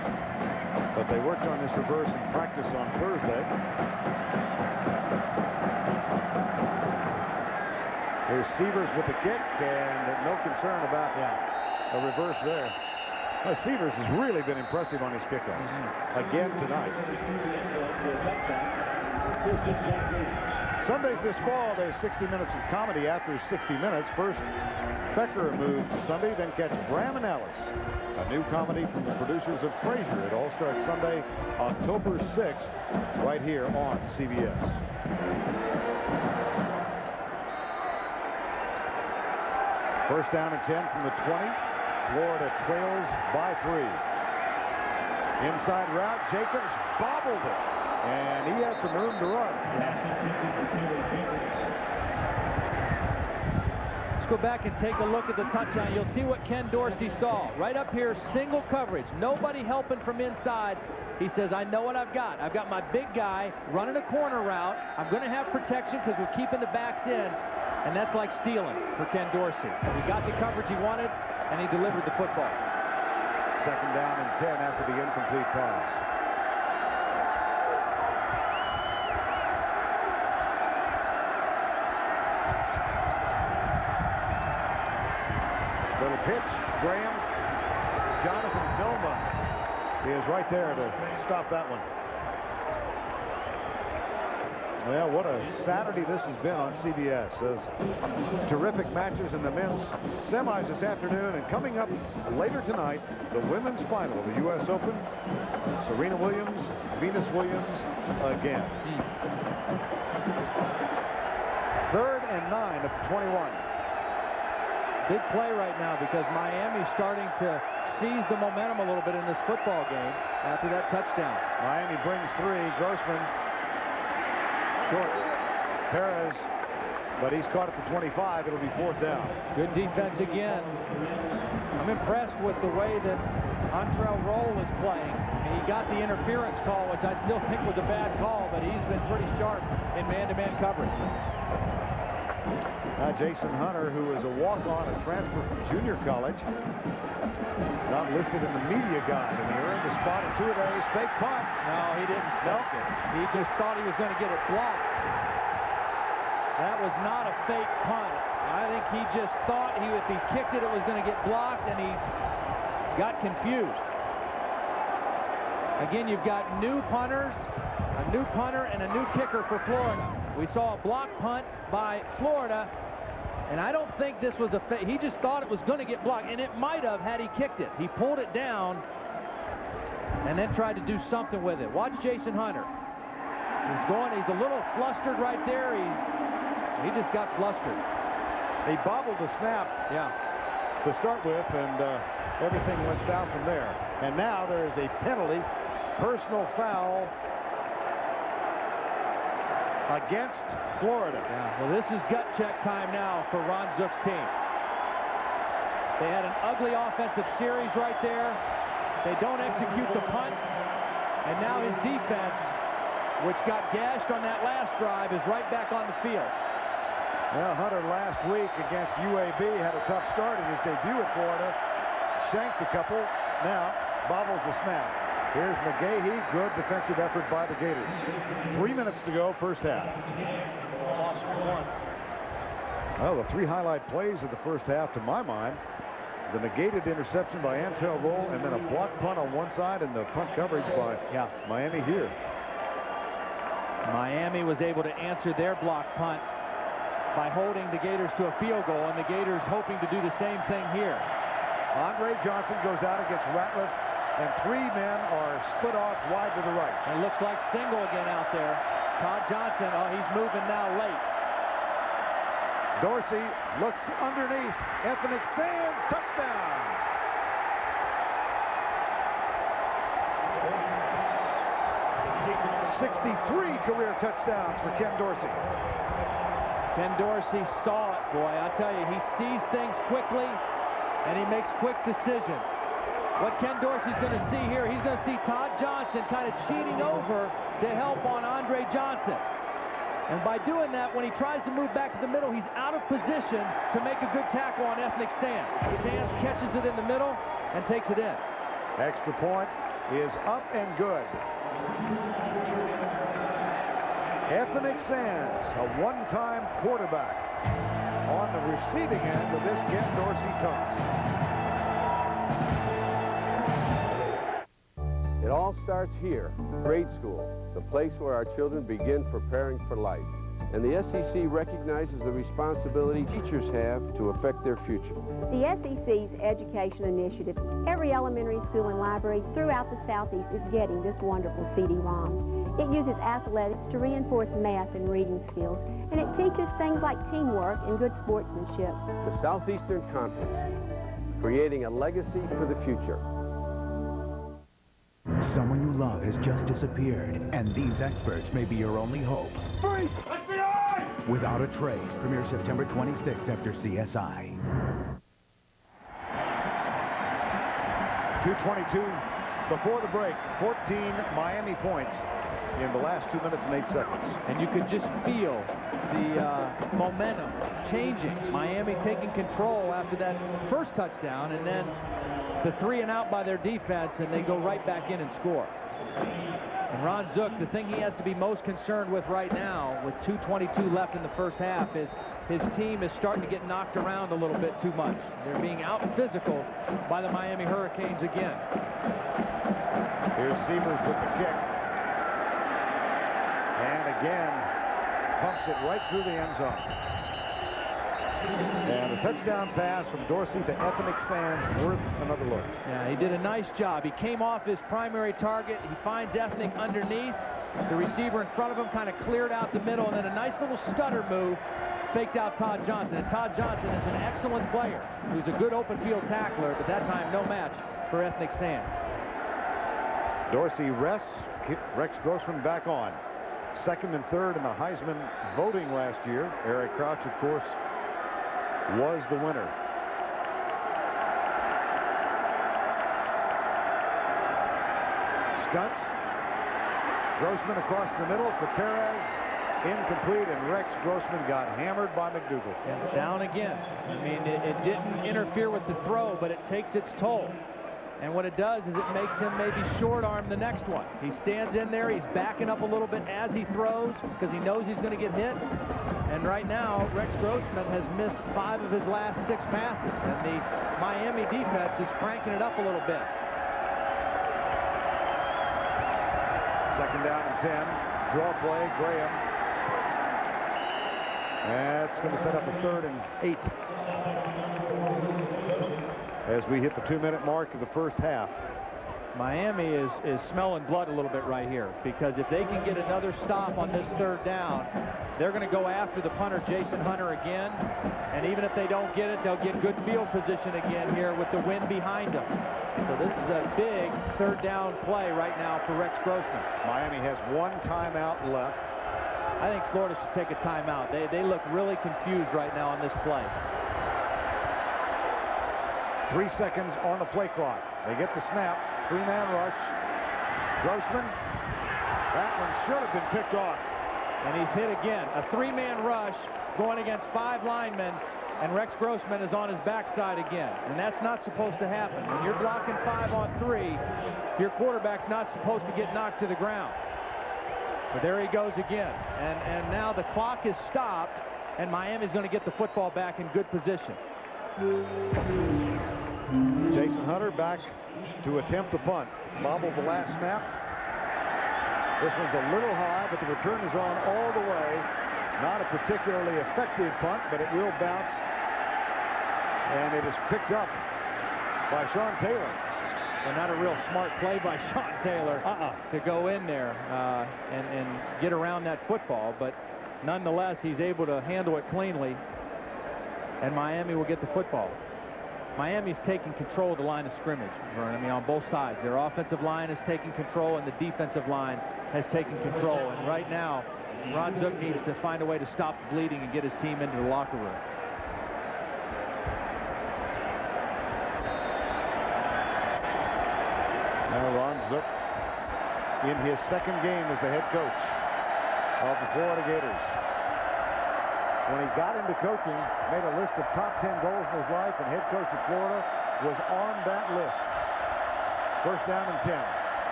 but they worked on this reverse in practice on Thursday. Here's Sievers with the kick, and no concern about a reverse there. Well, Sievers has really been impressive on his kickoffs again tonight. Sundays this fall, there's 60 minutes of comedy after 60 minutes. First, Becker moves to Sunday, then catch Bram and Alice, a new comedy from the producers of Frasier. It all starts Sunday, October 6th, right here on CBS. First down and 10 from the 20. Florida trails by 3. Inside route, Jacobs bobbled it, and he has some room to run. Let's go back and take a look at the touchdown. You'll see what Ken Dorsey saw. Right up here, single coverage. Nobody helping from inside. He says, I know what I've got. I've got my big guy running a corner route. I'm going to have protection because we're keeping the backs in. And that's like stealing for Ken Dorsey. He got the coverage he wanted, and he delivered the football. Second down and 10 after the incomplete pass. Little pitch, Graham. Jonathan Vilma is right there to stop that one. Well, what a Saturday this has been on CBS. Those terrific matches in the men's semis this afternoon, and coming up later tonight, the women's final of the U.S. Open. Serena Williams, Venus Williams again. 3rd and 9 of 21. Big play right now because Miami's starting to seize the momentum a little bit in this football game after that touchdown. Miami brings 3. Grossman short. Perez, but he's caught at the 25. It'll be 4th down. Good defense again. I'm impressed with the way that Antrell Roll is playing. And he got the interference call, which I still think was a bad call, but he's been pretty sharp in man-to-man coverage. Jason Hunter, who is a walk-on and transfer from junior college, not listed in the media guide, and he earned the spot in 2 days. Fake punt. No, he didn't fake it. He just thought he was going to get it blocked. That was not a fake punt. I think he just thought if he kicked it, it was going to get blocked, and he got confused. Again, you've got new punters, a new punter, and a new kicker for Florida. We saw a block punt by Florida, and I don't think this was a fake. He just thought it was going to get blocked, and it might have had he kicked it. He pulled it down and then tried to do something with it. Watch Jason Hunter. He's a little flustered right there. He just got flustered. He bobbled the snap to start with, and everything went south from there. And now there is a penalty, personal foul against Florida. Well, this is gut check time now for Ron Zook's team. They had an ugly offensive series right there. They don't execute the punt, and now his defense, which got gashed on that last drive, is right back on the field. Well, Hunter last week against UAB had a tough start in his debut at Florida. Shanked a couple. Now bobbles the snap. Here's McGahee. Good defensive effort by the Gators. 3 minutes to go, first half. Well, the 3 highlight plays of the first half, to my mind, the negated interception by Antrell Roll, and then a block punt on one side, and the punt coverage by Miami here. Miami was able to answer their block punt by holding the Gators to a field goal, and the Gators hoping to do the same thing here. Andre Johnson goes out against Ratliff, and 3 men are split off wide to the right. It looks like single again out there. Todd Johnson, he's moving now late. Dorsey looks underneath. Ethnic Sands, touchdown. '63 career touchdowns for Ken Dorsey. Ken Dorsey saw it, boy. I tell you, he sees things quickly, and he makes quick decisions. What Ken Dorsey's going to see here, he's going to see Todd Johnson kind of cheating over to help on Andre Johnson. And by doing that, when he tries to move back to the middle, he's out of position to make a good tackle on Ethnic Sands. Sands catches it in the middle and takes it in. Extra point is up and good. Ethnic Sands, a one-time quarterback, on the receiving end of this Ken Dorsey toss. It all starts here, grade school, the place where our children begin preparing for life. And the SEC recognizes the responsibility teachers have to affect their future. The SEC's education initiative, every elementary school and library throughout the Southeast is getting this wonderful CD-ROM. It uses athletics to reinforce math and reading skills, and it teaches things like teamwork and good sportsmanship. The Southeastern Conference, creating a legacy for the future. Someone you love has just disappeared, and these experts may be your only hope. Freeze! FBI! Without a Trace premieres September 26th after CSI. 2:22 before the break. 14 Miami points in the last 2 minutes and 8 seconds. And you could just feel the momentum changing. Miami taking control after that first touchdown, and then the 3 and out by their defense, and they go right back in and score. And Ron Zook, the thing he has to be most concerned with right now, with 2:22 left in the first half, is his team is starting to get knocked around a little bit too much. They're being out physical by the Miami Hurricanes again. Here's Sievers with the kick. And again, pumps it right through the end zone. And a touchdown pass from Dorsey to Ethnic Sands, worth another look. Yeah, he did a nice job. He came off his primary target. He finds Ethnic underneath, The receiver in front of him kind of cleared out the middle, and then a nice little stutter move faked out Todd Johnson. And Todd Johnson is an excellent player who's a good open field tackler, but that time no match for Ethnic Sands. Dorsey rests. Rex Grossman back on. Second and third in the Heisman voting last year. Eric Crouch, of course, was the winner. Stunts. Grossman across the middle for Perez. Incomplete, and Rex Grossman got hammered by McDougal. And down again. I mean, it didn't interfere with the throw, but it takes its toll. And what it does is it makes him maybe short arm the next one. He stands in there, he's backing up a little bit as he throws because he knows he's going to get hit. And right now, Rex Grossman has missed 5 of his last 6 passes. And the Miami defense is cranking it up a little bit. Second down and 10. Draw play, Graham. That's going to set up a 3rd and 8. As we hit the 2-minute mark of the first half. Miami is smelling blood a little bit right here, because if they can get another stop on this 3rd down, they're going to go after the punter, Jason Hunter, again. And even if they don't get it, they'll get good field position again here with the wind behind them. So this is a big 3rd down play right now for Rex Grossman. Miami has 1 timeout left. I think Florida should take a timeout. They look really confused right now on this play. 3 seconds on the play clock. They get the snap. 3-man rush. Grossman. That one should have been picked off. And he's hit again. A 3-man rush going against 5 linemen, and Rex Grossman is on his backside again. And that's not supposed to happen. When you're blocking 5 on 3, your quarterback's not supposed to get knocked to the ground. But there he goes again. And now the clock is stopped, and Miami's going to get the football back in good position. Jason Hunter back to attempt the punt. Bobbled the last snap. This one's a little high, but the return is on all the way. Not a particularly effective punt, but it will bounce. And it is picked up by Sean Taylor. Well, not a real smart play by Sean Taylor to go in there and get around that football, but nonetheless, he's able to handle it cleanly, and Miami will get the football. Miami's taking control of the line of scrimmage, Vern. I mean, on both sides. Their offensive line is taking control, and the defensive line has taken control. And right now, Ron Zook needs to find a way to stop the bleeding and get his team into the locker room. Now Ron Zook in his 2nd game as the head coach of the Florida Gators. When he got into coaching, made a list of top 10 goals in his life, and head coach of Florida was on that list. 1st down and 10.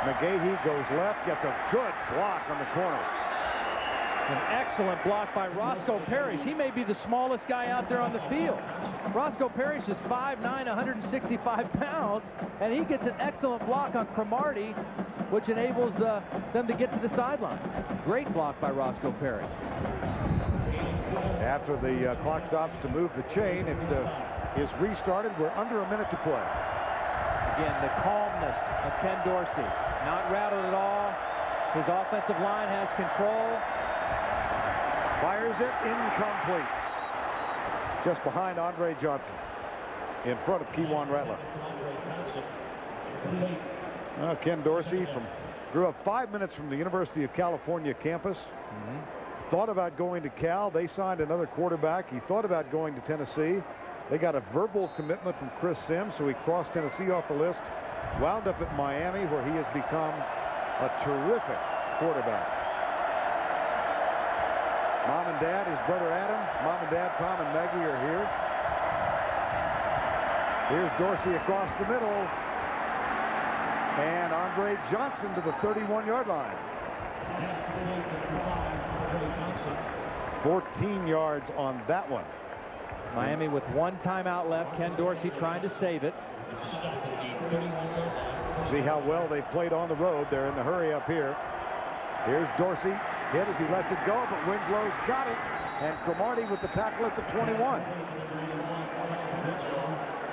McGahee goes left, gets a good block on the corner. An excellent block by Roscoe Parrish. He may be the smallest guy out there on the field. Roscoe Parrish is 5'9", 165 pounds, and he gets an excellent block on Cromartie, which enables them to get to the sideline. Great block by Roscoe Parrish. After the clock stops to move the chain, it is restarted. We're under a minute to play. Again, the calmness of Ken Dorsey. Not rattled at all. His offensive line has control. Fires it, incomplete. Just behind Andre Johnson. In front of Kewan Rattler. Ken Dorsey grew up 5 minutes from the University of California campus. Thought about going to Cal. They signed another quarterback. He thought about going to Tennessee. They got a verbal commitment from Chris Sims, so he crossed Tennessee off the list. Wound up at Miami, where he has become a terrific quarterback. Mom and Dad, his brother Adam, Mom and Dad, Tom and Maggie are here. Here's Dorsey across the middle. And Andre Johnson to the 31-yard line. 14 yards on that one. Miami with 1 timeout left. Ken Dorsey trying to save it. See how well they played on the road. They're in the hurry up here. Here's Dorsey. Hit as he lets it go, but Winslow's got it. And Cromartie with the tackle at the 21.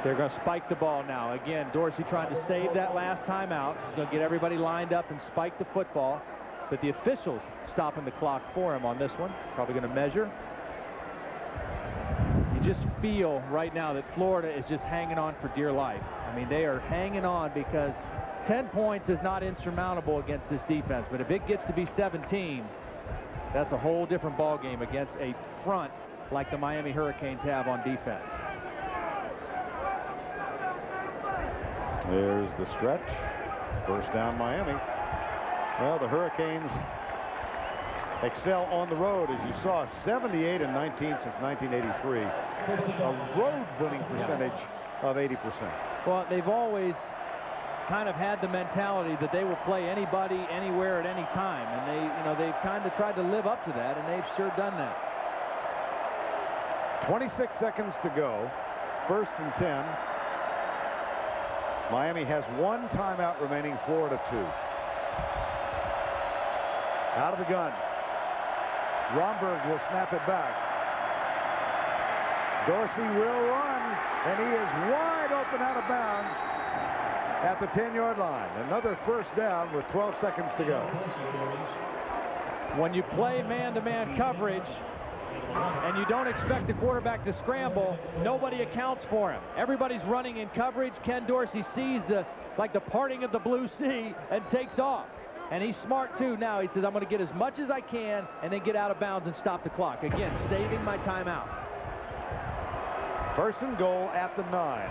They're going to spike the ball now. Again, Dorsey trying to save that last timeout. He's going to get everybody lined up and spike the football. but the officials stopping the clock for him on this one. Probably going to measure. You just feel right now that Florida is just hanging on for dear life. I mean, they are hanging on because 10 points is not insurmountable against this defense, but if it gets to be 17, that's a whole different ball game against a front like the Miami Hurricanes have on defense. There's the stretch. First down, Miami. Well, the Hurricanes excel on the road, as you saw, 78 and 19 since 1983. A road winning percentage of 80%. Well, they've always kind of had the mentality that they will play anybody, anywhere, at any time, and they've kind of tried to live up to that, and they've sure done that. 26 seconds to go. First and 10. Miami has one timeout remaining. Florida 2. Out of the gun. Romberg will snap it back. Dorsey will run, and he is wide open out of bounds at the 10-yard line. Another first down with 12 seconds to go. When you play man-to-man coverage and you don't expect the quarterback to scramble, nobody accounts for him. Everybody's running in coverage. Ken Dorsey sees the parting of the blue sea and takes off. And he's smart too now. He says, I'm going to get as much as I can and then get out of bounds and stop the clock. Again, saving my timeout. First and goal at the 9.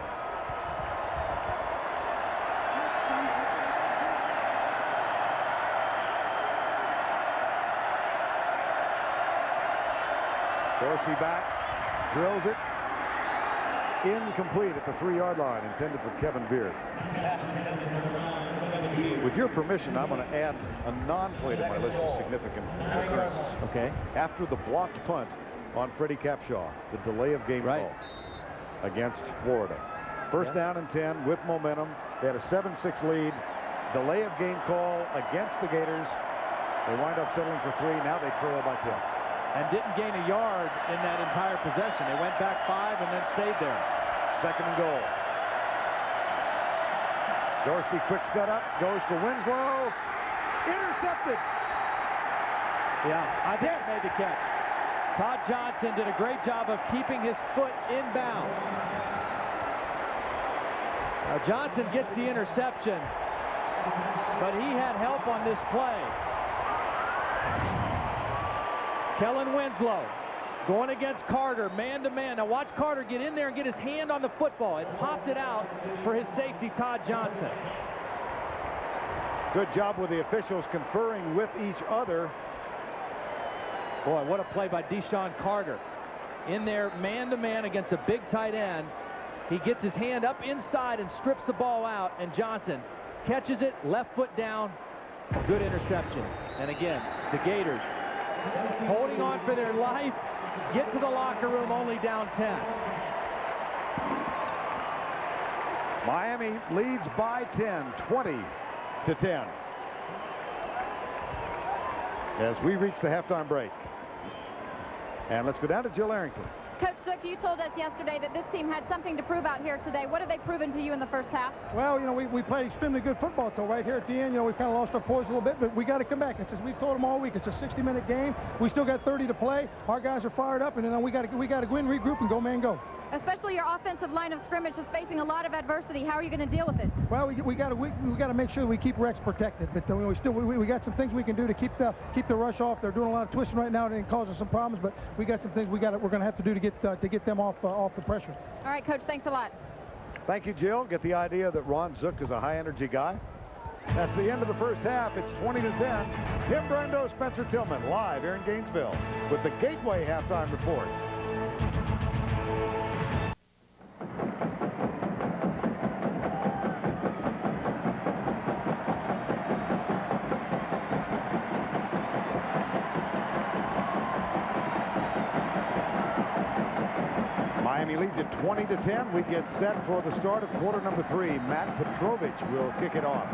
Dorsey back, drills it. Incomplete at the 3-yard line, intended for Kevin Beard. With your permission, I'm going to add a non-play to my list of significant occurrences. Okay. After the blocked punt on Freddie Capshaw, the delay of game call against Florida. First down and 10 with momentum. They had a 7-6 lead. Delay of game call against the Gators. They wind up settling for 3. Now they trail by 10. And didn't gain a yard in that entire possession. They went back 5 and then stayed there. Second and goal. Dorsey, quick setup, goes to Winslow. Intercepted. Yeah, I think he made the catch. Todd Johnson did a great job of keeping his foot in bounds. Now Johnson gets the interception, but he had help on this play. Kellen Winslow going against Carter, man-to-man. Now watch Carter get in there and get his hand on the football. It popped it out for his safety, Todd Johnson. Good job with the officials conferring with each other. Boy, what a play by Deshaun Carter. In there, man-to-man against a big tight end. He gets his hand up inside and strips the ball out, and Johnson catches it, left foot down. Good interception. And again, the Gators holding on for their life, get to the locker room only down 10. Miami leads by 10, 20-10. As we reach the halftime break. And let's go down to Jill Arrington. Coach Zook, you told us yesterday that this team had something to prove out here today. What have they proven to you in the first half? Well, we played extremely good football till right here at the end. We kind of lost our poise a little bit, but we got to come back. It's as we've told them all week, it's a 60-minute game. We still got 30 to play. Our guys are fired up, and then we got to go in, regroup, and go man go. Especially your offensive line of scrimmage is facing a lot of adversity. How are you going to deal with it? Well, we got to make sure we keep Rex protected. But we got some things we can do to keep the rush off. They're doing a lot of twisting right now and it causes some problems. But we got some things we're going to have to do to get them off the pressure. All right, Coach. Thanks a lot. Thank you, Jill. Get the idea that Ron Zook is a high-energy guy. That's the end of the first half. It's 20-10. Tim Brando, Spencer Tillman, live here in Gainesville with the Gateway halftime report. Miami leads at 20-10. We get set for the start of quarter number 3. Matt Petrovich will kick it off.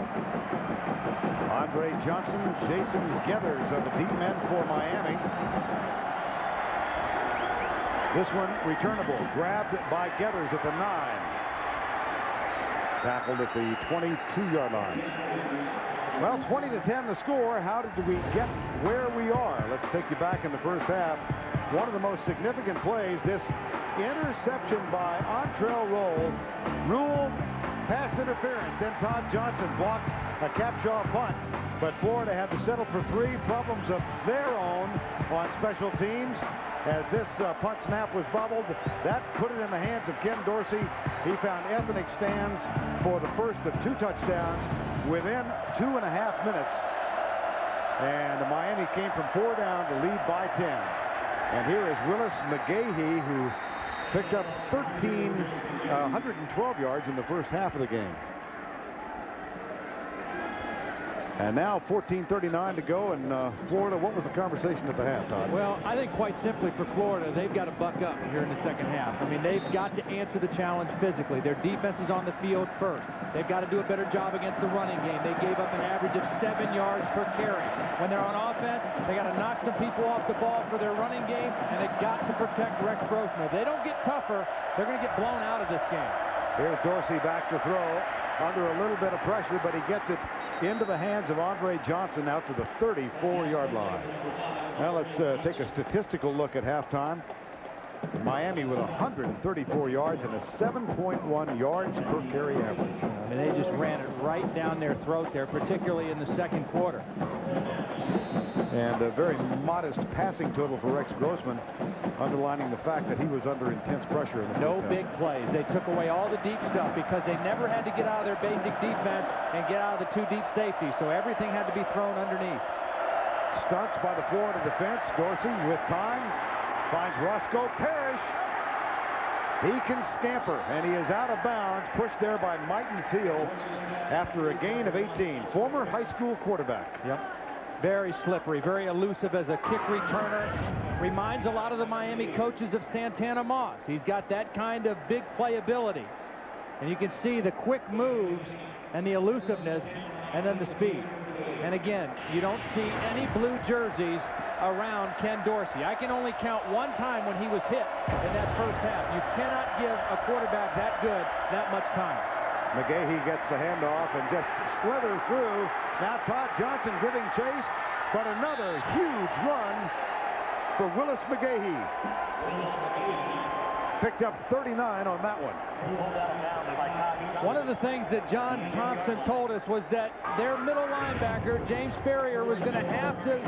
Andre Johnson, Jason Geathers are the deep men for Miami. This one returnable, grabbed by Geathers at the 9. Tackled at the 22-yard line. Well, 20-10 the score. How did we get where we are? Let's take you back in the first half. One of the most significant plays, this interception by Antrell Roll, ruled pass interference. Then Todd Johnson blocked a Capshaw punt. But Florida had to settle for 3 problems of their own on special teams. As this punt snap was bubbled, that put it in the hands of Ken Dorsey. He found ethnic stands for the first of 2 touchdowns within 2.5 minutes. And Miami came from 4 down to lead by 10. And here is Willis McGahee, who picked up 112 yards in the first half of the game. And now 14:39 to go, and Florida, what was the conversation at the half, Todd? Well, I think quite simply for Florida, they've got to buck up here in the second half. I mean, they've got to answer the challenge physically. Their defense is on the field first. They've got to do a better job against the running game. They gave up an average of 7 yards per carry. When they're on offense, they got to knock some people off the ball for their running game, and they've got to protect Rex Grossman. If they don't get tougher, they're going to get blown out of this game. Here's Dorsey back to throw under a little bit of pressure, but he gets it into the hands of Andre Johnson out to the 34-yard line. Now let's take a statistical look at halftime. Miami with 134 yards and a 7.1 yards per carry average. I mean, they just ran it right down their throat there, particularly in the second quarter. And a very modest passing total for Rex Grossman, underlining the fact that he was under intense pressure in the No big plays. They took away all the deep stuff because they never had to get out of their basic defense and get out of the 2 deep safeties, so everything had to be thrown underneath. Stunts by the Florida defense. Dorsey with time finds Roscoe Parrish. He can scamper, and he is out of bounds, pushed there by Mike Teal after a gain of 18. Former high school quarterback. Yep. Very slippery, very elusive as a kick returner. Reminds a lot of the Miami coaches of Santana Moss. He's got that kind of big playability. And you can see the quick moves and the elusiveness and then the speed. And again, you don't see any blue jerseys around Ken Dorsey. I can only count 1 time when he was hit in that first half. You cannot give a quarterback that good that much time. McGahee gets the handoff and just slithers through. Now Todd Johnson giving chase, but another huge run for Willis McGahee. Picked up 39 on that one. One of the things that John Thompson told us was that their middle linebacker, James Ferrier, was going to have to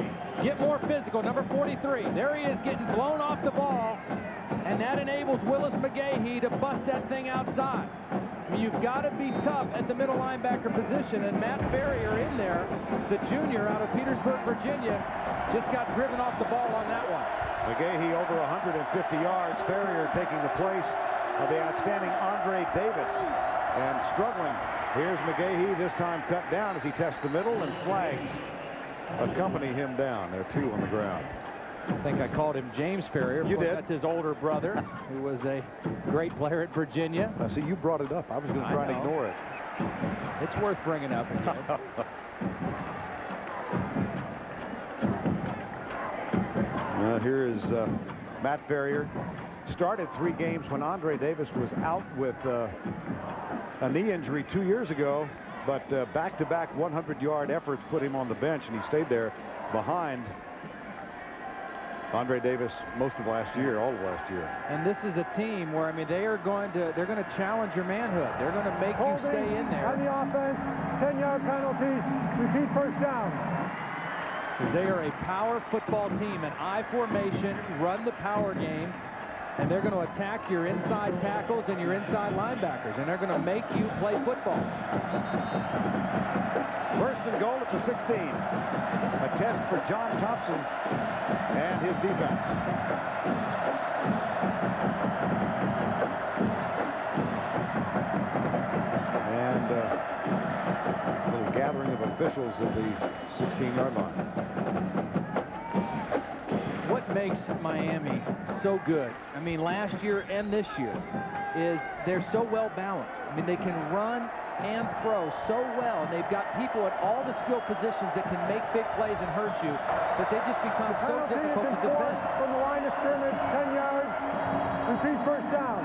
get more physical. Number 43. There he is getting blown off the ball, and that enables Willis McGahee to bust that thing outside. I mean, you've got to be tough at the middle linebacker position, and Matt Ferrier in there, the junior out of Petersburg, Virginia, just got driven off the ball on that one. McGahee over 150 yards. Ferrier taking the place of the outstanding Andre Davis. And struggling. Here's McGahee, this time cut down as he tests the middle, and flags accompany him down. There are 2 on the ground. I think I called him James Ferrier. You did. That's his older brother, who was a great player at Virginia. See, you brought it up. I was going to try and ignore it. It's worth bringing up again. Here is Matt Ferrier. Started 3 games when Andre Davis was out with a knee injury 2 years ago, but back-to-back 100-yard efforts put him on the bench, and he stayed there behind Andre Davis most of last year, all of last year. And this is a team where, I mean, they're going to challenge your manhood. They're going to make you stay in there. On the offense, 10-yard penalties, repeat first down. They are a power football team, an I formation, run the power game, and they're going to attack your inside tackles and your inside linebackers, and they're going to make you play football. First and goal at the 16. A test for John Thompson and his defense. And a little gathering of officials at the 16-yard line. What makes Miami so good, I mean, last year and this year, is they're so well balanced. I mean, they can run and throw so well, and they've got people at all the skill positions that can make big plays and hurt you, but they just become so difficult to defend. From the line of scrimmage, 10 yards, repeat first down.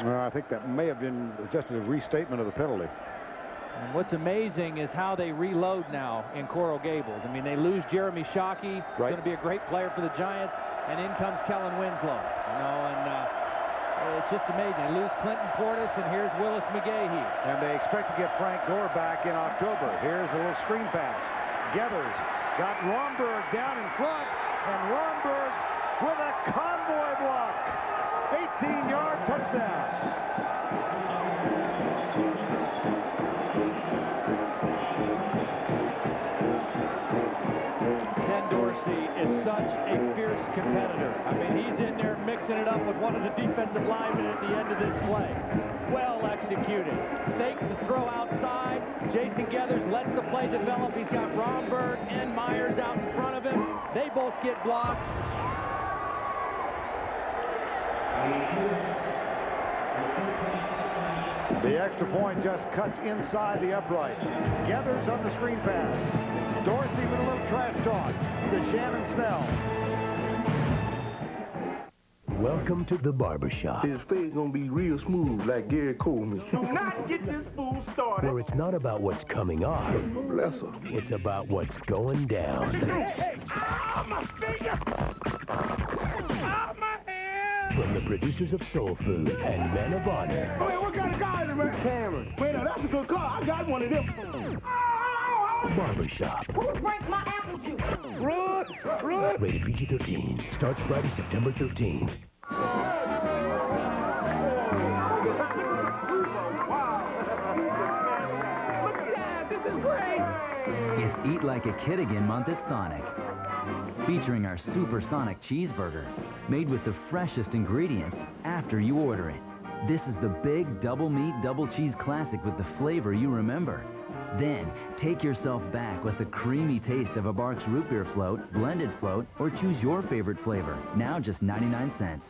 I think that may have been just a restatement of the penalty. And what's amazing is how they reload now in Coral Gables. I mean, they lose Jeremy Shockey, going to be a great player for the Giants, and in comes Kellen Winslow. You know, and it's just amazing. They lose Clinton Portis, and here's Willis McGahee. And they expect to get Frank Gore back in October. Here's a little screen pass. Geathers got Romberg down in front, and Romberg with a convoy block. 18-yard touchdown. Is such a fierce competitor. I mean, he's in there mixing it up with one of the defensive linemen at the end of this play. Well executed. Fake the throw outside. Jason Geathers lets the play develop. He's got Romberg and Myers out in front of him. They both get blocks. The extra point just cuts inside the upright. Geathers on the screen pass. Dorsey with a little trash talk to Shannon Snell. Welcome to the barbershop. His face gonna be real smooth like Gary Coleman. Do not get this fool started. Where it's not about what's coming on. Bless her. It's about what's going down. Hey! Ah, my finger! Ah, my hand! From the producers of Soul Food and Men of Honor. Wait, what kind of car is it, man? Cameron. Wait, now that's a good car. I got one of them. Barbershop. Who drank my apple juice? Run! Run! Rated PG-13. Starts Friday, September 13th. Dad, this is great! It's Eat Like a Kid Again month at Sonic. Featuring our Supersonic Cheeseburger, made with the freshest ingredients after you order it. This is the big double meat, double cheese classic with the flavor you remember. Then, take yourself back with the creamy taste of a Barks root beer float, blended float, or choose your favorite flavor. Now just 99 cents.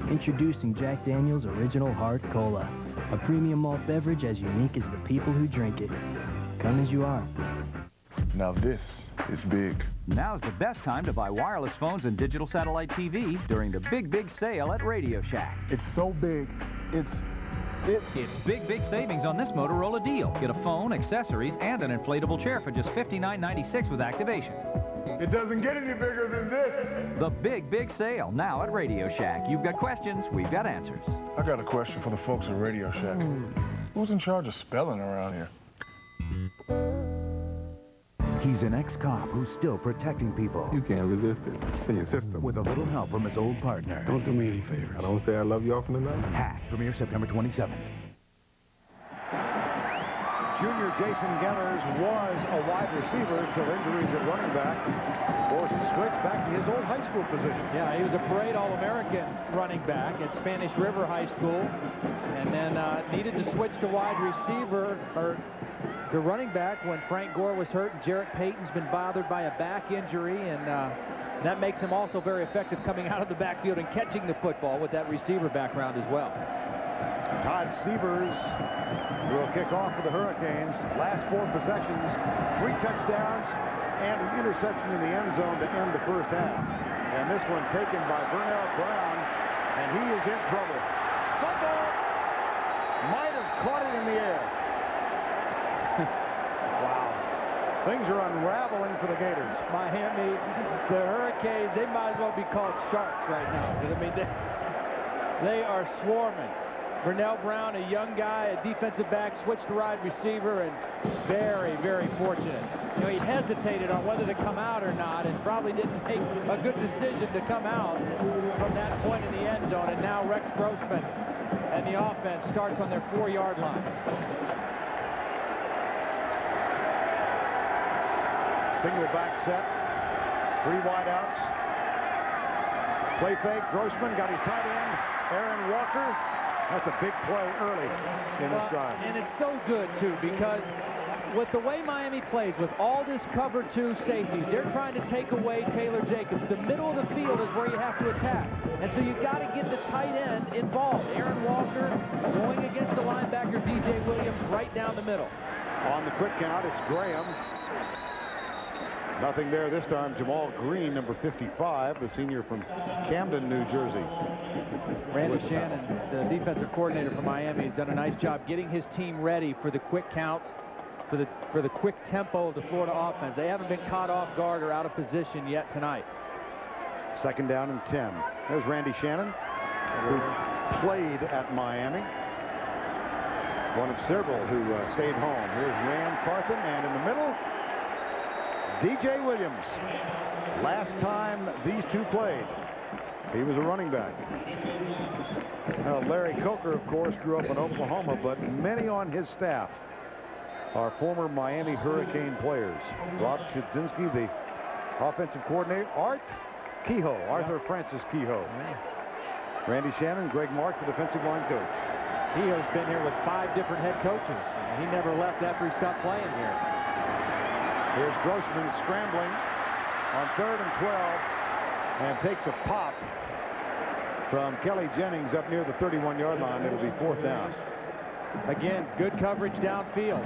Introducing Jack Daniel's Original Hard Cola, a premium malt beverage as unique as the people who drink it. Come as you are. Now this is big. Now's the best time to buy wireless phones and digital satellite TV during the big sale at Radio Shack. It's so big. It's big savings on this Motorola deal. Get a phone, accessories, and an inflatable chair for just $59.96 with activation. It doesn't get any bigger than this. The big sale, now at Radio Shack. You've got questions, we've got answers. I got a question for the folks at Radio Shack. Who's in charge of spelling around here? He's an ex-cop who's still protecting people. You can't resist it. It's in your system. With a little help from his old partner. Don't do me any favor. I don't say I love you often enough. Hack premieres September 27th. Junior Jason Geathers was a wide receiver until injuries at running back. Forced to switch back to his old high school position. Yeah, he was a parade All-American running back at Spanish River High School, and then needed to switch to wide receiver, or to running back when Frank Gore was hurt, and Jarrett Payton's been bothered by a back injury, and that makes him also very effective coming out of the backfield and catching the football with that receiver background as well. Todd Sievers will kick off for the Hurricanes. Last 4 possessions, 3 touchdowns, and an interception in the end zone to end the first half. And this one taken by Vernell Brown, and he is in trouble. Fumble! Might have caught it in the air. Wow. Things are unraveling for the Gators. Miami, the Hurricanes, they might as well be called sharks right now. I mean, they are swarming. Vernell Brown, a young guy, a defensive back, switched to wide receiver, and very fortunate. You know, he hesitated on whether to come out or not, and probably didn't make a good decision to come out from that point in the end zone. And now Rex Grossman and the offense starts on their 4-yard line. Single back set, 3 wideouts. Play fake, Grossman got his tight end, Aaron Walker. That's a big play early in this drive. And it's so good, too, because with the way Miami plays, with all this cover 2 safeties, they're trying to take away Taylor Jacobs. The middle of the field is where you have to attack. And so you've got to get the tight end involved. Aaron Walker going against the linebacker, DJ Williams, right down the middle. On the quick count, it's Graham. Nothing there this time. Jamal Green, number 55, the senior from Camden, New Jersey. Randy Shannon, the defensive coordinator for Miami, has done a nice job getting his team ready for the quick counts, for the quick tempo of the Florida offense. They haven't been caught off guard or out of position yet tonight. 2nd down and 10. There's Randy Shannon, who played at Miami. One of several who stayed home. Here's Rand Carthen, and in the middle, DJ Williams. Last time these two played, he was a running back. Now, Larry Coker, of course, grew up in Oklahoma, but many on his staff are former Miami Hurricane players. Rob Chudzinski, the offensive coordinator. Art Kehoe, Arthur Francis Kehoe. Randy Shannon, Greg Mark, the defensive line coach. Kehoe's been here with 5 different head coaches. He never left after he stopped playing here. Here's Grossman scrambling on 3rd and 12 and takes a pop from Kelly Jennings up near the 31-yard line. It'll be 4th down. Again, good coverage downfield.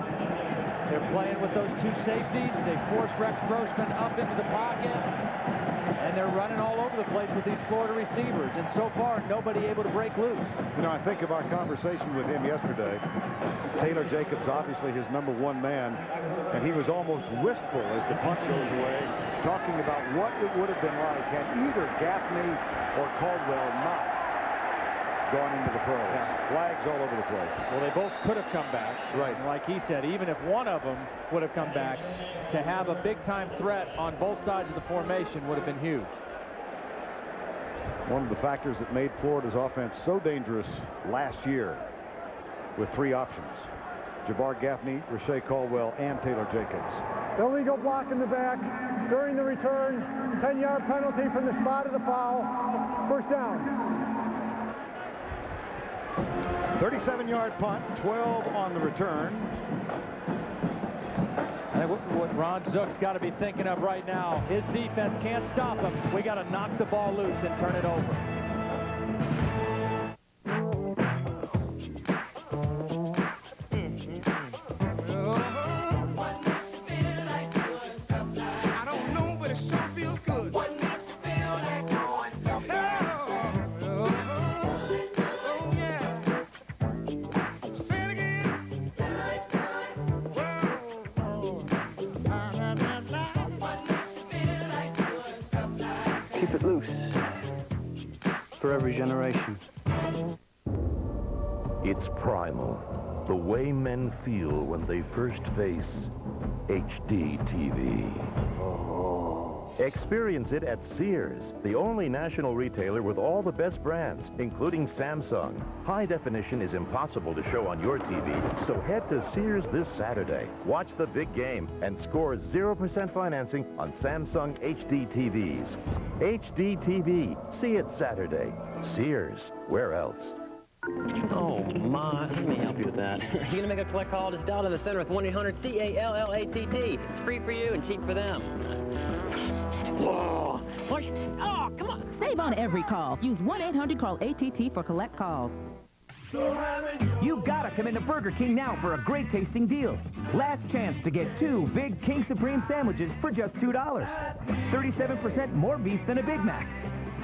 They're playing with those 2 safeties. They force Rex Grossman up into the pocket, and they're running all over the place with these Florida receivers. And so far, nobody able to break loose. You know, I think of our conversation with him yesterday. Taylor Jacobs, obviously his number 1 man, and he was almost wistful as the punt goes away, talking about what it would have been like had either Gaffney or Caldwell not gone into the pros. Yeah. Flags all over the place. Well, they both could have come back. Right. And like he said, even if one of them would have come back, to have a big-time threat on both sides of the formation would have been huge. One of the factors that made Florida's offense so dangerous last year with 3 options. Jabbar Gaffney, Rashay Caldwell, and Taylor Jacobs. Illegal block in the back during the return. 10-yard penalty from the spot of the foul. 1st down. 37-yard punt, 12 on the return. And what Ron Zook's got to be thinking of right now, his defense can't stop him. We got to knock the ball loose and turn it over. Keep it loose for every generation. It's primal, the way men feel when they first face HD TV. Experience it at Sears, the only national retailer with all the best brands, including Samsung. High definition is impossible to show on your TV, so head to Sears this Saturday. Watch the big game and score 0% financing on Samsung HD TVs. HD TV. See it Saturday. Sears. Where else? Oh, my. Let me help you with that. You're going to make a collect call, just dial to the center with 1-800-CALLATT. It's free for you and cheap for them. Whoa. Oh, come on. Save on every call. Use 1-800-CALL-ATT for collect calls. You've got to come into Burger King now for a great tasting deal. Last chance to get 2 big King Supreme sandwiches for just $2. 37% more beef than a Big Mac.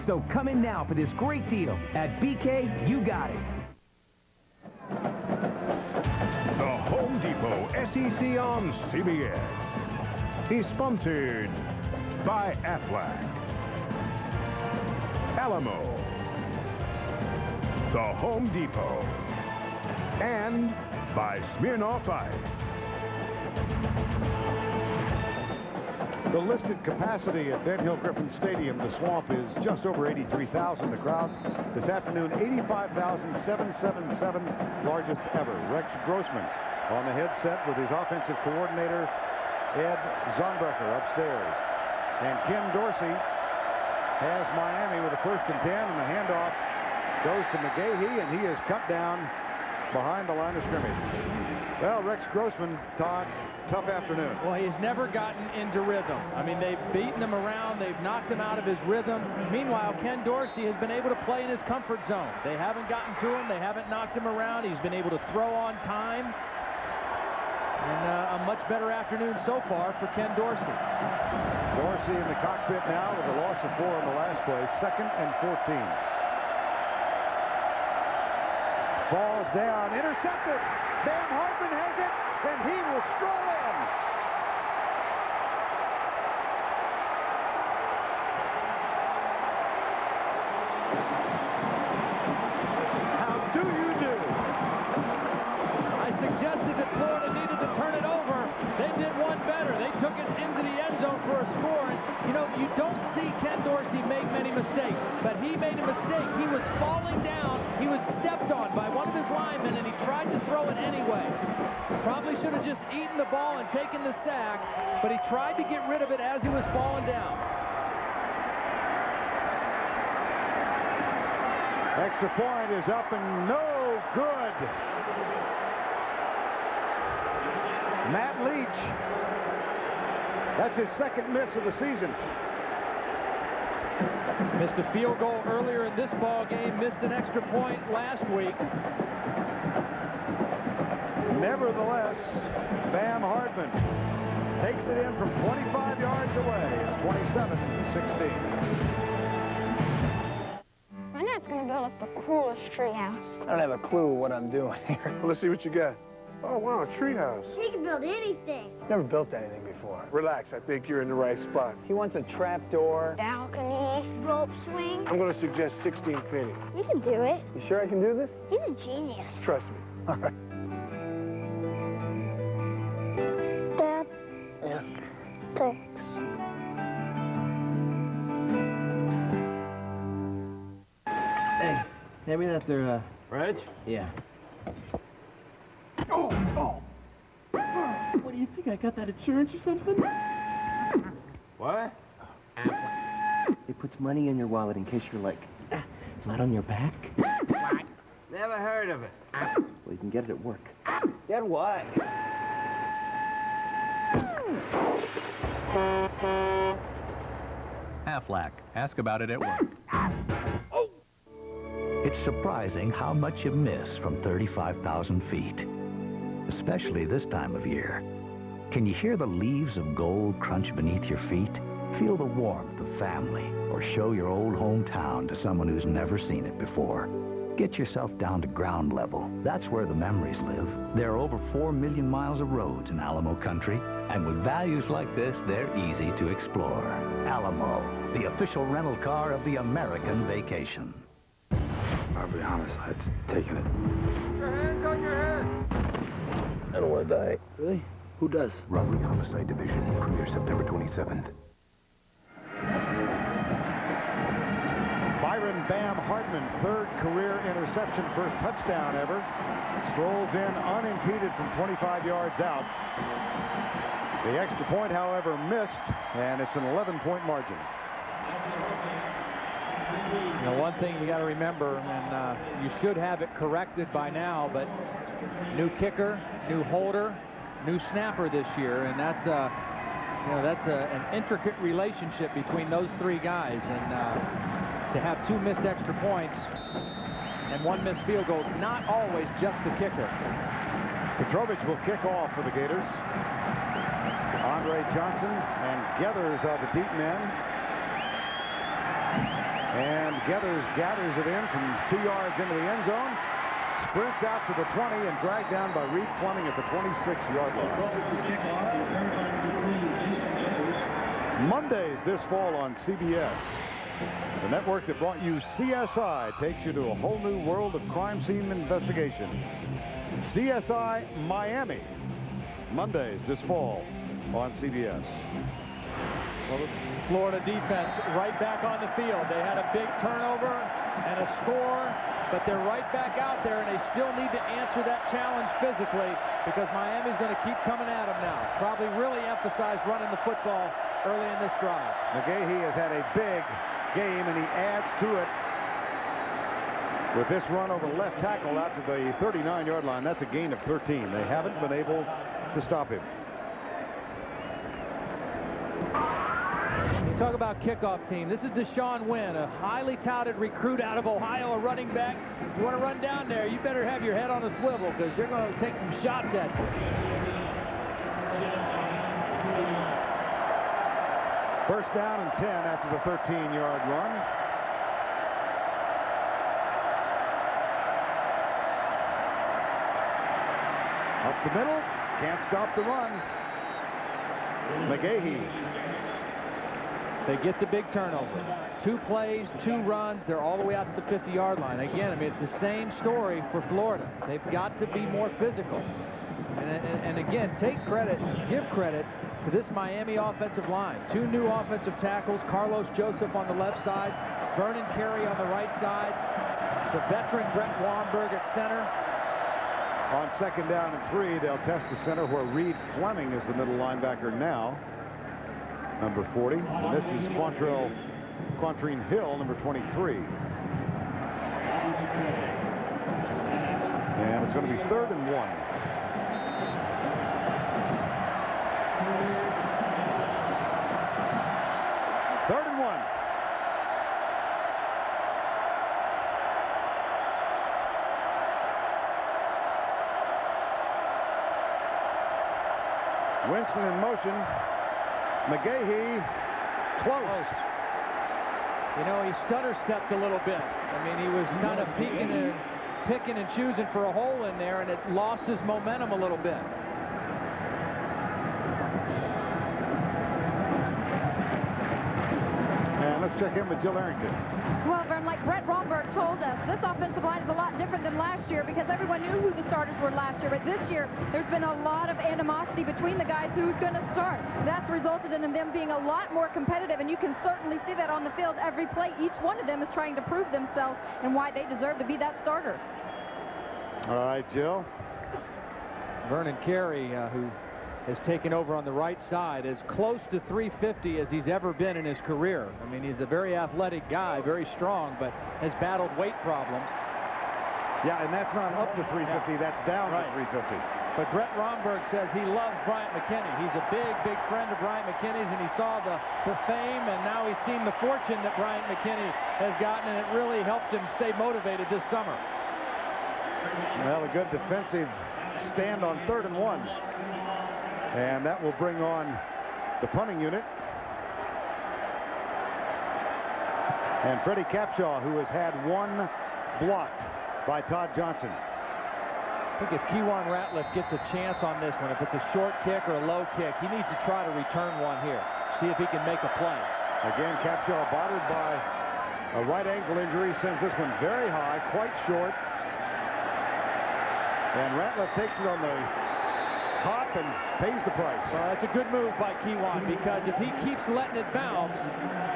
So come in now for this great deal. At BK, you got it. The Home Depot SEC on CBS is sponsored by Aflac, Alamo, the Home Depot, and by Smirnoff Ice. The listed capacity at Ben Hill Griffin Stadium, the Swamp, is just over 83,000. The crowd this afternoon, 85,777, largest ever. Rex Grossman on the headset with his offensive coordinator, Ed Zonbrecher, upstairs. And Ken Dorsey has Miami with a 1st and 10, and the handoff goes to McGahee, and he is cut down behind the line of scrimmage. Well, Rex Grossman, Todd, tough afternoon. Well, he's never gotten into rhythm. I mean, they've beaten him around. They've knocked him out of his rhythm. Meanwhile, Ken Dorsey has been able to play in his comfort zone. They haven't gotten to him. They haven't knocked him around. He's been able to throw on time. And a much better afternoon so far for Ken Dorsey. Dorsey in the cockpit now with a loss of 4 in the last play, 2nd and 14. Falls down, intercepted. Bam Hartman has it, and he will stroll in. How do you do? I suggested that Florida needed to turn it over. They did one better. They took it into the end zone for a score. And, you know, you don't see Ken Dorsey make many mistakes, but he made a mistake. He was falling down. He was stepped on by one of his linemen, and he tried to throw it anyway. Probably should have just eaten the ball and taken the sack, but he tried to get rid of it as he was falling down. Extra point is up and no good. Matt Leach. That's his 2nd miss of the season. Missed a field goal earlier in this ball game, missed an extra point last week. Nevertheless, Bam Hartman takes it in from 25 yards away. It's 27-16. My dad's going to build us the coolest treehouse. I don't have a clue what I'm doing here. Well, let's see what you got. Oh, wow, a treehouse. He can build anything. Never built anything before. Relax, I think you're in the right spot. He wants a trap door. Balcony, rope swing. I'm going to suggest 16 penny. You can do it. You sure I can do this? He's a genius. Trust me. All right. Dad? Yeah? Thanks. Hey, hand me that there, Reg? Yeah. Oh! What do you think? I got that insurance or something? What? It puts money in your wallet in case you're like flat on your back. What? Never heard of it. Well, you can get it at work. Get what? Aflac. Ask about it at work. It's surprising how much you miss from 35,000 feet, especially this time of year. Can you hear the leaves of gold crunch beneath your feet? Feel the warmth of family, or show your old hometown to someone who's never seen it before. Get yourself down to ground level. That's where the memories live. There are over 4 million miles of roads in Alamo country, and with values like this, they're easy to explore. Alamo, the official rental car of the American vacation. Robbery, homicide's taking it. Your hands on your head. I don't want to die. Really? Who does? Robbery, homicide division, premiere September 27th. Byron Bam Hartman, 3rd career interception, 1st touchdown ever. Strolls in unimpeded from 25 yards out. The extra point, however, missed, and it's an 11-point margin. You know, one thing you got to remember, and you should have it corrected by now, but new kicker, new holder, new snapper this year, and that's an intricate relationship between those 3 guys, and to have 2 missed extra points and 1 missed field goal, not always just the kicker. Petrovich will kick off for the Gators. Andre Johnson and Geathers are the deep men. And Geathers gathers it in from 2 yards into the end zone. Sprints out to the 20 and dragged down by Reed Fleming at the 26-yard line. Mondays this fall on CBS. The network that brought you CSI takes you to a whole new world of crime scene investigation. CSI Miami. Mondays this fall on CBS. Well, the Florida defense right back on the field. They had a big turnover and a score, but they're right back out there, and they still need to answer that challenge physically because Miami's going to keep coming at them now. Probably really emphasize running the football early in this drive. McGahee has had a big game, and he adds to it. With this run over the left tackle out to the 39-yard line, that's a gain of 13. They haven't been able to stop him. You talk about kickoff team. This is Deshaun Wynn, a highly touted recruit out of Ohio, a running back. You want to run down there, you better have your head on a swivel because they're going to take some shots at you. First down and 10 after the 13-yard run. Up the middle, can't stop the run. McGahee. They get the big turnover. 2 plays, 2 runs. They're all the way out to the 50-yard line. Again, I mean, it's the same story for Florida. They've got to be more physical. And again, take credit, give credit to this Miami offensive line. 2 new offensive tackles, Carlos Joseph on the left side, Vernon Carey on the right side, the veteran Brett Wamberg at center. On second down and 3, they'll test the center where Reed Fleming is the middle linebacker now, number 40. And this is Quantrine Hill, number 23. And it's going to be 3rd and 1. Third and 1. Winston in motion. McGahee close. You know, he stutter-stepped a little bit. I mean, he was kind of picking and choosing for a hole in there, and it lost his momentum a little bit. And let's check in with Jill Arrington. Well, Vern, like Brett Romberg told us, this offensive line is a lot different than last year because everyone knew who the starters were last year. But this year, there's been a lot of animosity between the guys who's going to start. That's resulted in them being a lot more competitive, and you can certainly see that on the field every play. Each one of them is trying to prove themselves and why they deserve to be that starter. All right, Jill. Vernon Carey, who has taken over on the right side, as close to 350 as he's ever been in his career. I mean, he's a very athletic guy, very strong, but has battled weight problems. Yeah, and that's not up to 350, that's down to 350. But Brett Romberg says he loves Bryant McKinney. He's a big, big friend of Bryant McKinney's, and he saw the fame, and now he's seen the fortune that Bryant McKinney has gotten, and it really helped him stay motivated this summer. Well, a good defensive stand on 3rd and 1. And that will bring on the punting unit. And Freddie Capshaw, who has had 1 blocked by Todd Johnson. I think if Kewan Ratliff gets a chance on this one, if it's a short kick or a low kick, he needs to try to return one here. See if he can make a play. Again, Capshaw bothered by a right ankle injury, sends this one very high, quite short. And Ratliff takes it on the top and pays the price. Well, that's a good move by Kewan, because if he keeps letting it bounce,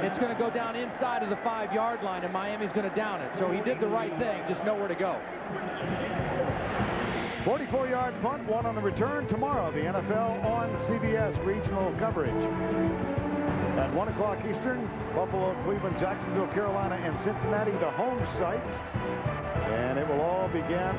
it's going to go down inside of the 5-yard line, and Miami's going to down it. So he did the right thing, just nowhere to go. 44-yard punt, 1 on the return. Tomorrow, the NFL on CBS regional coverage. At 1 o'clock Eastern, Buffalo, Cleveland, Jacksonville, Carolina, and Cincinnati, the home sites. And it will all begin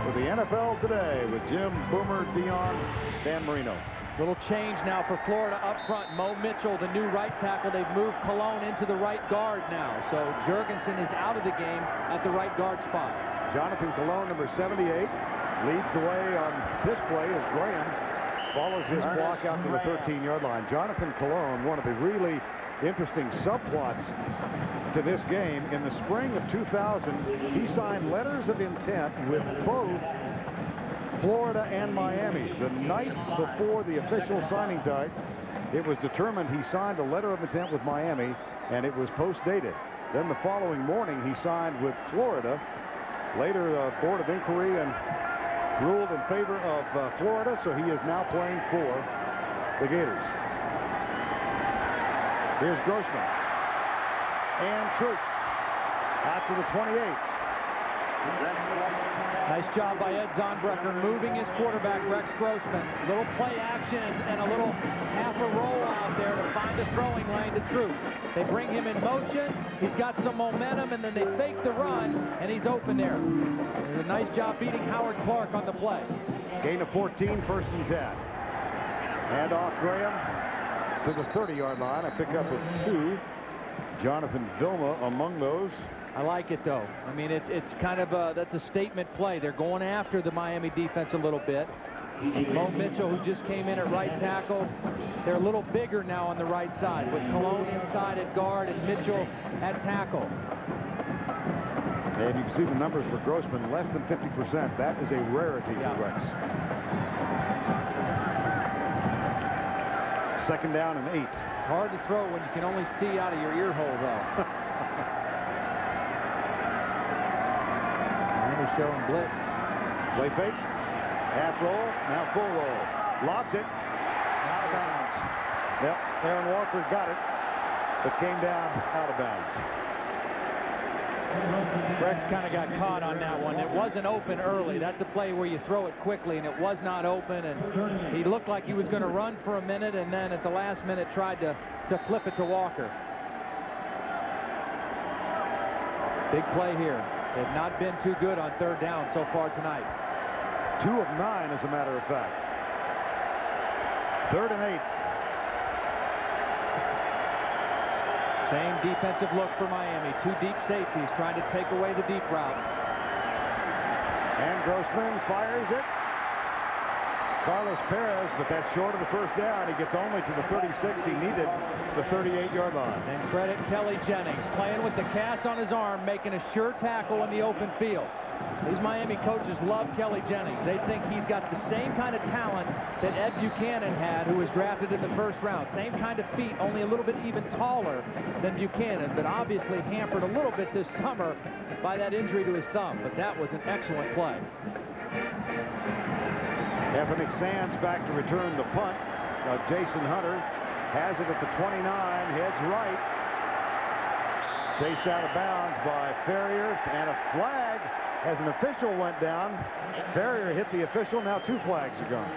with the NFL Today with Jim, Boomer, Dion, Dan Marino. Little change now for Florida up front. Mo Mitchell, the new right tackle. They've moved Cologne into the right guard now. So Jurgensen is out of the game at the right guard spot. Jonathan Cologne, number 78, leads the way on this play as Graham follows his block out to the 13-yard line. Jonathan Cologne, one of the really interesting subplots to this game. In the spring of 2000, he signed letters of intent with both Florida and Miami. The night before the official signing date, it was determined he signed a letter of intent with Miami, and it was post-dated. Then the following morning, he signed with Florida. Later, the Board of Inquiry and ruled in favor of Florida, so he is now playing for the Gators. Here's Grossman. And Troop out to the 28. Nice job by Ed Zonbrecker moving his quarterback, Rex Grossman. Little play action and a little half a roll out there to find a throwing lane to Troop. They bring him in motion. He's got some momentum, and then they fake the run, and he's open there. A nice job beating Howard Clark on the play. Gain of 14, first and 10. Hand off Graham to the 30-yard line. A pickup of 2. Jonathan Vilma among those. I like it, though. I mean, it's kind of that's a statement play. They're going after the Miami defense a little bit. Mo Mitchell, who just came in at right tackle, they're a little bigger now on the right side with Cologne inside at guard and Mitchell at tackle. And you can see the numbers for Grossman, less than 50%. That is a rarity for Rex. Second down and 8. It's hard to throw when you can only see out of your ear hole, though. Showing blitz. Play fake. Half roll. Now full roll. Lobs it. Out of bounds. Yep. Aaron Walker got it, but came down out of bounds. Rex kind of got caught on that one. It wasn't open early. That's a play where you throw it quickly, and it was not open. And he looked like he was going to run for a minute, and then at the last minute tried to flip it to Walker. Big play here. They've not been too good on third down so far tonight. 2 of 9, as a matter of fact. Third and 8. Same defensive look for Miami. 2 deep safeties trying to take away the deep routes. And Grossman fires it. Carlos Perez, but that's short of the first down. He gets only to the 36. He needed the 38-yard line. And credit Kelly Jennings, playing with the cast on his arm, making a sure tackle in the open field. These Miami coaches love Kelly Jennings. They think he's got the same kind of talent that Ed Buchanan had, who was drafted in the first round. Same kind of feet, only a little bit even taller than Buchanan, but obviously hampered a little bit this summer by that injury to his thumb. But that was an excellent play. Anthony Sands back to return the punt. Jason Hunter has it at the 29, heads right. Chased out of bounds by Ferrier, and a flag as an official went down. Ferrier hit the official. Now 2 flags are gone.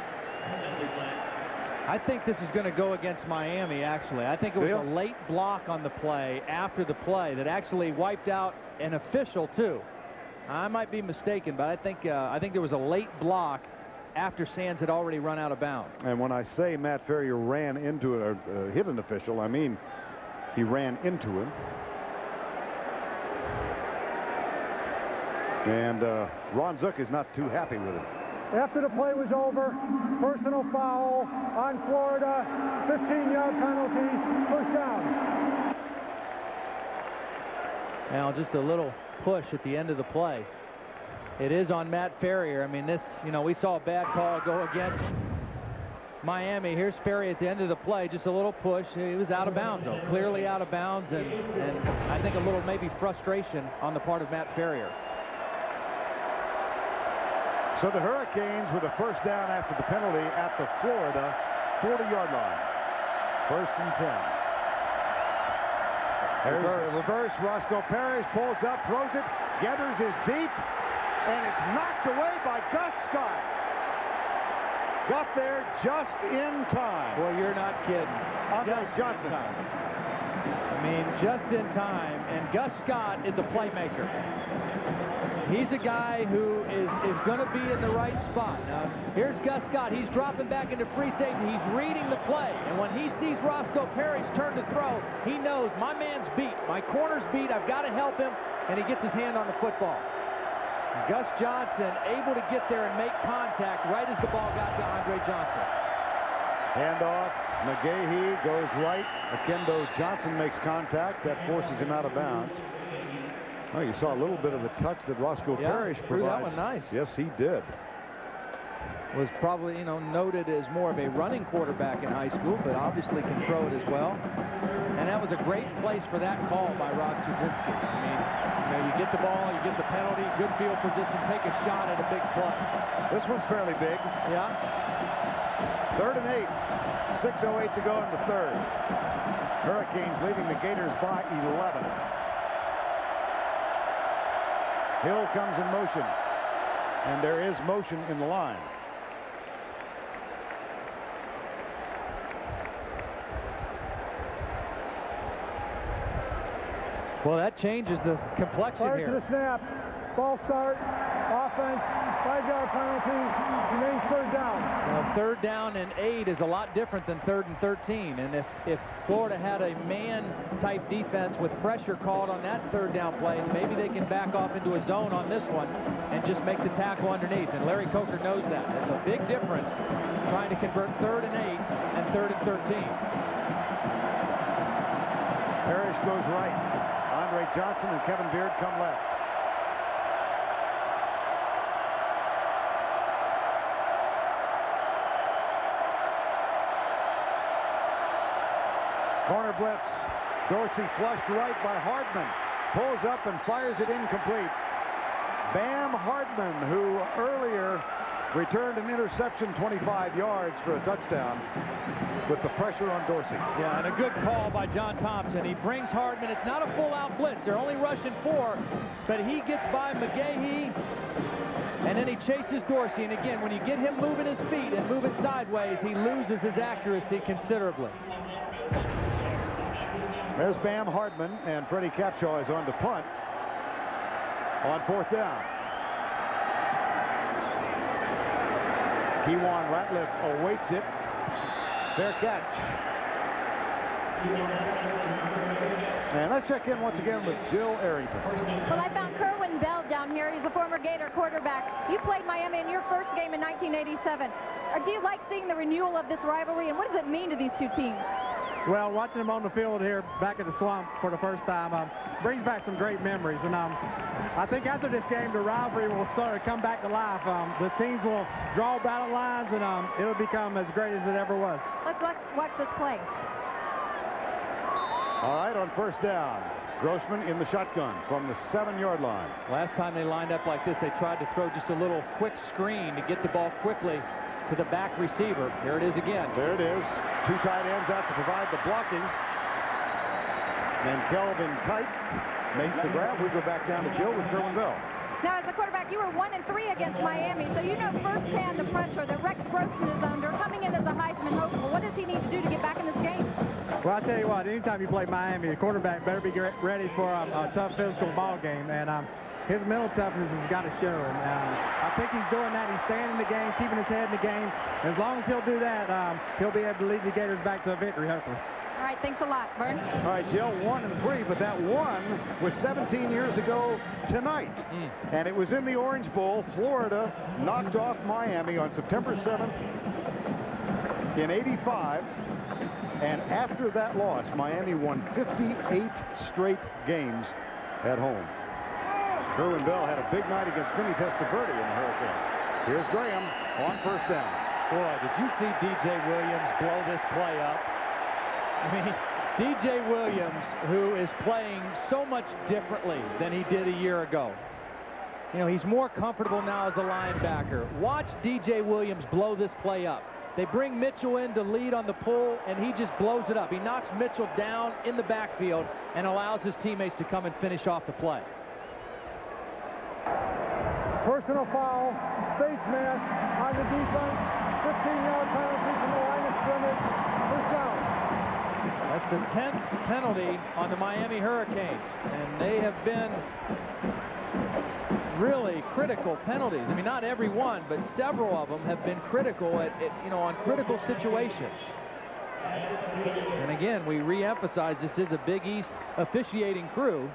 I think this is going to go against Miami, actually. I think it was a late block on the play after the play that actually wiped out an official, too. I might be mistaken, but I think there was a late block after Sands had already run out of bounds. And when I say Matt Ferrier ran into hit an official, I mean he ran into him. And Ron Zook is not too happy with it. After the play was over, personal foul on Florida, 15-yard penalty, first down. Now just a little push at the end of the play. It is on Matt Ferrier. I mean, this, we saw a bad call go against Miami. Here's Ferrier at the end of the play, just a little push. He was out of bounds, though, clearly out of bounds, and I think a little maybe frustration on the part of Matt Ferrier. So the Hurricanes with a first down after the penalty at the Florida 40-yard line. First and 10. Reverse. Roscoe Parrish pulls up, throws it. Getters is deep, and it's knocked away by Gus Scott. Got there just in time. Well, you're not kidding. Andre Johnson. I mean, just in time. And Gus Scott is a playmaker. He's a guy who is going to be in the right spot. Now, here's Gus Scott. He's dropping back into free safety. He's reading the play. And when he sees Roscoe Parrish turn to throw, he knows my man's beat. My corner's beat. I've got to help him. And he gets his hand on the football. Gus Johnson able to get there and make contact right as the ball got to Andre Johnson. Handoff. McGahee goes right. Akendo Johnson makes contact. That forces him out of bounds. Oh, you saw a little bit of the touch that Roscoe Parrish provides. Threw that one nice. Yes, he did. Was probably, noted as more of a running quarterback in high school, but obviously can throw it as well. And that was a great place for that call by Rod Chudzinski. I mean, you get the ball, you get the penalty, good field position, take a shot at a big play. This one's fairly big. Yeah. Third and 8. 6:08 to go in the third. Hurricanes leading the Gators by 11. Hill comes in motion. And there is motion in the line. Well, that changes the complexion Prior here. to the snap, ball start, offense, 5-yard penalty, remains third down. Well, 3rd down and 8 is a lot different than 3rd and 13. And if Florida had a man-type defense with pressure called on that 3rd down play, maybe they can back off into a zone on this one and just make the tackle underneath. And Larry Coker knows that. There's a big difference trying to convert 3rd and 8 and 3rd and 13. Parrish goes right. Andre Johnson and Kevin Beard come left. Corner blitz. Dorsey flushed right by Hardman. Pulls up and fires it incomplete. Bam Hardman, who earlier returned an interception 25 yards for a touchdown with the pressure on Dorsey. Yeah, and a good call by John Thompson. He brings Hardman. It's not a full-out blitz. They're only rushing 4, but he gets by McGahee, and then he chases Dorsey. And again, when you get him moving his feet and moving sideways, he loses his accuracy considerably. There's Bam Hardman, and Freddie Capshaw is on to punt on 4th down. Kewan Ratliff awaits it. Fair catch. And let's check in once again with Jill Arrington. Well, I found Kerwin Bell down here. He's a former Gator quarterback. You played Miami in your first game in 1987. Do you like seeing the renewal of this rivalry, and what does it mean to these two teams? Well, watching them on the field here back at the Swamp for the first time brings back some great memories. And I think after this game, the rivalry will sort of come back to life. The teams will draw battle lines, and it'll become as great as it ever was. Let's watch this play. All right, on 1st down, Grossman in the shotgun from the 7-yard line. Last time they lined up like this, they tried to throw just a little quick screen to get the ball quickly to the back receiver. Here it is again. There it is. 2 tight ends out to provide the blocking. And Kelvin Kite makes the grab. We go back down to Jill with Kerwin Bell. Now, as a quarterback, you were 1-3 against Miami, so you know firsthand the pressure that Rex Grossman is under, coming in as a Heisman hopeful. What does he need to do to get back in this game? Well, I tell you what, anytime you play Miami, the quarterback better be ready for a tough physical ball game. And his mental toughness has got to show. And I think he's doing that. He's staying in the game, keeping his head in the game. As long as he'll do that, he'll be able to lead the Gators back to a victory, hopefully. All right, thanks a lot, Vern. All right, Jill, 1-3, but that one was 17 years ago tonight. And it was in the Orange Bowl. Florida knocked off Miami on September 7th in '85. And after that loss, Miami won 58 straight games at home. Kerwin Bell had a big night against Vinny Testaverde in the Hurricanes. Here's Graham on 1st down. Boy, did you see D.J. Williams blow this play up? I mean, D.J. Williams, who is playing so much differently than he did a year ago. You know, he's more comfortable now as a linebacker. Watch D.J. Williams blow this play up. They bring Mitchell in to lead on the pull, and he just blows it up. He knocks Mitchell down in the backfield and allows his teammates to come and finish off the play. Personal foul, face mask on the defense, 15-yard penalty from the line of scrimmage, 1st down. That's the 10th penalty on the Miami Hurricanes, and they have been really critical penalties. I mean, not every one, but several of them have been critical on critical situations. And again, we re-emphasize this is a Big East officiating crew.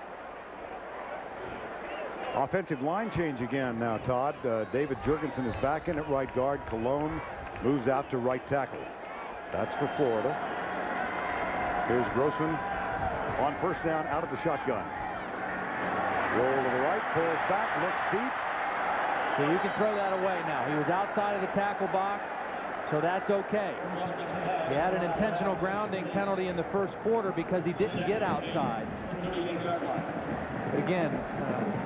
Offensive line change again now, Todd. David Jurgensen is back in at right guard. Cologne moves out to right tackle. That's for Florida. Here's Grossman on 1st down out of the shotgun. Roll to the right, pulls back, looks deep. So you can throw that away now. He was outside of the tackle box, so that's okay. He had an intentional grounding penalty in the 1st quarter because he didn't get outside. But again,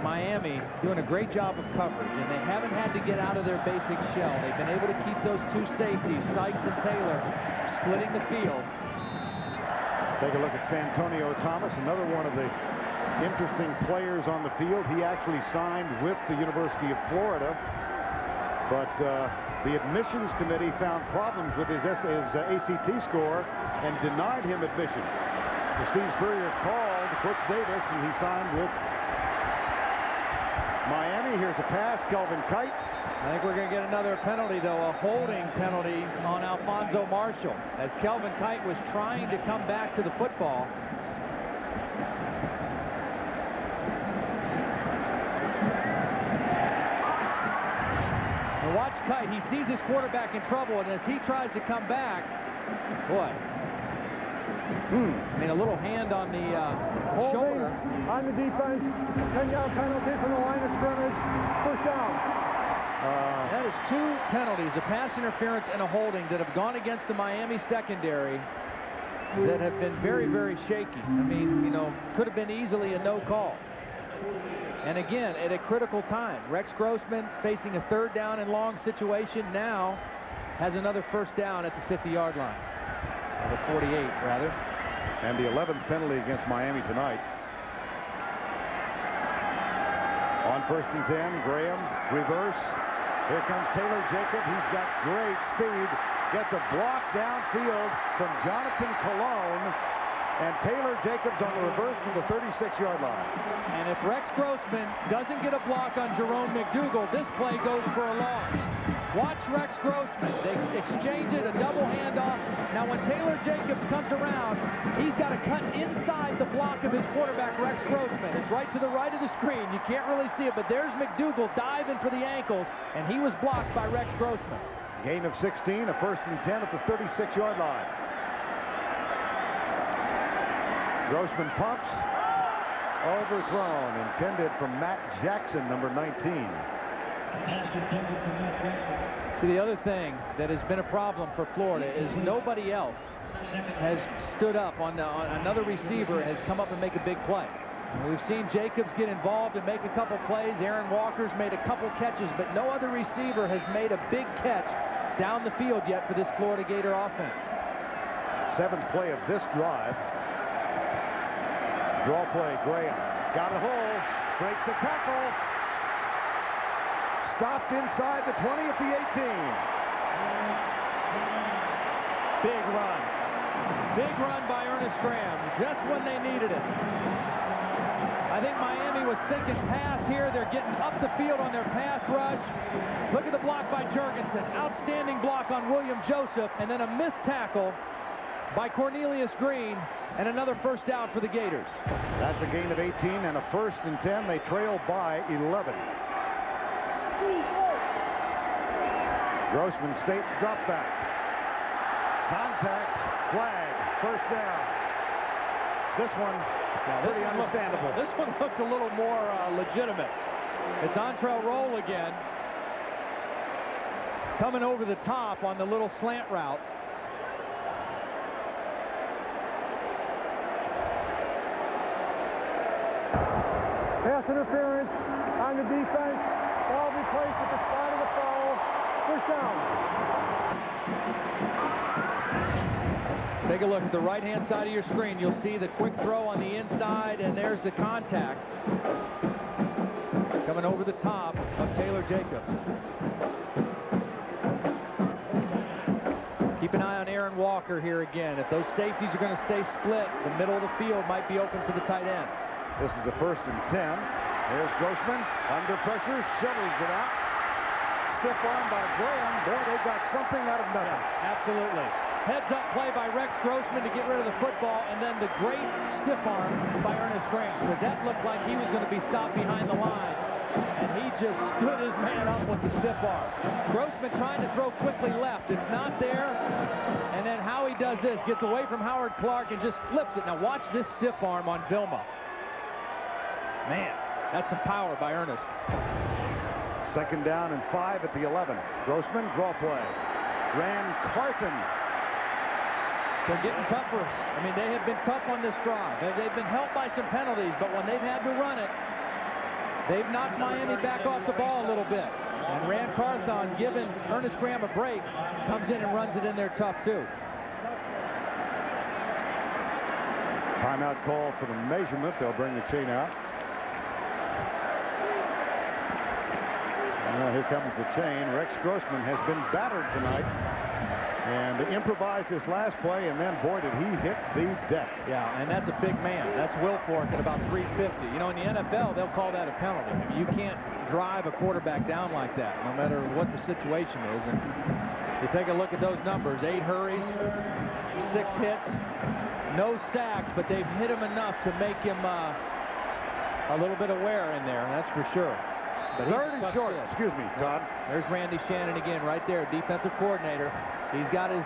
Miami doing a great job of coverage, and they haven't had to get out of their basic shell. They've been able to keep those 2 safeties, Sykes and Taylor, splitting the field. Take a look at Santonio Thomas, another one of the interesting players on the field. He actually signed with the University of Florida, but the admissions committee found problems with his ACT score and denied him admission. So Steve Spurrier called Butch Davis, and he signed with Miami. Here's a pass, Kelvin Kite. I think we're going to get another penalty, though, a holding penalty on Alfonso Marshall, as Kelvin Kite was trying to come back to the football. And watch Kite. He sees his quarterback in trouble, and as he tries to come back, boy. I mean, a little hand on the shoulder. On the defense, 10-yard penalty from the line of scrimmage. First down. That is 2 penalties, a pass interference and a holding, that have gone against the Miami secondary that have been very, very shaky. I mean, you know, could have been easily a no call. And again, at a critical time, Rex Grossman facing a 3rd down and long situation now has another first down at the 50-yard line. Or the 48, rather. And the 11th penalty against Miami tonight. On 1st and 10, Graham, reverse. Here comes Taylor Jacob. He's got great speed. Gets a block downfield from Jonathan Colon. And Taylor Jacobs on the reverse to the 36-yard line. And if Rex Grossman doesn't get a block on Jerome McDougal, this play goes for a loss. Watch Rex Grossman. They exchange it, a double handoff. Now when Taylor Jacobs comes around, he's got to cut inside the block of his quarterback, Rex Grossman. It's right to the right of the screen. You can't really see it, but there's McDougal diving for the ankles, and he was blocked by Rex Grossman. Gain of 16, a 1st and 10 at the 36-yard line. Grossman pumps, overthrown, intended for Matt Jackson, number 19. See, the other thing that has been a problem for Florida is nobody else has stood up on another receiver has come up and make a big play. And we've seen Jacobs get involved and make a couple plays. Aaron Walker's made a couple catches, but no other receiver has made a big catch down the field yet for this Florida Gator offense. 7th play of this drive. Draw play, Graham. Got a hole. Breaks the tackle. Stopped inside the 20 at the 18. Big run. Big run by Ernest Graham, just when they needed it. I think Miami was thinking pass here. They're getting up the field on their pass rush. Look at the block by Jurgensen. Outstanding block on William Joseph, and then a missed tackle by Cornelius Green, and another first down for the Gators. That's a gain of 18 and a 1st and 10. They trail by 11. Grossman state drop back. Contact, flag, first down. This one, pretty understandable. This one looked a little more legitimate. It's Antrell Roll again, coming over the top on the little slant route. Pass interference on the defense. Ball replaced at the spot of the foul. First down. Take a look at the right-hand side of your screen. You'll see the quick throw on the inside, and there's the contact coming over the top of Taylor Jacobs. Keep an eye on Aaron Walker here again. If those safeties are going to stay split, the middle of the field might be open for the tight end. This is a 1st and 10. There's Grossman under pressure, shovels it out. Stiff arm by Graham. Boy, they got something out of nothing. Yeah, absolutely. Heads up play by Rex Grossman to get rid of the football, and then the great stiff arm by Ernest Graham, because that looked like he was going to be stopped behind the line, and he just stood his man up with the stiff arm. Grossman trying to throw quickly left. It's not there, and then Howie does this, gets away from Howard Clark and just flips it. Now watch this stiff arm on Vilma. Man, that's some power by Ernest. 2nd down and 5 at the 11. Grossman, draw play. Ran Carthen. They're getting tougher. I mean, they have been tough on this drive. They've been helped by some penalties, but when they've had to run it, they've knocked Miami back off the ball a little bit. And Rand Carthon, giving Ernest Graham a break, comes in and runs it in there tough, too. Timeout call for the measurement. They'll bring the chain out. Well, here comes the chain. Rex Grossman has been battered tonight. And improvised this last play, and then, boy, did he hit the deck. Yeah, and that's a big man. That's Wilfork at about 350. You know, in the NFL, they'll call that a penalty. I mean, you can't drive a quarterback down like that, no matter what the situation is. And you take a look at those numbers, 8 hurries, 6 hits, no sacks, but they've hit him enough to make him a little bit of wear in there, that's for sure. But third and short. Excuse me, Todd. There's Randy Shannon again right there, defensive coordinator. He's got his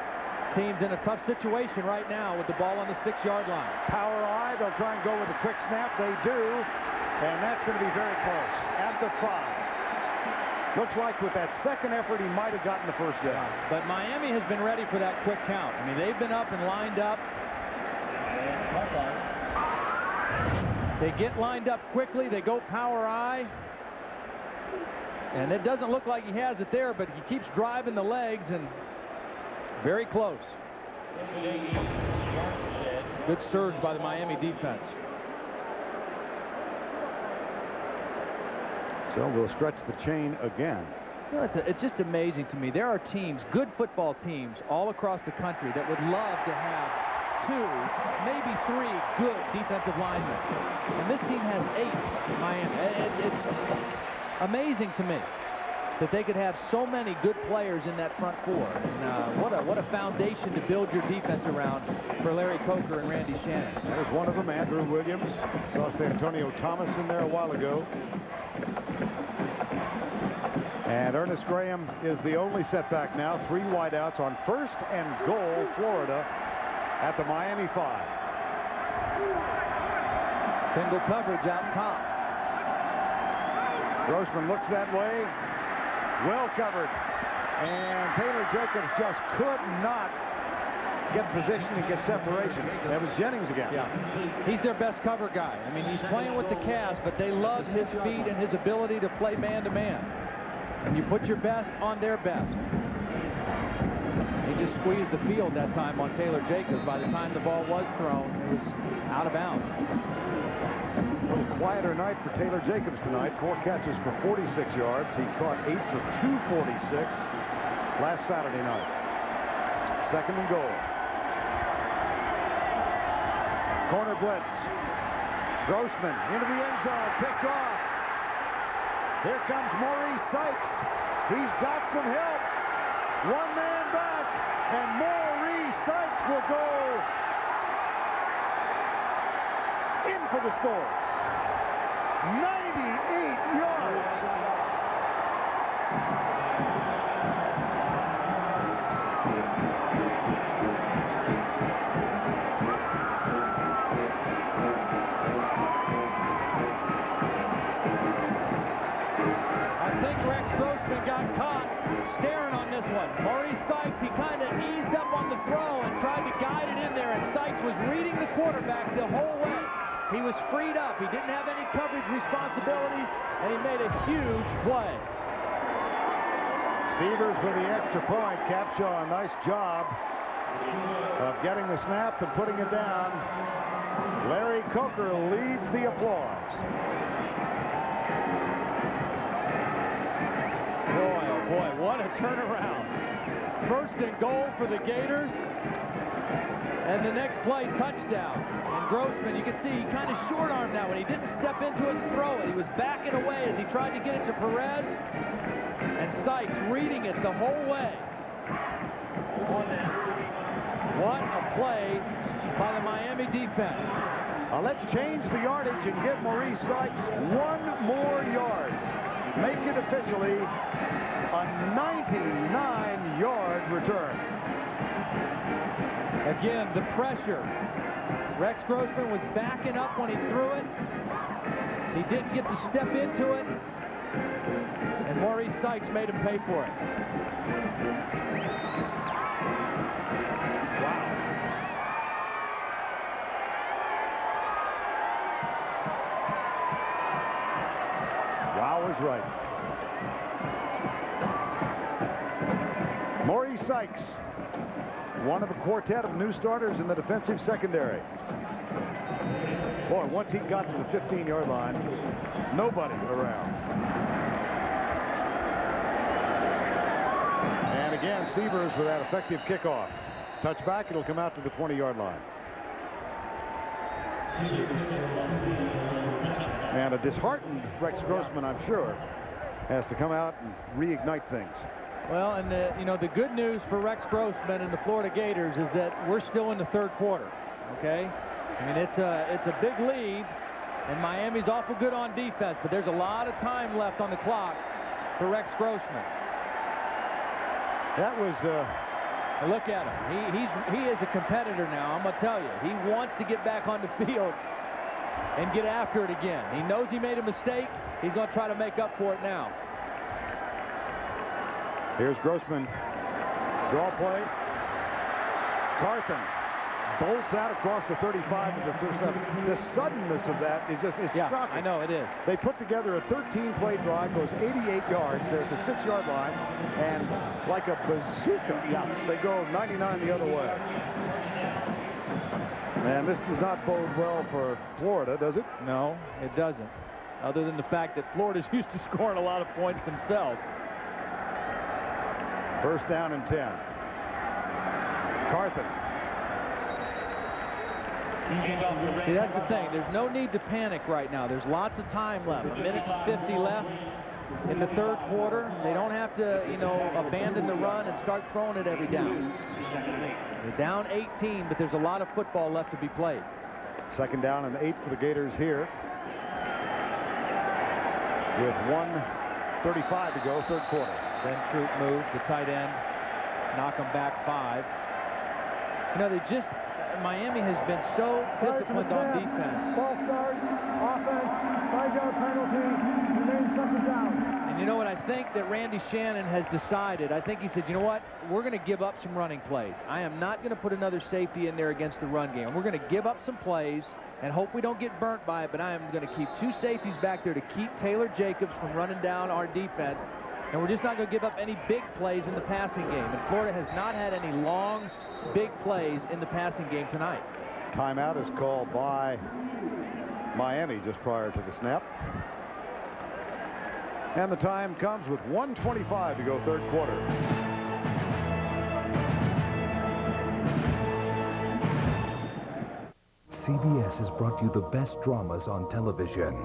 teams in a tough situation right now with the ball on the 6-yard line. Power eye. They'll try and go with a quick snap. They do. And that's going to be very close. At the 5. Looks like with that second effort, he might have gotten the first down. Yeah, but Miami has been ready for that quick count. I mean, they've been up and lined up. They get lined up quickly. They go power eye. And it doesn't look like he has it there, but he keeps driving the legs and very close. Good surge by the Miami defense. So we'll stretch the chain again. You know, it's just amazing to me. There are teams, good football teams, all across the country that would love to have 2, maybe 3 good defensive linemen. And this team has 8 in Miami. It's amazing to me that they could have so many good players in that front 4. And what a foundation to build your defense around for Larry Coker and Randy Shannon. There's one of them, Andrew Williams. Saw Santonio Thomas in there a while ago. And Ernest Graham is the only setback now. 3 wideouts on 1st and goal, Florida at the Miami 5. Single coverage out top. Grossman looks that way. Well covered. And Taylor Jacobs just could not get position and get separation. That was Jennings again. Yeah, he's their best cover guy. I mean, he's playing with the cast, but they love his feet and his ability to play man-to-man. And you put your best on their best. He just squeezed the field that time on Taylor Jacobs. By the time the ball was thrown, it was out of bounds. A little quieter night for Taylor Jacobs tonight. 4 catches for 46 yards. He caught 8 for 246 last Saturday night. 2nd and goal. Corner blitz. Grossman into the end zone. Picked off. Here comes Maurice Sykes. He's got some help. 1 man back. And Maurice Sykes will go in for the score. 98 yards. I think Rex Grossman got caught staring on this one. Maurice Sykes, he kind of eased up on the throw and tried to guide it in there, and Sykes was reading the quarterback the whole way. He was freed up. He didn't have any coverage responsibilities, and he made a huge play. Severs with the extra point. Capshaw, a nice job of getting the snap and putting it down. Larry Coker leads the applause. Boy, oh boy, what a turnaround. 1st and goal for the Gators. And the next play, touchdown. And Grossman, you can see he kind of short-armed that one. He didn't step into it and throw it. He was backing away as he tried to get it to Perez. And Sykes reading it the whole way. What a play by the Miami defense. Let's change the yardage and give Maurice Sykes 1 more yard. Make it officially a 99-yard return. Again, the pressure. Rex Grossman was backing up when he threw it. He didn't get to step into it. And Maurice Sykes made him pay for it. Wow. Wow is right. Maurice Sykes, one of a quartet of new starters in the defensive secondary. Boy, once he got to the 15-yard line, nobody around. And again, Severs with that effective kickoff. Touchback, it'll come out to the 20-yard line. And a disheartened Rex Grossman, I'm sure, has to come out and reignite things. Well, and you know, the good news for Rex Grossman and the Florida Gators is that we're still in the third quarter. Okay, I mean it's a big lead, and Miami's awful good on defense, but there's a lot of time left on the clock for Rex Grossman. That was. Look at him. He is a competitor now. I'm gonna tell you, he wants to get back on the field and get after it again. He knows he made a mistake. He's gonna try to make up for it now. Here's Grossman. Draw play. Carson bolts out across the 35 to the 37. The suddenness of that is just shocking. I know it is. They put together a 13-play drive, goes 88 yards. There's the 6-yard line, and like a bazooka, they go 99 the other way. And this does not bode well for Florida, does it? No, it doesn't. Other than the fact that Florida's used to scoring a lot of points themselves. First down and 10. Carson. See, that's the thing. There's no need to panic right now. There's lots of time left. 1:50 left in the third quarter. They don't have to, you know, abandon the run and start throwing it every down. They're down 18, but there's a lot of football left to be played. Second down and 8 for the Gators here. With 1:35 to go, third quarter. Then Troop moves, the tight end, knock them back 5. You know, they just, Miami has been so disciplined on defense. False start, offense, 5-yard penalty, remains second down. And you know what I think that Randy Shannon has decided? I think he said, you know what? We're going to give up some running plays. I am not going to put another safety in there against the run game. We're going to give up some plays and hope we don't get burnt by it, but I am going to keep 2 safeties back there to keep Taylor Jacobs from running down our defense. And we're just not going to give up any big plays in the passing game. And Florida has not had any long, big plays in the passing game tonight. Timeout is called by Miami just prior to the snap. And the time comes with 1:25 to go, third quarter. CBS has brought you the best dramas on television.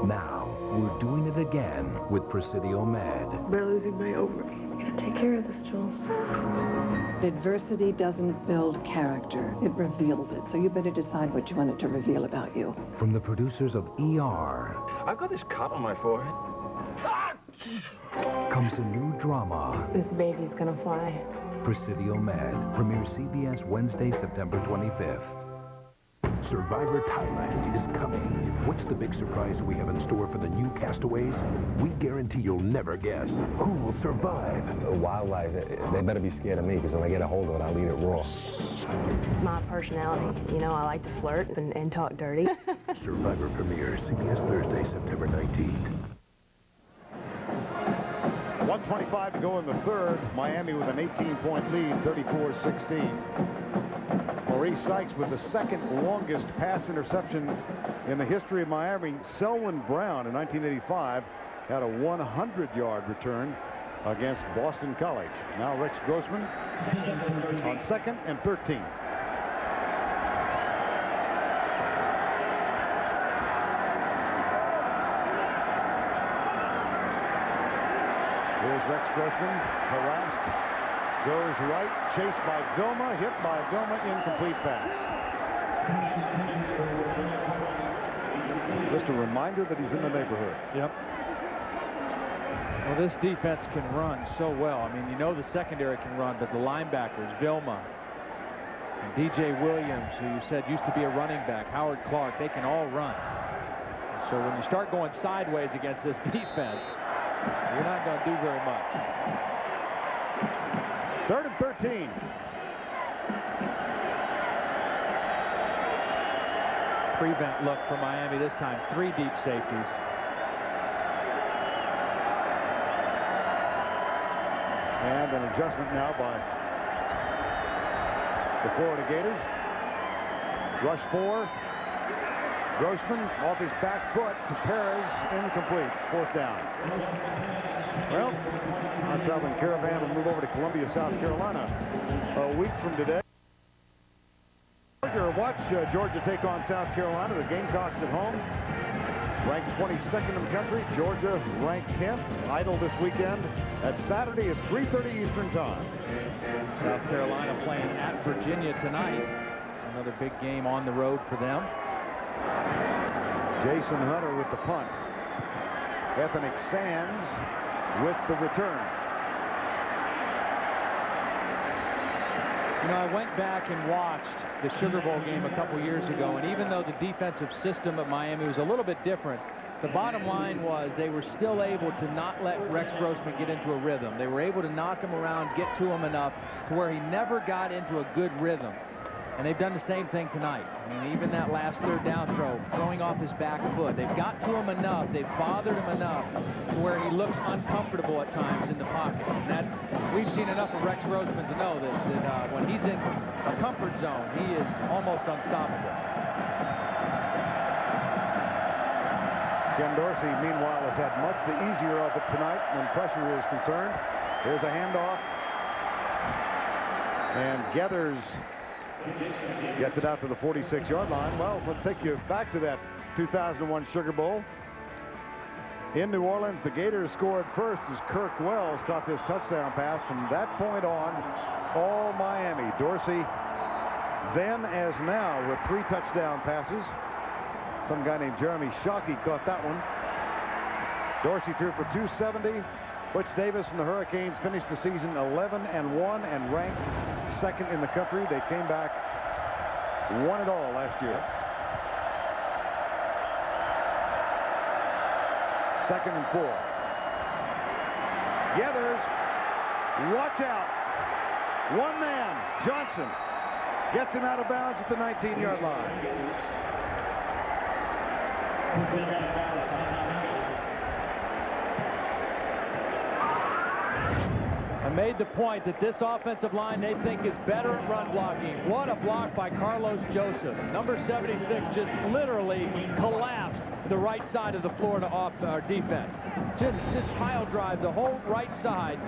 Now, we're doing it again with Presidio Med. We're losing my ovary. I'm gonna take care of this, Jules. Adversity doesn't build character. It reveals it. So you better decide what you want it to reveal about you. From the producers of ER. I've got this cut on my forehead. Comes a new drama. This baby's gonna fly. Presidio Med premieres CBS Wednesday, September 25th. Survivor Thailand is coming. What's the big surprise we have in store for the new castaways? We guarantee you'll never guess who will survive. Wildlife, they better be scared of me, because when I get a hold of it, I'll eat it raw. My personality, you know, I like to flirt and talk dirty. Survivor premieres CBS Thursday, September 19th. 1:25 to go in the third. Miami with an 18-point lead, 34-16. Maurice Sykes with the second longest pass interception in the history of Miami. Selwyn Brown in 1985 had a 100-yard return against Boston College. Now Rex Grossman on 2nd and 13. Here's Rex Grossman, harassed, goes right, chased by Vilma, hit by Vilma, incomplete pass. Just a reminder that he's in the neighborhood. Yep. Well, this defense can run so well. I mean, you know the secondary can run, but the linebackers, Vilma, and DJ Williams, who you said used to be a running back, Howard Clark, they can all run. So when you start going sideways against this defense, you're not going to do very much. 3rd and 13. Prevent look for Miami this time. 3 deep safeties. And an adjustment now by the Florida Gators. Rush 4. Grossman off his back foot to Perez, incomplete. 4th down. Well, our traveling caravan will move over to Columbia, South Carolina a week from today. Watch Georgia take on South Carolina. The Gamecocks at home. Ranked 22nd in the country. Georgia ranked 10th. Idle this weekend. That's Saturday at 3:30 Eastern Time. South Carolina playing at Virginia tonight. Another big game on the road for them. Jason Hunter with the punt. Ethnic Sands with the return. You know, I went back and watched the Sugar Bowl game a couple years ago, and even though the defensive system at Miami was a little bit different, the bottom line was they were still able to not let Rex Grossman get into a rhythm. They were able to knock him around, get to him enough to where he never got into a good rhythm. And they've done the same thing tonight. I mean, even that last 3rd down throw, throwing off his back foot. They've got to him enough. They've bothered him enough to where he looks uncomfortable at times in the pocket. And that, we've seen enough of Rex Grossman to know that when he's in a comfort zone, he is almost unstoppable. Ken Dorsey, meanwhile, has had much the easier of it tonight when pressure is concerned. Here's a handoff. And Gathers gets it out to the 46-yard line. Well, let's take you back to that 2001 Sugar Bowl. In New Orleans, the Gators scored first as Kirk Wells caught this touchdown pass. From that point on, all Miami. Dorsey, then as now, with 3 touchdown passes. Some guy named Jeremy Shockey caught that one. Dorsey threw for 270. Butch Davis and the Hurricanes finished the season 11-1 and ranked 2nd in the country. They came back, won it all last year. 2nd and 4. Gathers, watch out. One man, Johnson, gets him out of bounds at the 19-yard line. I made the point that this offensive line they think is better at run blocking. What a block by Carlos Joseph. Number 76 just literally collapsed the right side of the Florida defense. Just pile drive the whole right side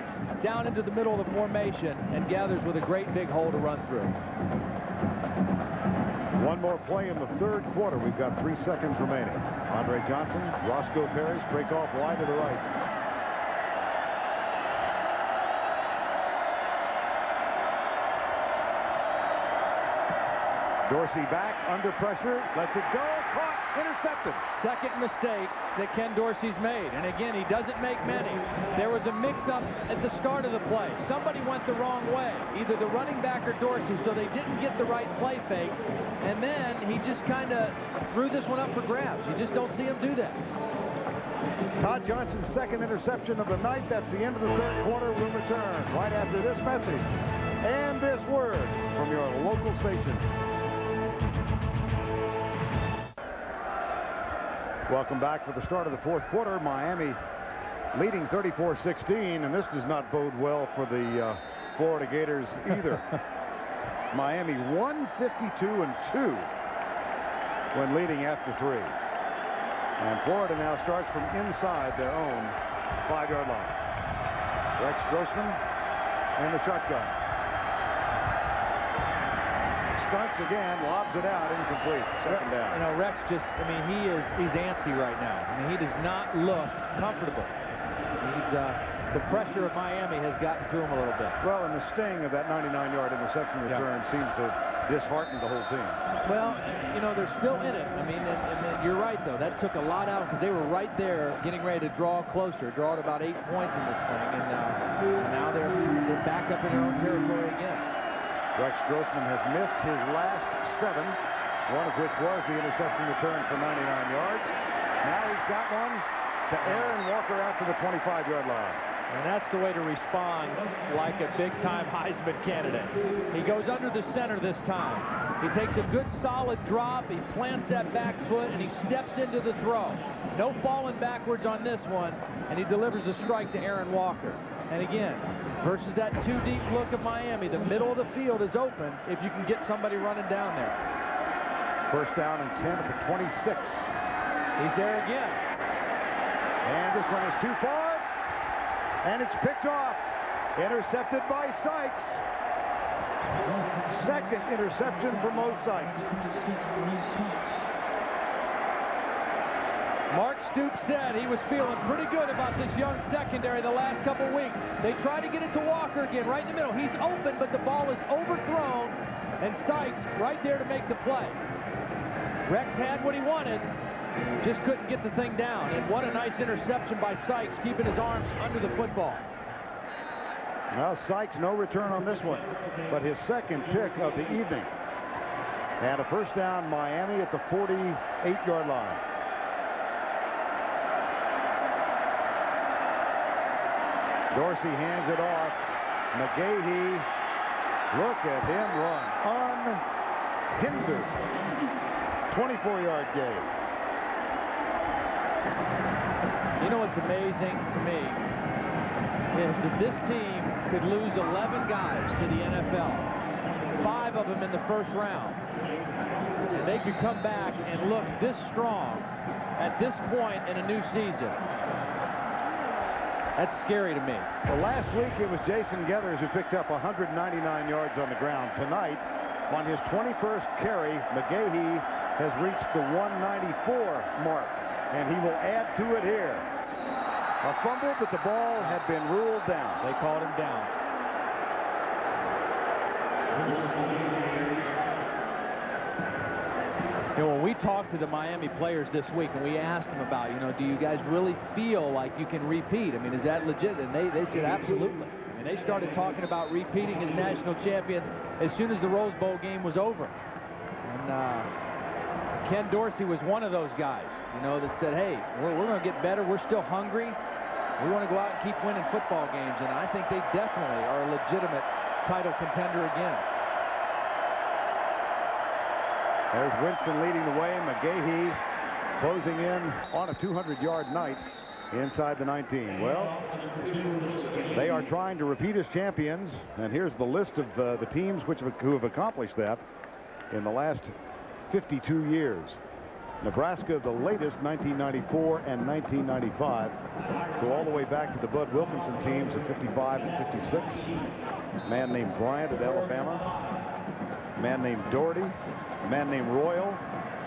down into the middle of the formation and Gathers with a great big hole to run through. One more play in the 3rd quarter. We've got 3 seconds remaining. Andre Johnson, Roscoe Parrish break off wide to the right. Dorsey back, under pressure, lets it go, caught, intercepted. Second mistake that Ken Dorsey's made, and again, he doesn't make many. There was a mix-up at the start of the play. Somebody went the wrong way, either the running back or Dorsey, so they didn't get the right play fake, and then he just kind of threw this one up for grabs. You just don't see him do that. Todd Johnson's 2nd interception of the night. That's the end of the 3rd quarter. We'll return right after this message and this word from your local station. Welcome back for the start of the 4th quarter. Miami leading 34-16, and this does not bode well for the Florida Gators either. Miami 152-2 when leading after 3. And Florida now starts from inside their own 5-yard line. Rex Grossman and the shotgun. Stunts again, lobs it out, incomplete. 2nd down. You know, Rex just, I mean, he's antsy right now. I mean, he does not look comfortable. He's, the pressure of Miami has gotten to him a little bit. Well, and the sting of that 99-yard interception return seems to dishearten the whole team. Well, you know, they're still in it. I mean, and you're right, though. That took a lot out because they were right there getting ready to draw closer, draw at about 8 points in this thing. And now they're back up in their own territory again. Rex Grossman has missed his last 7, one of which was the interception return for 99 yards. Now he's got one to Aaron Walker out to the 25-yard line. And that's the way to respond like a big-time Heisman candidate. He goes under the center this time. He takes a good solid drop, he plants that back foot, and he steps into the throw. No falling backwards on this one, and he delivers a strike to Aaron Walker. And again, versus that too-deep look of Miami, the middle of the field is open if you can get somebody running down there. First down and 10 at the 26. He's there again. And this one is too far. And it's picked off. Intercepted by Sykes. Second interception for Mo Sykes. Mark Stoops said he was feeling pretty good about this young secondary the last couple weeks. They tried to get it to Walker again, right in the middle. He's open, but the ball is overthrown, and Sykes right there to make the play. Rex had what he wanted, just couldn't get the thing down. And what a nice interception by Sykes, keeping his arms under the football. Well, Sykes, no return on this one, but his second pick of the evening. And a first down, Miami at the 48-yard line. Dorsey hands it off. McGahee, look at him run. Unhindered. 24-yard gain. You know what's amazing to me is that this team could lose 11 guys to the NFL, 5 of them in the first round, and they could come back and look this strong at this point in a new season. That's scary to me. Well, last week it was Jason Geathers who picked up 199 yards on the ground. Tonight, on his 21st carry, McGahee has reached the 194 mark, and he will add to it here. A fumble, but the ball had been ruled down. They called him down. You know, when we talked to the Miami players this week and we asked them about, you know, do you guys really feel like you can repeat? I mean, is that legit? And they said absolutely. I mean, they started talking about repeating as national champions as soon as the Rose Bowl game was over. And Ken Dorsey was one of those guys, you know, that said, hey, we're going to get better. We're still hungry. We want to go out and keep winning football games. And I think they definitely are a legitimate title contender again. There's Winston leading the way. McGahee closing in on a 200-yard night inside the 19. Well, they are trying to repeat as champions, and here's the list of the teams who have accomplished that in the last 52 years. Nebraska, the latest, 1994 and 1995. Go all the way back to the Bud Wilkinson teams of 55 and 56. A man named Bryant at Alabama. A man named Doherty. A man named Royal.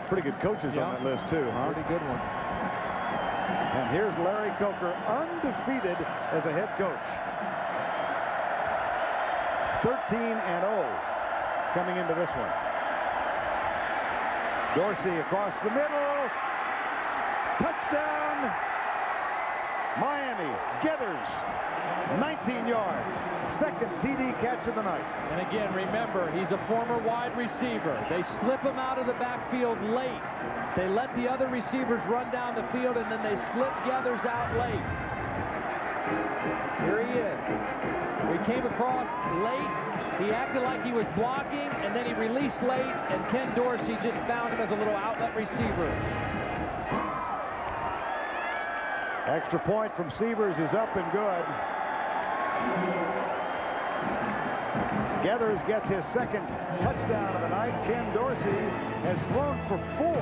Pretty good coaches on that list, too, huh? Pretty good ones. And here's Larry Coker, undefeated as a head coach. 13-0 coming into this one. Dorsey across the middle. Touchdown, Miami. Geathers, 19 yards. Second TD catch of the night. And again, remember, he's a former wide receiver. They slip him out of the backfield late. They let the other receivers run down the field, and then they slip Geathers out late. Here he is. He came across late. He acted like he was blocking, and then he released late, and Ken Dorsey just found him as a little outlet receiver. Extra point from Sievers is up and good. Geathers gets his second touchdown of the night. Ken Dorsey has thrown for 4.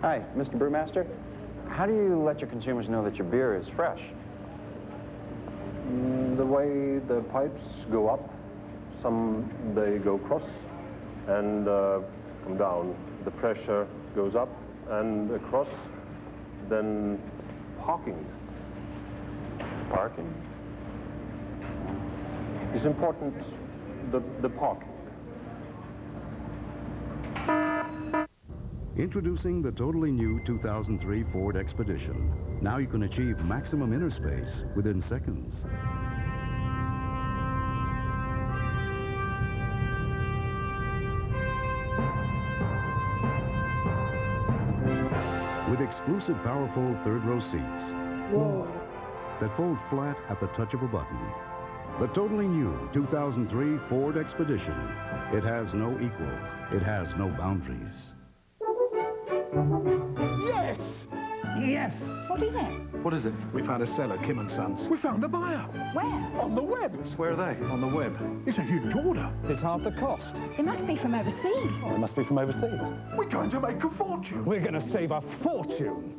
Hi, Mr. Brewmaster. How do you let your consumers know that your beer is fresh? The way the pipes go up, some they go cross and come down. The pressure goes up and across, then parking. Parking? It's important, the parking. Introducing the totally new 2003 Ford Expedition. Now you can achieve maximum inner space within seconds. With exclusive powerful third-row seats that fold flat at the touch of a button. The totally new 2003 Ford Expedition. It has no equal. It has no boundaries. Yes! Yes. What is it? What is it? We found a seller, Kim & Sons. We found a buyer. Where? On the web. Where are they? On the web. It's a huge order. It's half the cost. It must be from overseas. Oh, it must be from overseas. We're going to make a fortune. We're going to save a fortune.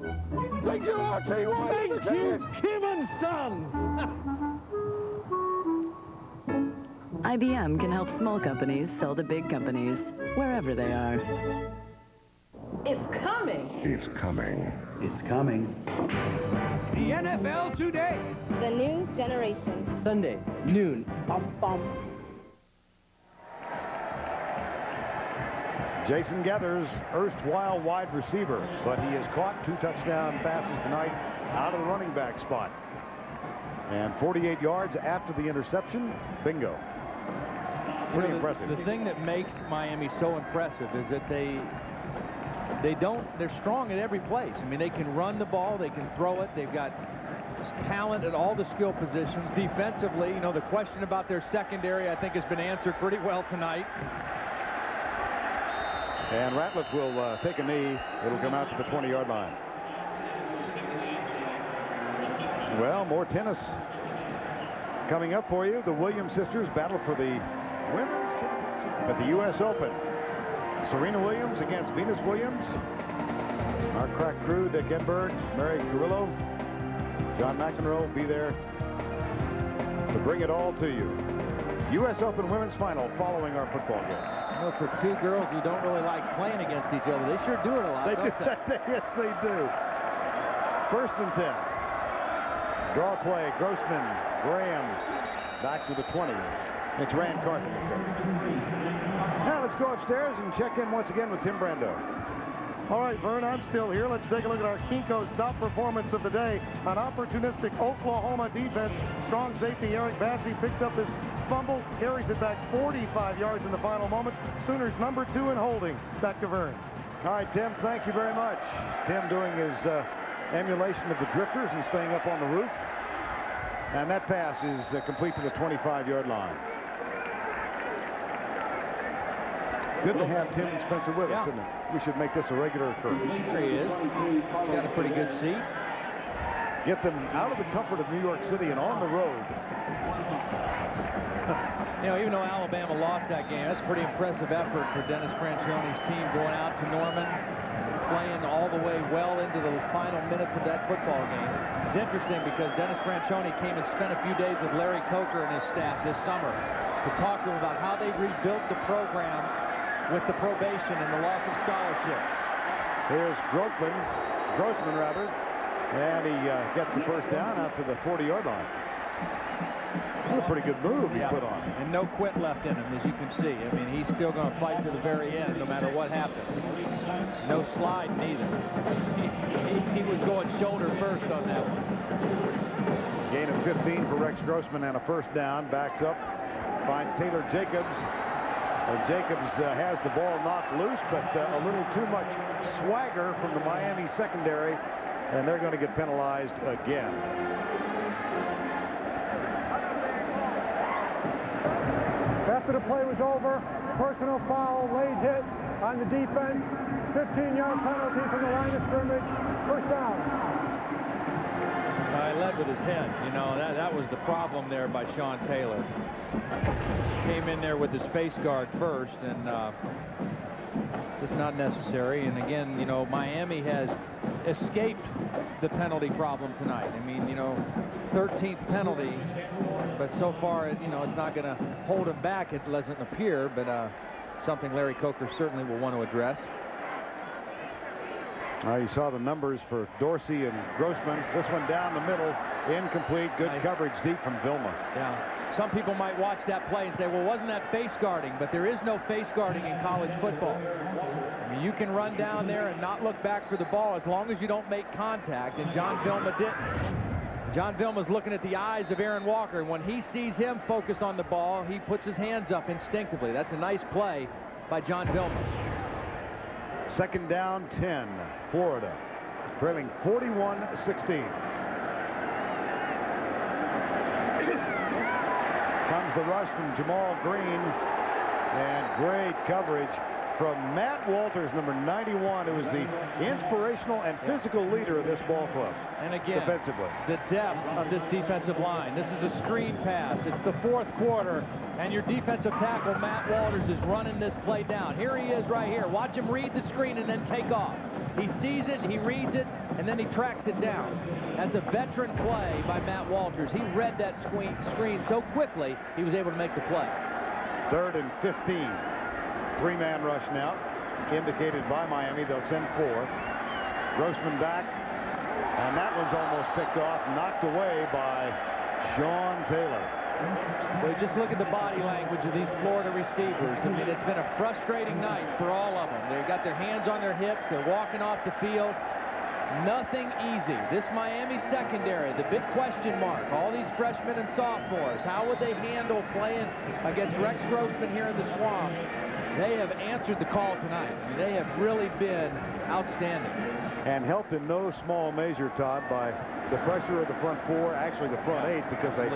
Thank you, Archie. Thank you, Kim & Sons. IBM can help small companies sell to big companies, wherever they are. It's coming. It's coming. It's coming. The NFL today. The new generation. Sunday, noon. Bum, bum. Jason Gathers, erstwhile wide receiver, but he has caught 2 touchdown passes tonight out of the running back spot. And 48 yards after the interception. Bingo. Pretty impressive. The thing that makes Miami so impressive is that they're strong at every place. I mean, they can run the ball, they can throw it, they've got talent at all the skill positions. Defensively, you know, the question about their secondary, I think, has been answered pretty well tonight. And Ratliff will take a knee. It'll come out to the 20-yard line. Well, more tennis coming up for you. The Williams sisters battle for the women's championship at the U.S. Open. Serena Williams against Venus Williams. Our crack crew, Dick Edberg, Mary Carrillo, John McEnroe will be there to bring it all to you. U.S. Open women's final following our football game. You know, for 2 girls who don't really like playing against each other, they sure do it a lot, They don't do. they? Yes, they do. 1st and 10. Draw play, Grossman, Graham, back to the 20. It's Rand Carter. Now let's go upstairs and check in once again with Tim Brando. All right, Vern, I'm still here. Let's take a look at our Kinko's top performance of the day. An opportunistic Oklahoma defense. Strong safety Eric Bassey picks up this fumble, carries it back 45 yards in the final moments. Sooners number 2 in holding. Back to Vern. All right, Tim, thank you very much. Tim doing his emulation of the Drifters and staying up on the roof. And that pass is complete to the 25-yard line. Good to have Tim and Spencer with us, isn't it? We should make this a regular occurrence. Here he is. He got a pretty good seat. Get them out of the comfort of New York City and on the road. You know, even though Alabama lost that game, that's a pretty impressive effort for Dennis Franchione's team going out to Norman, playing all the way well into the final minutes of that football game. It's interesting because Dennis Franchione came and spent a few days with Larry Coker and his staff this summer to talk to him about how they rebuilt the program with the probation and the loss of scholarship. Here's Grossman, and he gets the first down out to the 40-yard line. What a pretty good move he put on. And no quit left in him, as you can see. I mean, he's still going to fight to the very end, no matter what happens. No slide neither. He was going shoulder first on that one. Gain of 15 for Rex Grossman and a first down. Backs up, finds Taylor Jacobs. Jacobs has the ball knocked loose, but a little too much swagger from the Miami secondary, and they're going to get penalized again. After the play was over, personal foul, late hit on the defense, 15-yard penalty from the line of scrimmage, first down. He led with his head. You know, that was the problem there by Sean Taylor. Came in there with his face guard first, and just not necessary. And again, you know, Miami has escaped the penalty problem tonight. I mean, you know, 13th penalty, but so far, you know, it's not going to hold him back. It doesn't appear, but something Larry Coker certainly will want to address. You saw the numbers for Dorsey and Grossman. This one down the middle, incomplete. Good coverage deep from Vilma. Yeah. Some people might watch that play and say, well, wasn't that face guarding? But there is no face guarding in college football. I mean, you can run down there and not look back for the ball as long as you don't make contact, and John Vilma didn't. John Vilma's looking at the eyes of Aaron Walker, and when he sees him focus on the ball, he puts his hands up instinctively. That's a nice play by John Vilma. Second down, 10, Florida, trailing 41-16. Comes the rush from Jamal Green, and great coverage from Matt Walters, number 91, who is the inspirational and physical leader of this ball club. And again, defensively, the depth of this defensive line. This is a screen pass. It's the fourth quarter, and your defensive tackle, Matt Walters, is running this play down. Here he is right here. Watch him read the screen and then take off. He sees it, he reads it, and then he tracks it down. That's a veteran play by Matt Walters. He read that screen so quickly, he was able to make the play. 3rd and 15. Three-man rush now, indicated by Miami. They'll send 4. Grossman back, and that one's almost picked off, knocked away by Sean Taylor. Well, just look at the body language of these Florida receivers. I mean, it's been a frustrating night for all of them. They've got their hands on their hips. They're walking off the field. Nothing easy. This Miami secondary, the big question mark. All these freshmen and sophomores, how would they handle playing against Rex Grossman here in the Swamp? They have answered the call tonight. They have really been outstanding. And helped in no small measure, Todd, by the pressure of the front 4, actually the front 8, because they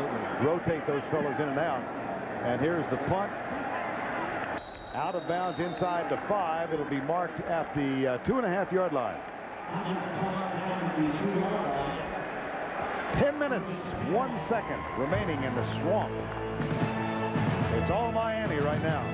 rotate those fellows in and out. And here's the punt. Out of bounds inside the 5. It'll be marked at the 2.5-yard line. 10 minutes, 1 second remaining in the Swamp. It's all Miami right now.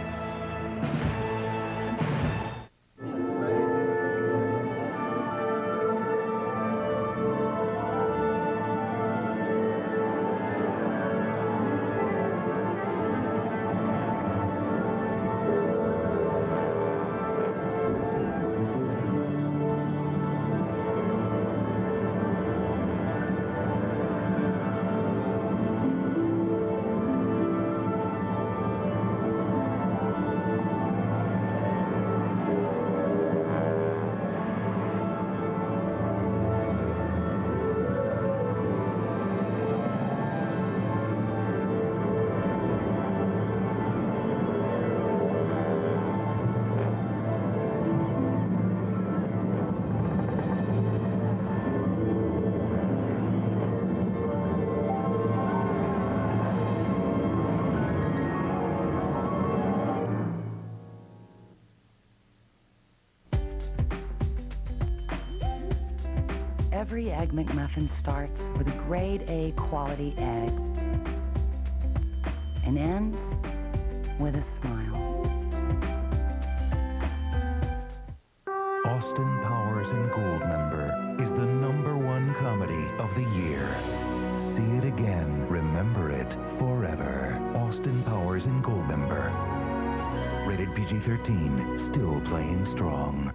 Every Egg McMuffin starts with a grade A quality egg and ends with a smile. Austin Powers and Goldmember is the #1 comedy of the year. See it again, remember it forever. Austin Powers and Goldmember. Rated PG-13, still playing strong.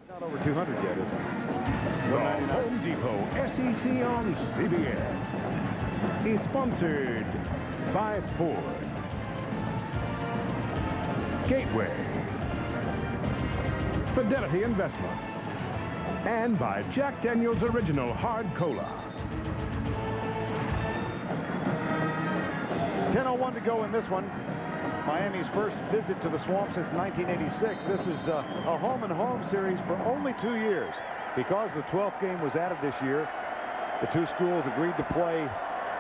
He's not over 200 yet, is he? The Home Depot SEC on CBS is sponsored by Ford, Gateway, Fidelity Investments, and by Jack Daniel's Original Hard Cola. 10:01 to go in this one. Miami's first visit to the Swamp since 1986. This is a home-and-home series for only 2 years. Because the 12th game was added this year, the two schools agreed to play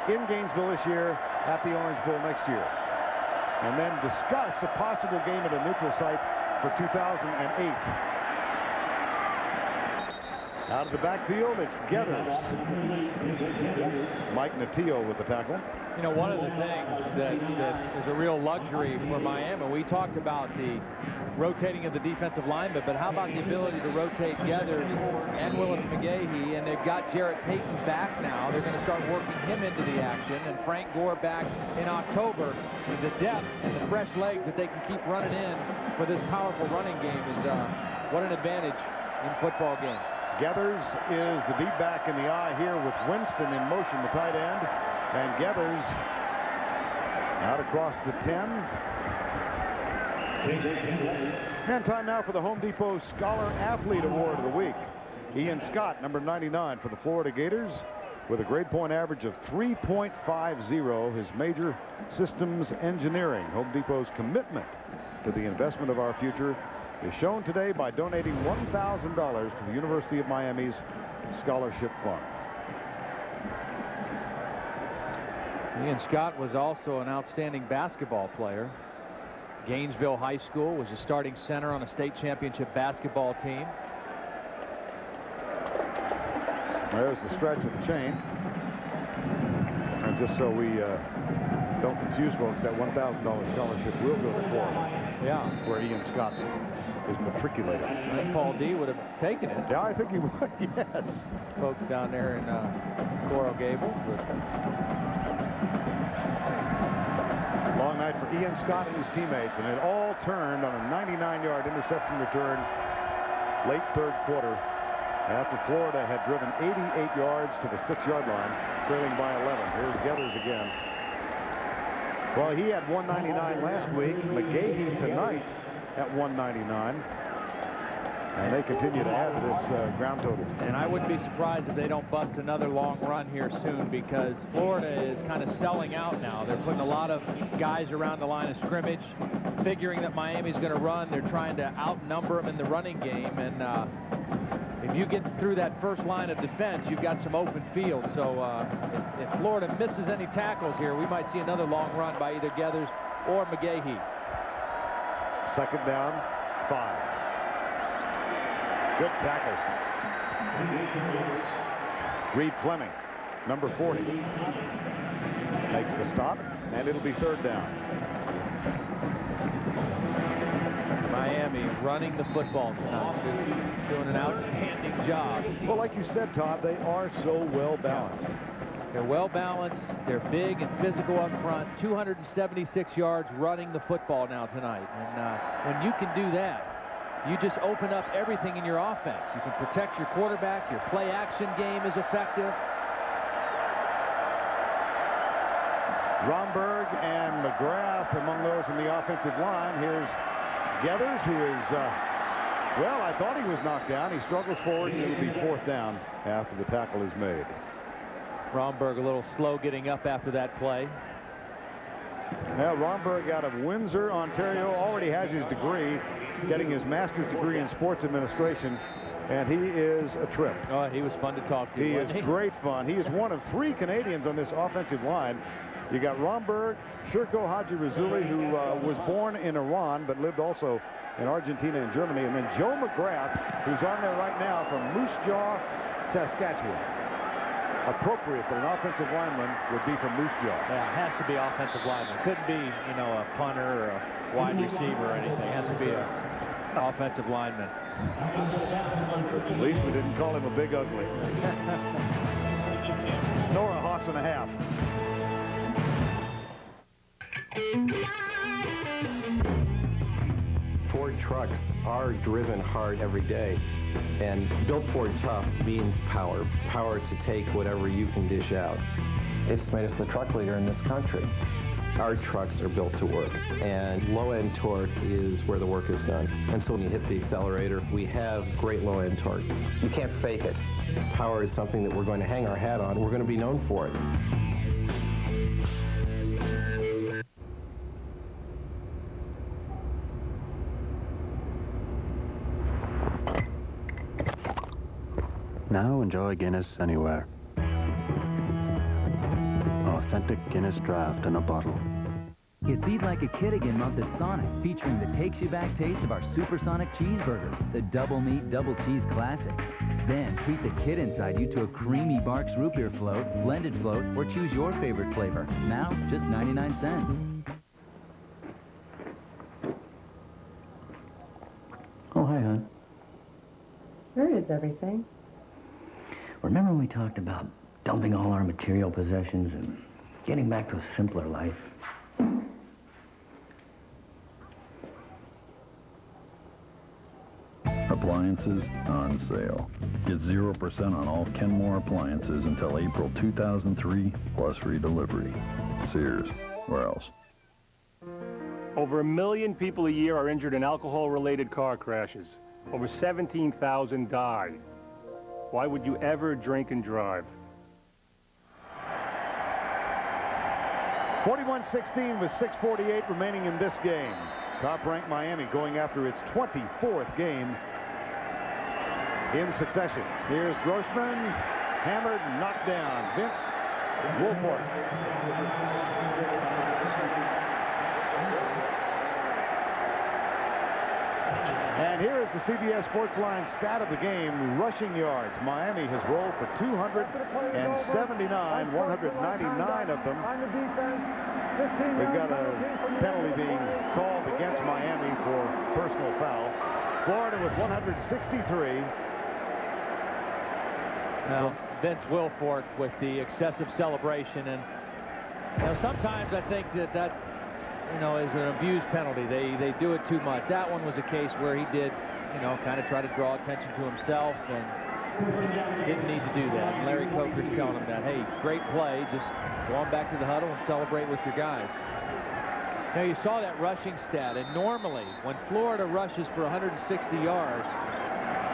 in Gainesville this year, at the Orange Bowl next year, and then discuss a possible game at a neutral site for 2008. Out of the backfield, it's Gathers. Mike Natillo with the tackle. You know, one of the things that is a real luxury for Miami, we talked about the rotating of the defensive linemen, but how about the ability to rotate Gathers and Willis McGahee? And they've got Jarrett Payton back now. They're going to start working him into the action, and Frank Gore back in October. And the depth and the fresh legs that they can keep running in for this powerful running game is what an advantage in football games. Gathers is the deep back in the eye here with Winston in motion, the tight end. And Gathers out across the 10. And time now for the Home Depot Scholar Athlete Award of the week. Ian Scott, number 99 for the Florida Gators, with a grade point average of 3.50. His major, systems engineering. Home Depot's commitment to the investment of our future is shown today by donating $1,000 to the University of Miami's Scholarship Fund. Ian Scott was also an outstanding basketball player. Gainesville High School, was a starting center on a state championship basketball team. There's the stretch of the chain. And just so we don't confuse folks, that $1,000 scholarship will go to Florida. Yeah. Where Ian Scott is matriculated. I think Paul D would have taken it. Yeah, I think he would, yes. Folks down there in Coral Gables. Long night for Ian Scott and his teammates, and it all turned on a 99-yard interception return late third quarter after Florida had driven 88 yards to the 6-yard line, trailing by 11. Here's Gathers again. Well, he had 199 last week. McGahee tonight at 199. And they continue to add to this ground total. And I wouldn't be surprised if they don't bust another long run here soon, because Florida is kind of selling out now. They're putting a lot of guys around the line of scrimmage, figuring that Miami's going to run. They're trying to outnumber them in the running game. And if you get through that first line of defense, you've got some open field. So if Florida misses any tackles here, we might see another long run by either Gathers or McGahee. Second down, 5. Good tackle. Reed Fleming, number 40, makes the stop, and it'll be third down. Miami running the football tonight, just doing an outstanding job. Well, like you said, Todd, they are so well balanced. They're well balanced. They're big and physical up front. 276 yards running the football now tonight. And when you can do that, you just open up everything in your offense. You can protect your quarterback. Your play action game is effective. Romberg and McGrath among those in the offensive line. Here's Gathers, who is, well, I thought he was knocked down. He struggles forward, and it'll be fourth down after the tackle is made. Romberg a little slow getting up after that play. Now, Romberg out of Windsor, Ontario, already has his degree, getting his master's degree in sports administration, and he is a trip. Oh, he was fun to talk to. He is great fun. He is one of 3 Canadians on this offensive line. You got Romberg, Shirko Haji Razuli, who was born in Iran but lived also in Argentina and Germany, and then Joe McGrath, who's on there right now from Moose Jaw, Saskatchewan. Appropriate that an offensive lineman would be from Moose Jaw. Yeah, it has to be offensive lineman. Couldn't be, you know, a punter or a wide receiver or anything. It has to be an offensive lineman. At least we didn't call him a big ugly. Nor a hoss and a half. Ford trucks are driven hard every day, and built Ford tough means power. Power to take whatever you can dish out. It's made us the truck leader in this country. Our trucks are built to work, and low-end torque is where the work is done. And so when you hit the accelerator, we have great low-end torque. You can't fake it. Power is something that we're going to hang our hat on. We're going to be known for it. Now enjoy Guinness anywhere. Authentic Guinness draft in a bottle. It's Eat Like a Kid Again month at Sonic, featuring the takes-you-back taste of our Supersonic Cheeseburger, the Double Meat Double Cheese Classic. Then treat the kid inside you to a creamy Barks Root Beer Float, Blended Float, or choose your favorite flavor. Now, just 99 cents. Oh, hi, hon. Where is everything? Remember when we talked about dumping all our material possessions and getting back to a simpler life? Appliances on sale. Get 0% on all Kenmore appliances until April 2003, plus free delivery. Sears. Where else? Over 1 million people a year are injured in alcohol-related car crashes. Over 17,000 die. Why would you ever drink and drive? 41-16 with 6:48 remaining in this game. Top-ranked Miami going after its 24th game in succession. Here's Grossman, hammered, knocked down. Vince Woolfolk. And here is the CBS Sports Line stat of the game, rushing yards. Miami has rolled for 279, 199 of them. We've got a penalty being called against Miami for personal foul. Florida with 163. Now, Vince Wilfork with the excessive celebration. And sometimes I think that is an abused penalty. They do it too much. That one was a case where he did, kind of try to draw attention to himself and didn't need to do that. And Larry Coker's telling him that, hey, great play, just go on back to the huddle and celebrate with your guys. Now, you saw that rushing stat, and normally when Florida rushes for 160 yards,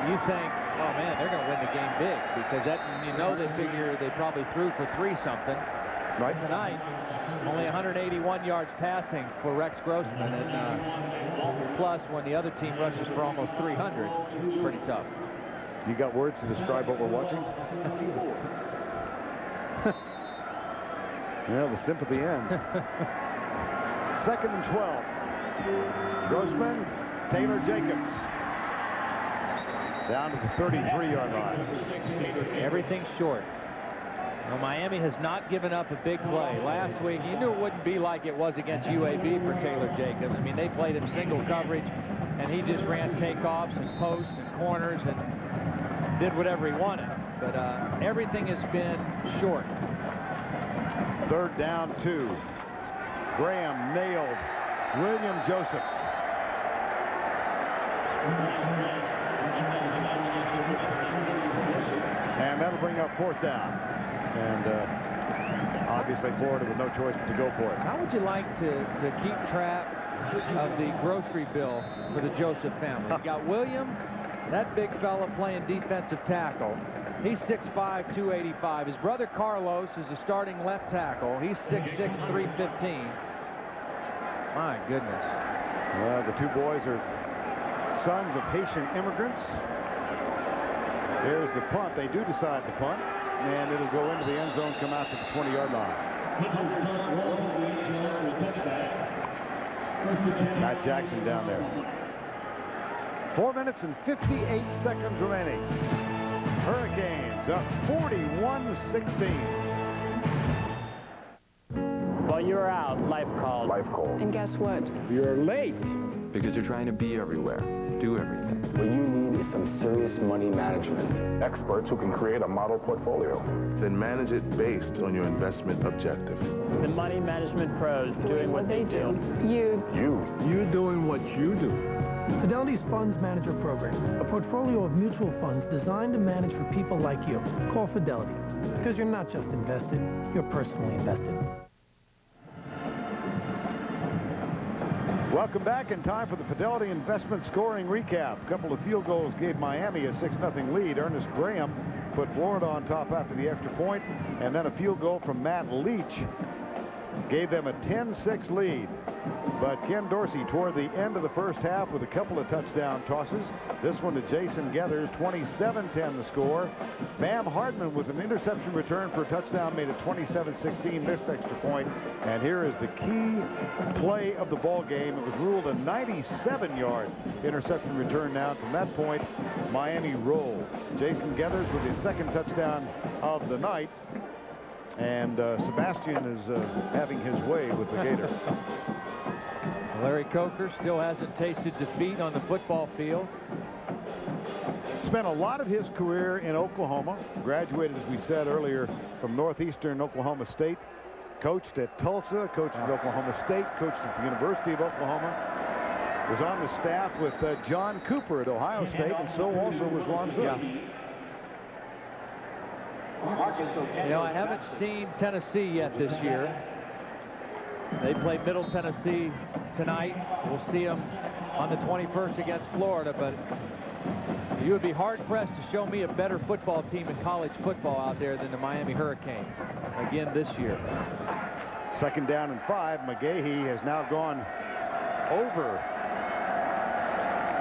you think, oh man, they're going to win the game big, because that, they figure they probably threw for 3-something. Right. Tonight, only 181 yards passing for Rex Grossman, and plus when the other team rushes for almost 300, pretty tough. You got words to describe what we're watching? Yeah, the sympathy ends. 2nd and 12. Grossman, Taylor Jacobs. Down to the 33-yard line. Everything's short. Well, Miami has not given up a big play. Last week, you knew it wouldn't be like it was against UAB for Taylor Jacobs. I mean, they played him single coverage, and he just ran takeoffs and posts and corners and did whatever he wanted. But everything has been short. 3rd down 2. Graham nailed William Joseph. And that'll bring up 4th down. And obviously Florida with no choice but to go for it. How would you like to keep track of the grocery bill for the Joseph family? You got William, that big fella playing defensive tackle. He's 6'5", 285. His brother Carlos is a starting left tackle. He's 6'6", 315. My goodness. Well, the two boys are sons of Haitian immigrants. There's the punt. They do decide to punt, and it'll go into the end zone, come out to the 20-yard line. Matt Jackson down there. 4 minutes and 58 seconds remaining. Hurricanes up 41-16. While you're out, life called. Life called. And guess what? You're late. Because you're trying to be everywhere, do everything. What you need is some serious money management. Experts who can create a model portfolio. Then manage it based on your investment objectives. The money management pros doing what they do. You doing what you do. Fidelity's Funds Manager Program, a portfolio of mutual funds designed to manage for people like you. Call Fidelity, because you're not just invested, you're personally invested. Welcome back. In time for the Fidelity Investment scoring recap. A couple of field goals gave Miami a 6-0 lead. Ernest Graham put Florida on top after the extra point, and then a field goal from Matt Leach gave them a 10-6 lead. But Ken Dorsey toward the end of the first half with a couple of touchdown tosses. This one to Jason Geathers, 27-10 the score. Bam Hardman with an interception return for a touchdown made it 27-16, missed extra point. And here is the key play of the ball game. It was ruled a 97-yard interception return now. From that point, Miami rolled. Jason Geathers with his 2nd touchdown of the night. And Sebastian is having his way with the Gators. Larry Coker still hasn't tasted defeat on the football field. Spent a lot of his career in Oklahoma. Graduated, as we said earlier, from Northeastern Oklahoma State. Coached at Tulsa, coached at Oklahoma State, coached at the University of Oklahoma. Was on the staff with John Cooper at Ohio State, and so also was Ron Zook. I haven't seen Tennessee yet this year. They play Middle Tennessee tonight. We'll see them on the 21st against Florida, but you would be hard-pressed to show me a better football team in college football out there than the Miami Hurricanes again this year. 2nd down and 5. McGahee has now gone over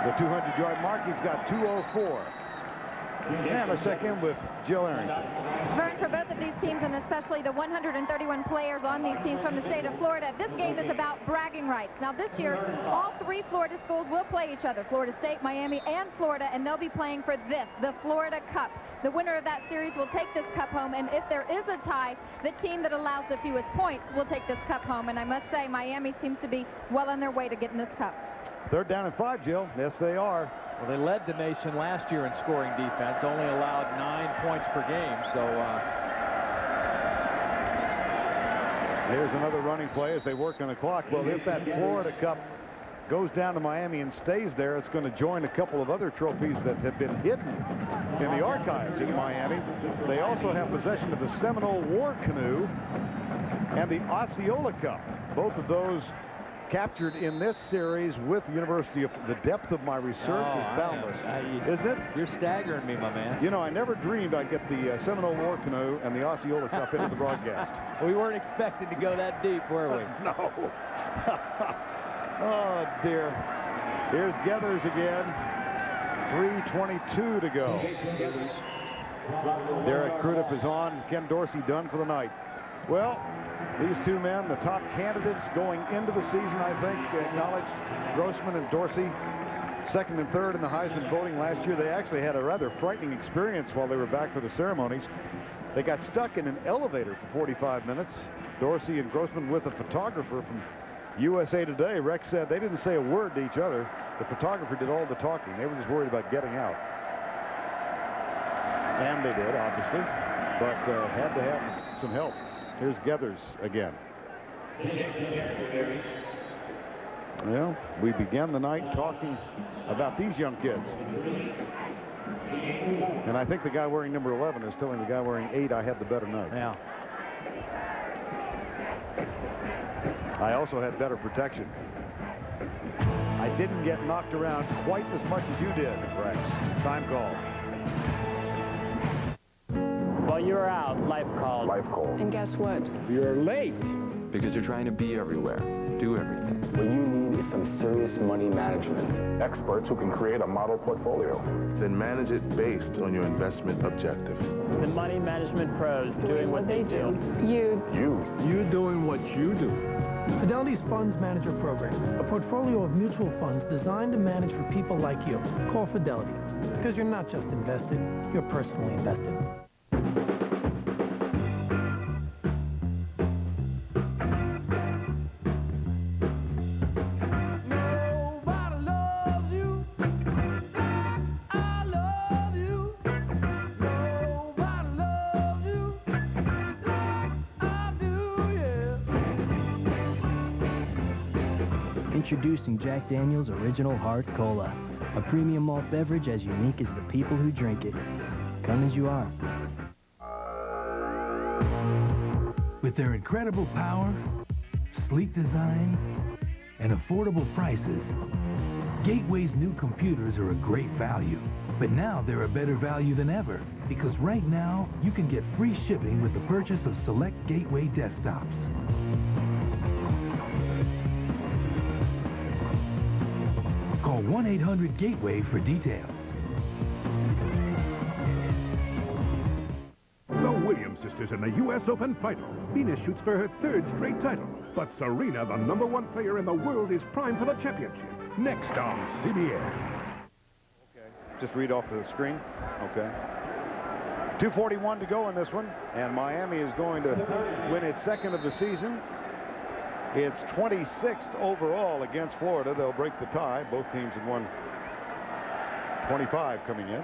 the 200-yard mark. He's got 2:04. And let's check in with Jill Arrington. Vern, for both of these teams, and especially the 131 players on these teams from the state of Florida, this game is about bragging rights. Now, this year, all three Florida schools will play each other, Florida State, Miami, and Florida, and they'll be playing for this, the Florida Cup. The winner of that series will take this cup home, and if there is a tie, the team that allows the fewest points will take this cup home. And I must say, Miami seems to be well on their way to getting this cup. Third down and 5, Jill. Yes, they are. Well, they led the nation last year in scoring defense, only allowed 9 points per game. So here's another running play as they work on the clock. Well, if that Florida Cup goes down to Miami and stays there, it's going to join a couple of other trophies that have been hidden in the archives in Miami. They also have possession of the Seminole War Canoe and the Osceola Cup. Both of those captured in this series with the University of... The depth of my research is boundless, isn't it? You're staggering me, my man. You know, I never dreamed I'd get the Seminole War Canoe and the Osceola Cup into the broadcast. We weren't expecting to go that deep, were we? No. Oh, dear. Here's Gathers again. 3:22 to go. Derek Crudup is on. Ken Dorsey done for the night. Well, these two men, the top candidates going into the season, I think, acknowledged Grossman and Dorsey, second and third in the Heisman voting last year. They actually had a rather frightening experience while they were back for the ceremonies. They got stuck in an elevator for 45 minutes. Dorsey and Grossman with a photographer from USA Today. Rex said they didn't say a word to each other. The photographer did all the talking. They were just worried about getting out. And they did, obviously, but had to have some help. Here's Gathers again. Well, we began the night talking about these young kids. And I think the guy wearing number 11 is telling the guy wearing 8 I had the better night. Yeah. I also had better protection. I didn't get knocked around quite as much as you did, Rex. Time call. While you were out, life called. Life call. And guess what? You're late. Because you're trying to be everywhere, do everything. What you need is some serious money management. Experts who can create a model portfolio. Then manage it based on your investment objectives. The money management pros doing what they do. You doing what you do. Fidelity's Funds Manager Program, a portfolio of mutual funds designed to manage for people like you. Call Fidelity, because you're not just invested, you're personally invested. Introducing Jack Daniel's Original Hard Cola, a premium malt beverage as unique as the people who drink it. Come as you are. With their incredible power, sleek design, and affordable prices, Gateway's new computers are a great value. But now they're a better value than ever, because right now you can get free shipping with the purchase of select Gateway desktops. Call 1-800-GATEWAY for details. The Williams sisters in the U.S. Open final. Venus shoots for her 3rd straight title. But Serena, the #1 player in the world, is primed for the championship. Next on CBS. Okay. Just read off the screen. Okay. 2:41 to go in this one. And Miami is going to win its 2nd of the season. It's 26th overall against Florida. They'll break the tie. Both teams have won 25 coming in.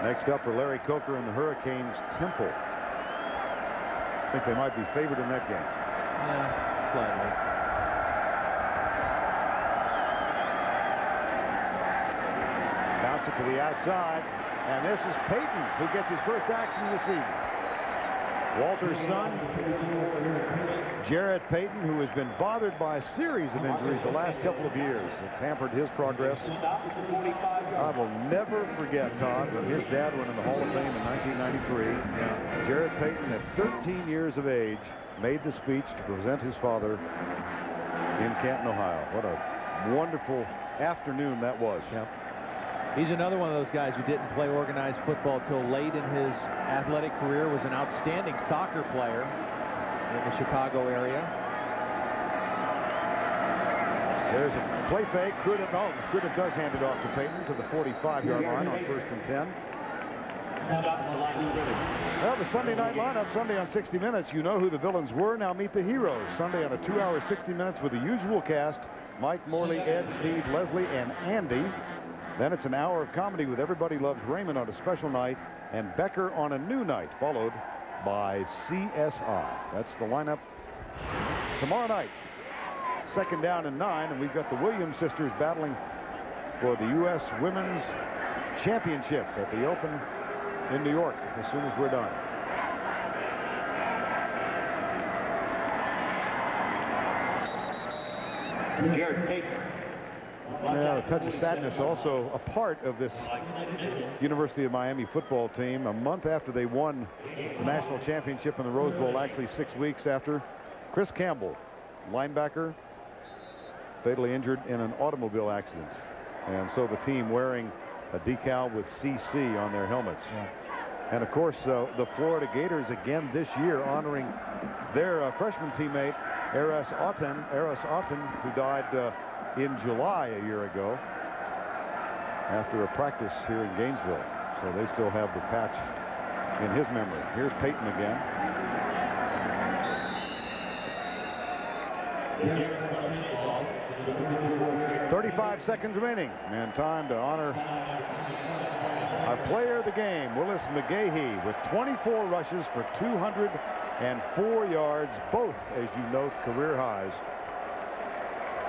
Next up for Larry Coker and the Hurricanes, Temple. I think they might be favored in that game. Yeah, slightly. Bounce it to the outside. And this is Payton who gets his first action of the season. Walter's son, Jarrett Payton, who has been bothered by a series of injuries the last couple of years, have hampered his progress. I will never forget, Todd, when his dad went in the Hall of Fame in 1993. Jarrett Payton, at 13 years of age, made the speech to present his father in Canton, Ohio. What a wonderful afternoon that was. Yeah. He's another one of those guys who didn't play organized football till late in his athletic career, was an outstanding soccer player in the Chicago area. There's a play fake. Crudup does hand it off to Payton to the 45-yard line on 1st and 10. Well, the Sunday night lineup, Sunday on 60 Minutes. You know who the villains were. Now meet the heroes. Sunday on a 2-hour 60 Minutes with the usual cast. Mike, Morley, Ed, Steve, Leslie, and Andy. Then it's an hour of comedy with Everybody Loves Raymond on a special night, and Becker on a new night, followed by CSI. That's the lineup tomorrow night. 2nd down and 9, and we've got the Williams sisters battling for the U.S. Women's Championship at the Open in New York as soon as we're done. Yeah, a touch of sadness also a part of this University of Miami football team. A month after they won the national championship in the Rose Bowl, actually 6 weeks after, Chris Campbell, linebacker, fatally injured in an automobile accident. And so the team wearing a decal with CC on their helmets. Yeah. And of course, the Florida Gators again this year honoring their freshman teammate, Eras Otten, who died in July a year ago after a practice here in Gainesville. So they still have the patch in his memory. Here's Payton again. Yeah. 35 seconds remaining, and time to honor our player of the game, Willis McGahee, with 24 rushes for 204 yards, both, as you note, career highs.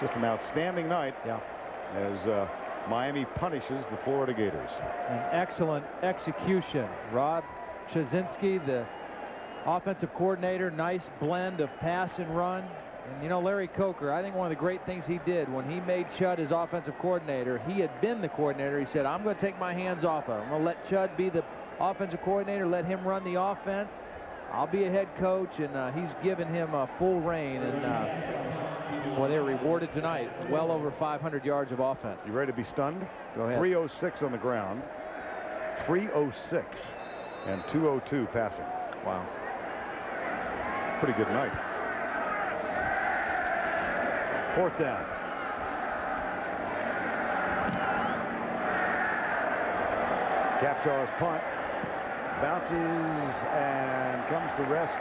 Just an outstanding night, as Miami punishes the Florida Gators. An excellent execution. Rod Chazinski, the offensive coordinator, nice blend of pass and run. And, you know, Larry Coker, I think one of the great things he did when he made Chud his offensive coordinator, he had been the coordinator. He said, I'm going to take my hands off of him. I'm going to let Chud be the offensive coordinator, let him run the offense. I'll be a head coach, and he's given him a full reign. And, boy, they were rewarded tonight. Well over 500 yards of offense. You ready to be stunned? Go ahead. 306 on the ground, 306, and 202 passing. Wow. Pretty good night. 4th down. Capshaw's punt bounces and comes to rest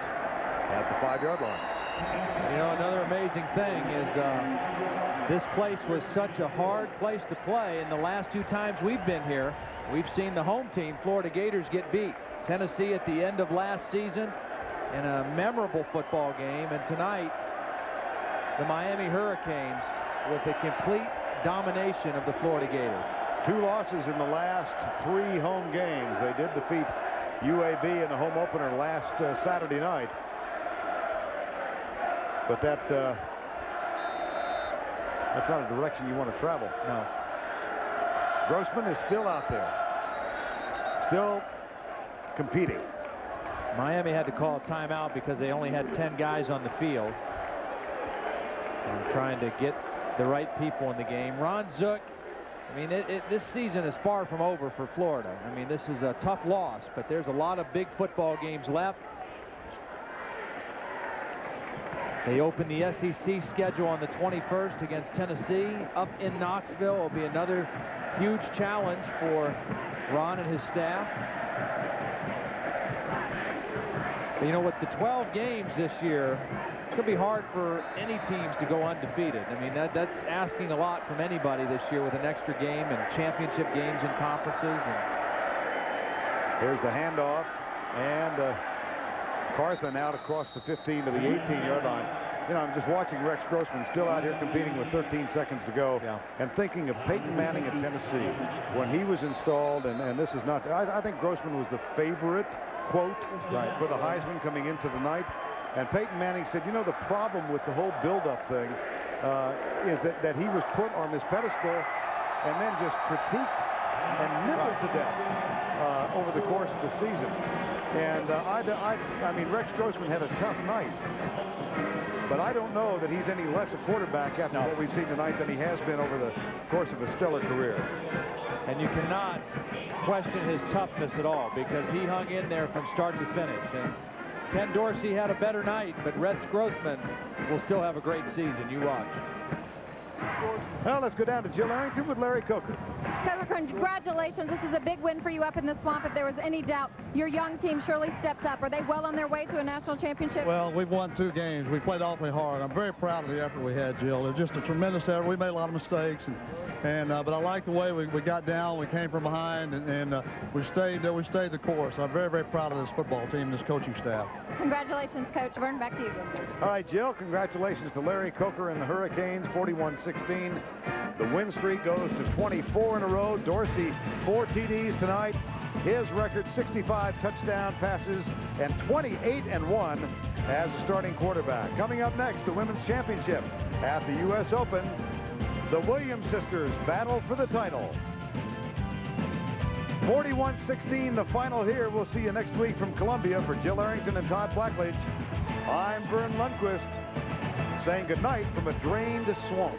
at the 5-yard line. You know, another amazing thing is this place was such a hard place to play, and the last 2 times we've been here, we've seen the home team, Florida Gators, get beat. Tennessee at the end of last season in a memorable football game, and tonight the Miami Hurricanes with a complete domination of the Florida Gators. 2 losses in the last 3 home games. They did defeat UAB in the home opener last Saturday night. But that's not a direction you want to travel. No. Grossman is still out there. Still competing. Miami had to call a timeout because they only had 10 guys on the field. And trying to get the right people in the game. Ron Zook, I mean, this season is far from over for Florida. I mean, this is a tough loss, but there's a lot of big football games left. They open the SEC schedule on the 21st against Tennessee. Up in Knoxville will be another huge challenge for Ron and his staff. But, you know, with the 12 games this year, it's going to be hard for any teams to go undefeated. I mean, that's asking a lot from anybody this year with an extra game and championship games and conferences. And here's the handoff, and Carthen out across the 15 to the 18-yard line. You know, I'm just watching Rex Grossman still out here competing with 13 seconds to go, and thinking of Peyton Manning at Tennessee when he was installed, and this is not, I think Grossman was the favorite, quote, for the Heisman coming into the night. And Peyton Manning said, you know, the problem with the whole build-up thing is that he was put on this pedestal and then just critiqued and nibbled to death over the course of the season. And I mean, Rex Grossman had a tough night. But I don't know that he's any less a quarterback after what we've seen tonight than he has been over the course of a stellar career. And you cannot question his toughness at all because he hung in there from start to finish. And Ken Dorsey had a better night, but Rex Grossman will still have a great season. You watch. Well, let's go down to Jill Arrington with Larry Coker. Coker, congratulations. This is a big win for you up in the swamp. If there was any doubt, your young team surely stepped up. Are they well on their way to a national championship? Well, we've won 2 games. We played awfully hard. I'm very proud of the effort we had, Jill. It was just a tremendous effort. We made a lot of mistakes, but I like the way we got down. We came from behind, and we stayed the course. I'm very, very proud of this football team, this coaching staff. Congratulations, Coach. Vern, back to you. All right, Jill, congratulations to Larry Coker and the Hurricanes, 41-16. The win streak goes to 24 in a row. Dorsey, 4 TDs tonight. His record, 65 touchdown passes and 28-1 as a starting quarterback. Coming up next, the Women's Championship at the U.S. Open. The Williams sisters battle for the title. 41-16, the final here. We'll see you next week from Columbia. For Jill Arrington and Todd Blackledge, I'm Vern Lundquist saying goodnight from a drained swamp.